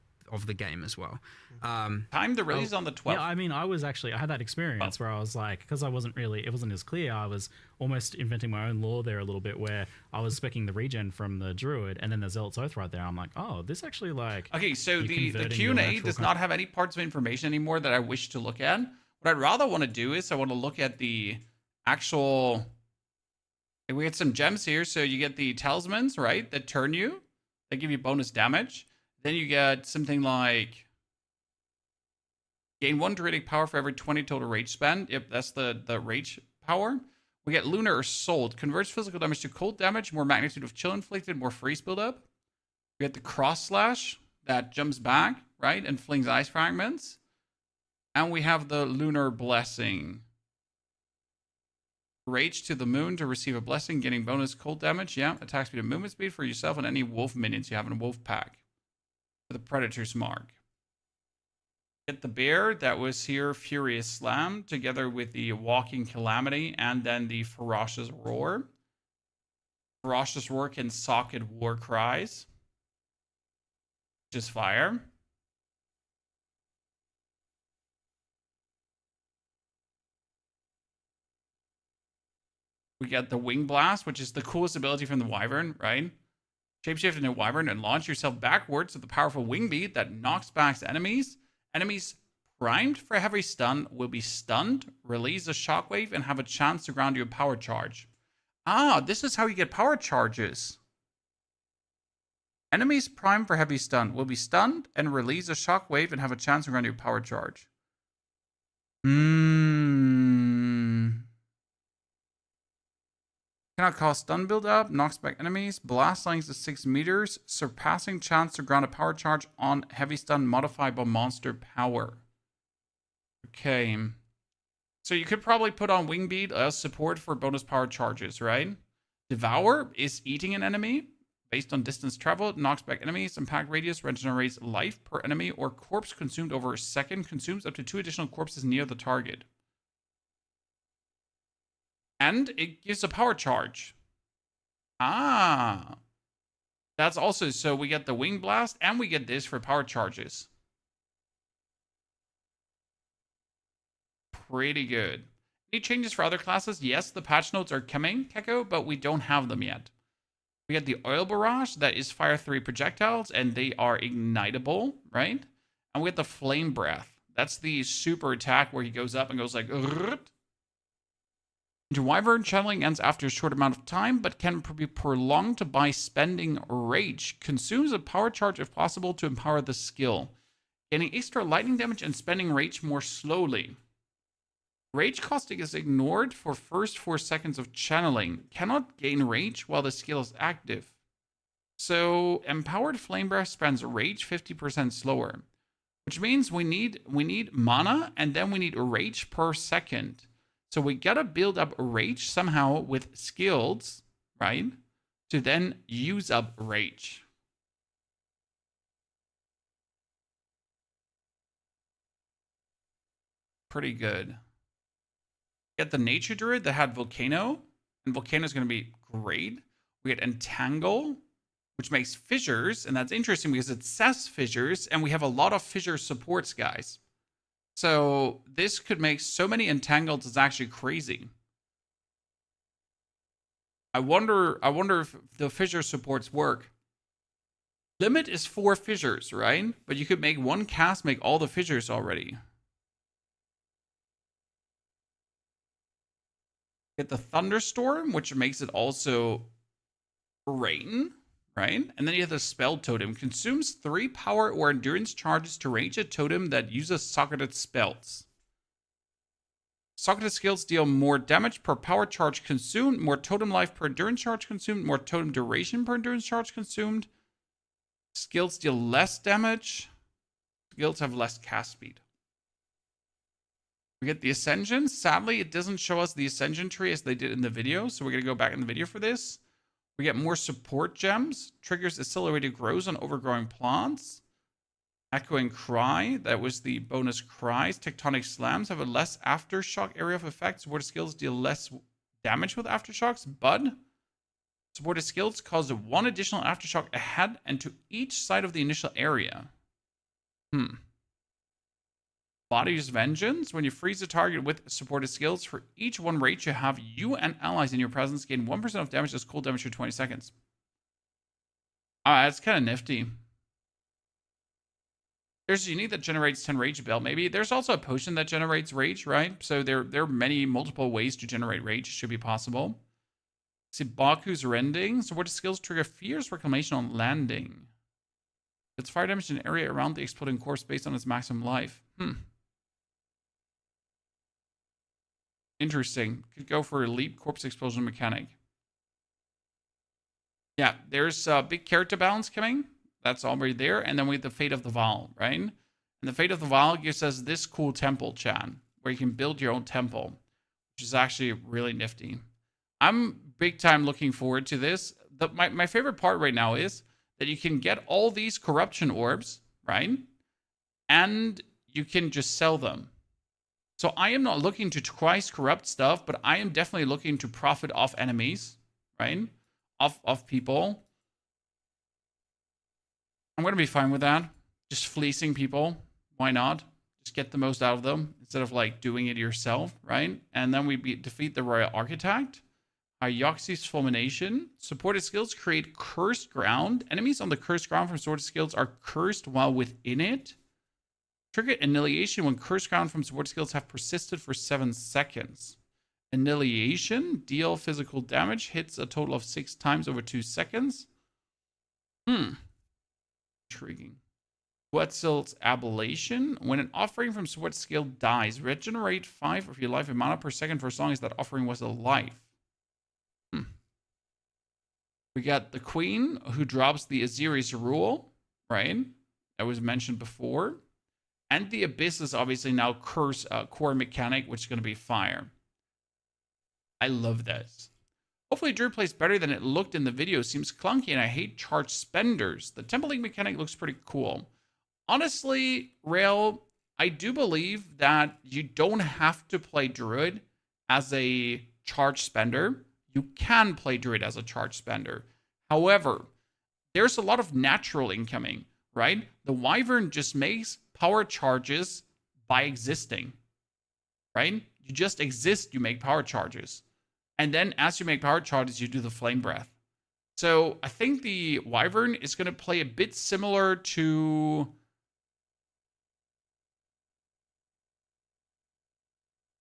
the game as well. Time to release on the 12th. Yeah, I mean, I had that experience where I was like, because it wasn't as clear, I was almost inventing my own lore there a little bit, where I was specking the regen from the Druid, and then the Zealot's Oath right there. I'm like, oh, this actually like... Okay, so you're the converting your Q&A actual does kind not have any parts of information anymore that I wish to look at. What I'd rather want to do is I want to look at the actual... We get some gems here, so you get the talismans, right, that turn you. They give you bonus damage. Then you get something like... Gain 1 druidic power for every 20 total rage spend. Yep, that's the rage power. We get Lunar or Sold. Converts physical damage to cold damage, more magnitude of chill inflicted, more freeze buildup. We get the Cross Slash that jumps back, right, and flings ice fragments. And we have the Lunar Blessing. Rage to the moon to receive a blessing, getting bonus cold damage. Yeah, attack speed and movement speed for yourself and any wolf minions you have in a wolf pack. For the Predator's Mark. Get the bear that was here, Furious Slam, together with the Walking Calamity, and then the Ferocious Roar. Ferocious Roar can socket war cries. Just fire. We get the Wing Blast, which is the coolest ability from the Wyvern, right? Shapeshift into a Wyvern and launch yourself backwards with a powerful wing beat that knocks back enemies. Enemies primed for a heavy stun will be stunned, release a shockwave, and have a chance to ground you a power charge. Ah, this is how you get power charges. Enemies primed for heavy stun will be stunned and release a shockwave and have a chance to ground you a power charge. Cannot cause stun build up, knocks back enemies, blast length is 6 meters, surpassing chance to ground a power charge on heavy stun modified by monster power. Okay. So you could probably put on Wing Beat as support for bonus power charges, right? Devour is eating an enemy based on distance traveled, knocks back enemies, impact radius, regenerates life per enemy or corpse consumed over a second, consumes up to 2 additional corpses near the target. And it gives a power charge. Ah. That's also, so we get the Wing Blast and we get this for power charges. Pretty good. Any changes for other classes? Yes, the patch notes are coming, Keko, but we don't have them yet. We get the Oil Barrage, that is fire 3 projectiles, and they are ignitable, right? And we get the Flame Breath. That's the super attack where he goes up and goes like... Into Wyvern, channeling ends after a short amount of time, but can be prolonged by spending Rage. Consumes a power charge if possible to empower the skill. Gaining extra lightning damage and spending Rage more slowly. Rage costing is ignored for first 4 seconds of channeling. Cannot gain Rage while the skill is active. So, Empowered Flame Breath spends Rage 50% slower. Which means we need mana and then we need Rage per second. So we gotta build up Rage somehow with skills, right? To then use up Rage. Pretty good. Get the Nature Druid that had Volcano. And Volcano is gonna be great. We get Entangle, which makes fissures. And that's interesting because it says fissures. And we have a lot of fissure supports, guys. So this could make so many entangles, it's actually crazy. I wonder if the fissure supports work. Limit is 4 fissures, right? But you could make one cast, make all the fissures already. Get the Thunderstorm, which makes it also rain. Right? And then you have the Spell Totem. Consumes 3 power or endurance charges to range a totem that uses socketed spells. Socketed skills deal more damage per power charge consumed, more totem life per endurance charge consumed, more totem duration per endurance charge consumed. Skills deal less damage. Skills have less cast speed. We get the Ascension. Sadly, it doesn't show us the Ascension tree as they did in the video, so we're going to go back in the video for this. We get more support gems. Triggers accelerated growth on overgrowing plants. Echoing Cry. That was the bonus cries. Tectonic Slams have a less aftershock area of effect. Supported skills deal less damage with aftershocks. Bud. Supported skills cause 1 additional aftershock ahead and to each side of the initial area. Body's Vengeance. When you freeze a target with supported skills, for each 1 rage you have, you and allies in your presence gain 1% of damage as cold damage for 20 seconds. That's kind of nifty. There's a unique that generates 10 rage belt, maybe. There's also a potion that generates rage, right? So there are many multiple ways to generate rage. It should be possible. See, Baku's Rending. Supported skills trigger Fierce Reclamation on landing. It's fire damage in an area around the exploding corpse based on its maximum life. Interesting. Could go for a leap corpse explosion mechanic. Yeah, there's a big character balance coming. That's already there. And then we have the Fate of the Vaal, right? And the Fate of the Vaal gives us this cool temple, Chan, where you can build your own temple, which is actually really nifty. I'm big time looking forward to this. My favorite part right now is that you can get all these corruption orbs, right? And you can just sell them. So I am not looking to twice corrupt stuff, but I am definitely looking to profit off enemies, right? Off people. I'm going to be fine with that. Just fleecing people. Why not? Just get the most out of them instead of like doing it yourself, right? And then we defeat the Royal Architect. Yoxi's Fulmination. Supported skills create cursed ground. Enemies on the cursed ground from supported skills are cursed while within it. Trigger Annihilation when cursed ground from support skills have persisted for 7 seconds. Annihilation. Deal physical damage. Hits a total of 6 times over 2 seconds. Intriguing. Quetzal's Ablation. When an offering from support skill dies, regenerate 5 of your life and mana per second for as long as that offering was alive. We got the Queen, who drops the Aziri's Rule, right? That was mentioned before. And the Abyss is obviously now Curse core mechanic, which is going to be fire. I love this. Hopefully Druid plays better than it looked in the video. Seems clunky and I hate charge spenders. The Temple League mechanic looks pretty cool. Honestly, Rail, I do believe that you don't have to play Druid as a charge spender. You can play Druid as a charge spender. However, there's a lot of natural incoming, right? The Wyvern just makes power charges by existing, right? You just exist, you make power charges. And then as you make power charges, you do the Flame Breath. So I think the Wyvern is going to play a bit similar to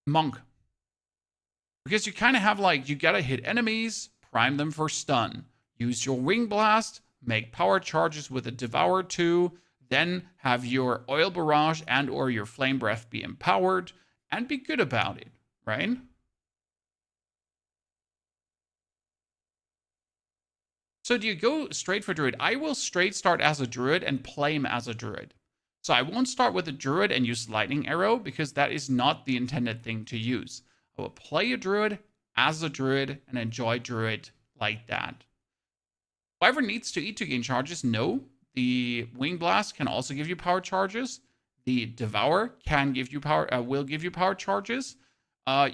Monk. Because you kind of have like, you got to hit enemies, prime them for stun. Use your Wing Blast, make power charges with a Devour 2, then have your Oil Barrage and or your Flame Breath be empowered, and be good about it, right? So do you go straight for Druid? I will straight start as a Druid and play him as a Druid. So I won't start with a Druid and use Lightning Arrow because that is not the intended thing to use. I will play a Druid as a Druid and enjoy Druid like that. Wyvern needs to eat to gain charges? No. The Wing Blast can also give you power charges. The Devour can give you power, will give you power charges.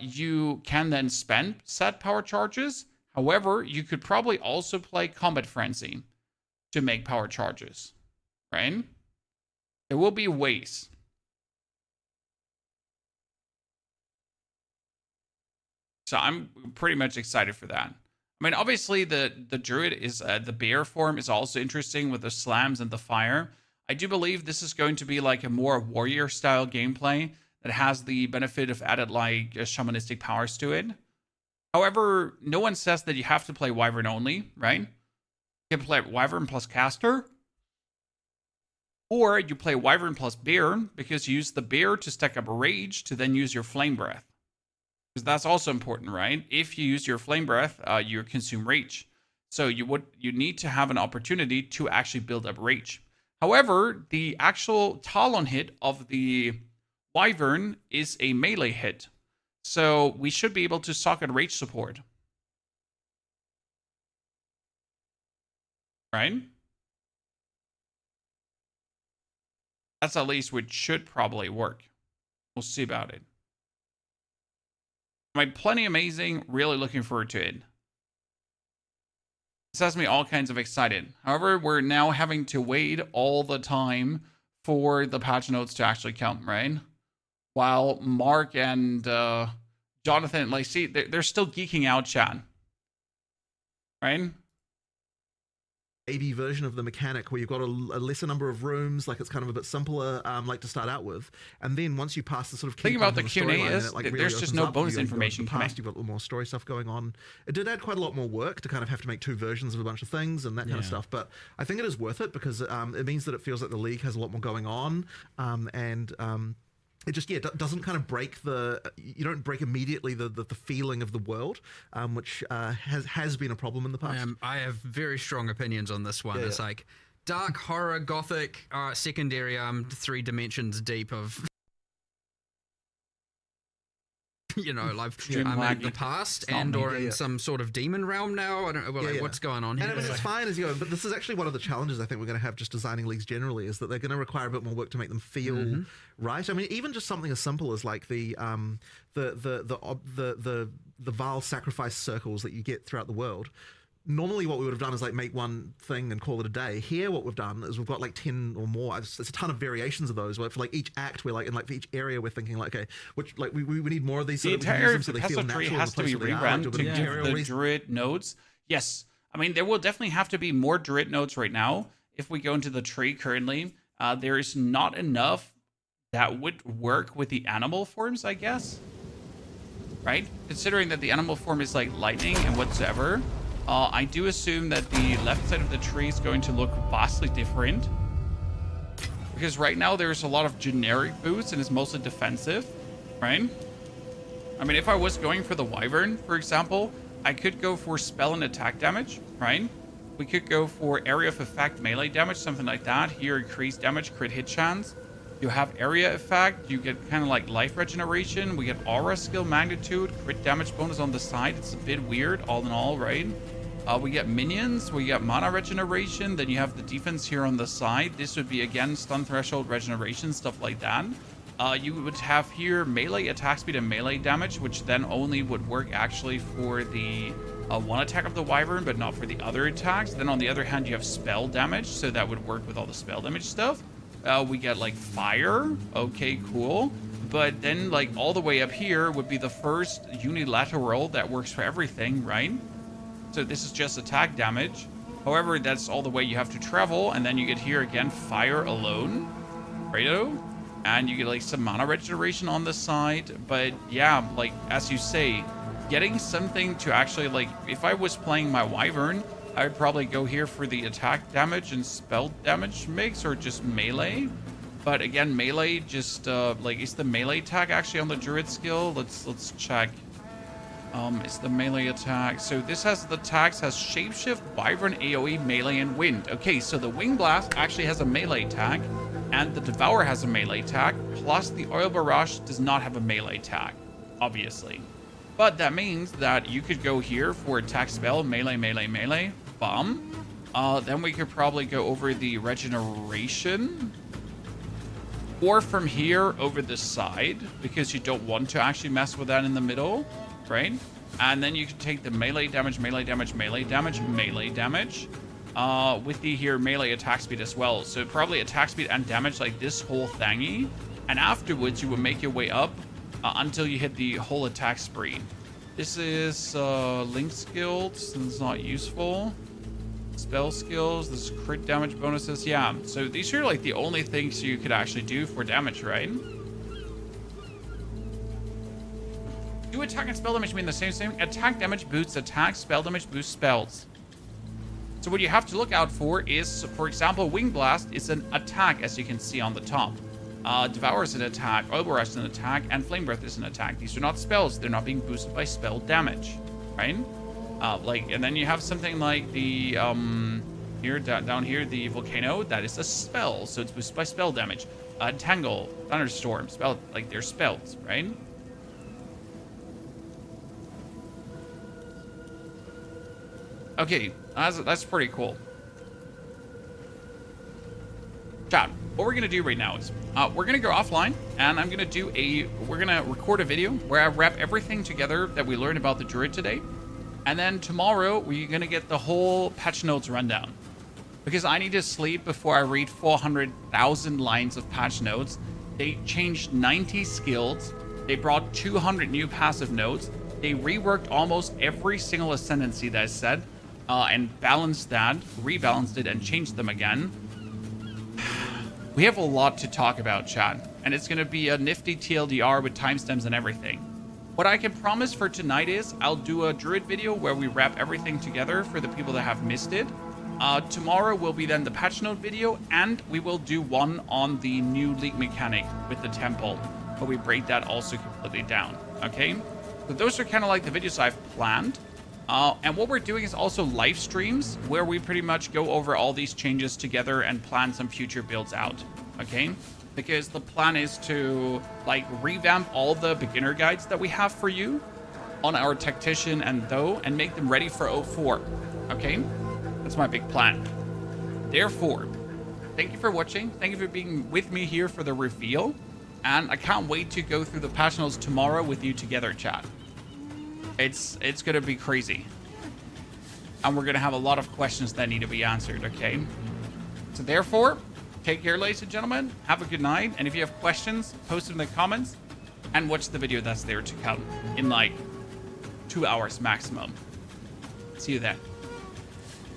You can then spend set power charges. However, you could probably also play Combat Frenzy to make power charges, right? There will be ways. So I'm pretty much excited for that. I mean, obviously the Druid is the bear form is also interesting with the slams and the fire. I do believe this is going to be like a more warrior style gameplay that has the benefit of added like shamanistic powers to it. However, no one says that you have to play Wyvern only, right? You can play Wyvern plus Caster. Or you play Wyvern plus Bear because you use the Bear to stack up Rage to then use your Flame Breath. Because that's also important, right? If you use your Flame Breath, you consume Rage. So you need to have an opportunity to actually build up Rage. However, the actual Talon hit of the Wyvern is a melee hit. So we should be able to socket Rage support. Right? That's at least what should probably work. We'll see about it. I mean, plenty amazing. Really looking forward to it. This has me all kinds of excited. However, we're now having to wait all the time for the patch notes to actually come, right? While Mark and Jonathan, like, see, they're still geeking out, chat. Right? 80 version of the mechanic where you've got a lesser number of rooms, like it's kind of a bit simpler, like to start out with, and then once you pass the sort of key thing about the Q&A storyline, is really there's just no bonus information coming. coming. You've got a little more story stuff going on. It did add quite a lot more work to kind of have to make two versions of a bunch of things and that kind of stuff, but I think it is worth it because it means that it feels like the league has a lot more going on, it just doesn't kind of break you don't break immediately the feeling of the world, which has been a problem in the past. I have very strong opinions on this one. It's like dark horror, gothic, secondary 3 dimensions deep of like the past and or in some sort of demon realm now. I don't know what's going on here. And it's fine as you go, but this is actually one of the challenges I think we're going to have just designing leagues generally, is that they're going to require a bit more work to make them feel right. I mean, even just something as simple as like the Vaal sacrifice circles that you get throughout the world. Normally what we would have done is like make one thing and call it a day. Here what we've done is we've got like 10 or more. There's a ton of variations of those where for like each act we're like, in like for each area we're thinking like, okay, which like we need more of these. The entire Peso tree has to be rerun to give the Druid nodes. Yes. I mean, there will definitely have to be more Druid nodes right now. If we go into the tree currently, there is not enough that would work with the animal forms, I guess. Right? Considering that the animal form is like lightning and whatsoever. I do assume that the left side of the tree is going to look vastly different. Because right now there's a lot of generic boosts and it's mostly defensive, right? I mean, if I was going for the Wyvern, for example, I could go for spell and attack damage, right? We could go for area of effect, melee damage, something like that. Here, increased damage, crit hit chance. You have area effect. You get kind of like life regeneration. We get aura skill magnitude, crit damage bonus on the side. It's a bit weird, all in all, right? We get minions. We get mana regeneration. Then you have the defense here on the side. This would be, again, stun threshold regeneration, stuff like that. You would have here melee attack speed and melee damage, which then only would work actually for the one attack of the wyvern, but not for the other attacks. Then on the other hand, you have spell damage, so that would work with all the spell damage stuff. We get like fire. Okay, cool. But then like all the way up here would be the first unilateral that works for everything, right? So this is just attack damage. However, that's all the way you have to travel. And then you get here again, fire alone. Righto. And you get like some mana regeneration on the side. But yeah, like as you say, getting something to actually like, if I was playing my wyvern, I would probably go here for the attack damage and spell damage mix, or just melee. But again, melee just like, is the melee attack actually on the druid skill? Let's check. Is the melee attack? So this has the tags has shapeshift, wyvern, AoE, melee, and wind. Okay, so the wing blast actually has a melee tag, and the devour has a melee tag. Plus the oil barrage does not have a melee tag, obviously. But that means that you could go here for attack spell, melee, melee, melee, bomb. Then we could probably go over the regeneration. Or from here over the side, because you don't want to actually mess with that in the middle, right? And then you can take the melee damage, melee damage, melee damage, melee damage. With the here melee attack speed as well. So probably attack speed and damage like this whole thingy. And afterwards you will make your way up until you hit the whole attack spree. This is link skills, and it's not useful. Spell skills, this is crit damage bonuses. Yeah, so these are like the only things you could actually do for damage, right? Do attack and spell damage mean the same thing? Attack damage boosts attack, spell damage boosts spells. So what you have to look out for is, for example, Wing Blast is an attack, as you can see on the top. Devour is an attack, Oil Barrage is an attack, and Flame Breath is an attack. These are not spells. They're not being boosted by spell damage, right? And then you have something like the, here, down here, the Volcano. That is a spell, so it's boosted by spell damage. Tangle, Thunderstorm, spell, like they're spells, right? Okay, that's pretty cool. Chat, what we're gonna do right now is we're gonna go offline, and we're gonna record a video where I wrap everything together that we learned about the Druid today, and then tomorrow we're gonna get the whole patch notes rundown, because I need to sleep before I read 400,000 lines of patch notes. They changed 90 skills. They brought 200 new passive notes. They reworked almost every single ascendancy that I said, and balanced that, rebalanced it, and changed them again. We have a lot to talk about, chat, and it's going to be a nifty TLDR with timestamps and everything. What I can promise for tonight is I'll do a Druid video where we wrap everything together for the people that have missed it. Tomorrow will be then the patch note video, and we will do one on the new league mechanic with the temple, but we break that also completely down, okay? So those are kind of like the videos I've planned. And what we're doing is also live streams where we pretty much go over all these changes together and plan some future builds out, okay? Because the plan is to like revamp all the beginner guides that we have for you on our tactician and make them ready for 04, okay? That's my big plan. Therefore, thank you for watching. Thank you for being with me here for the reveal. And I can't wait to go through the patch notes tomorrow with you together, chat. It's gonna be crazy, and we're gonna have a lot of questions that need to be answered, okay? So therefore, take care, ladies and gentlemen. Have a good night, and if you have questions, post them in the comments, and watch the video that's there to come in like 2 hours maximum. See you then.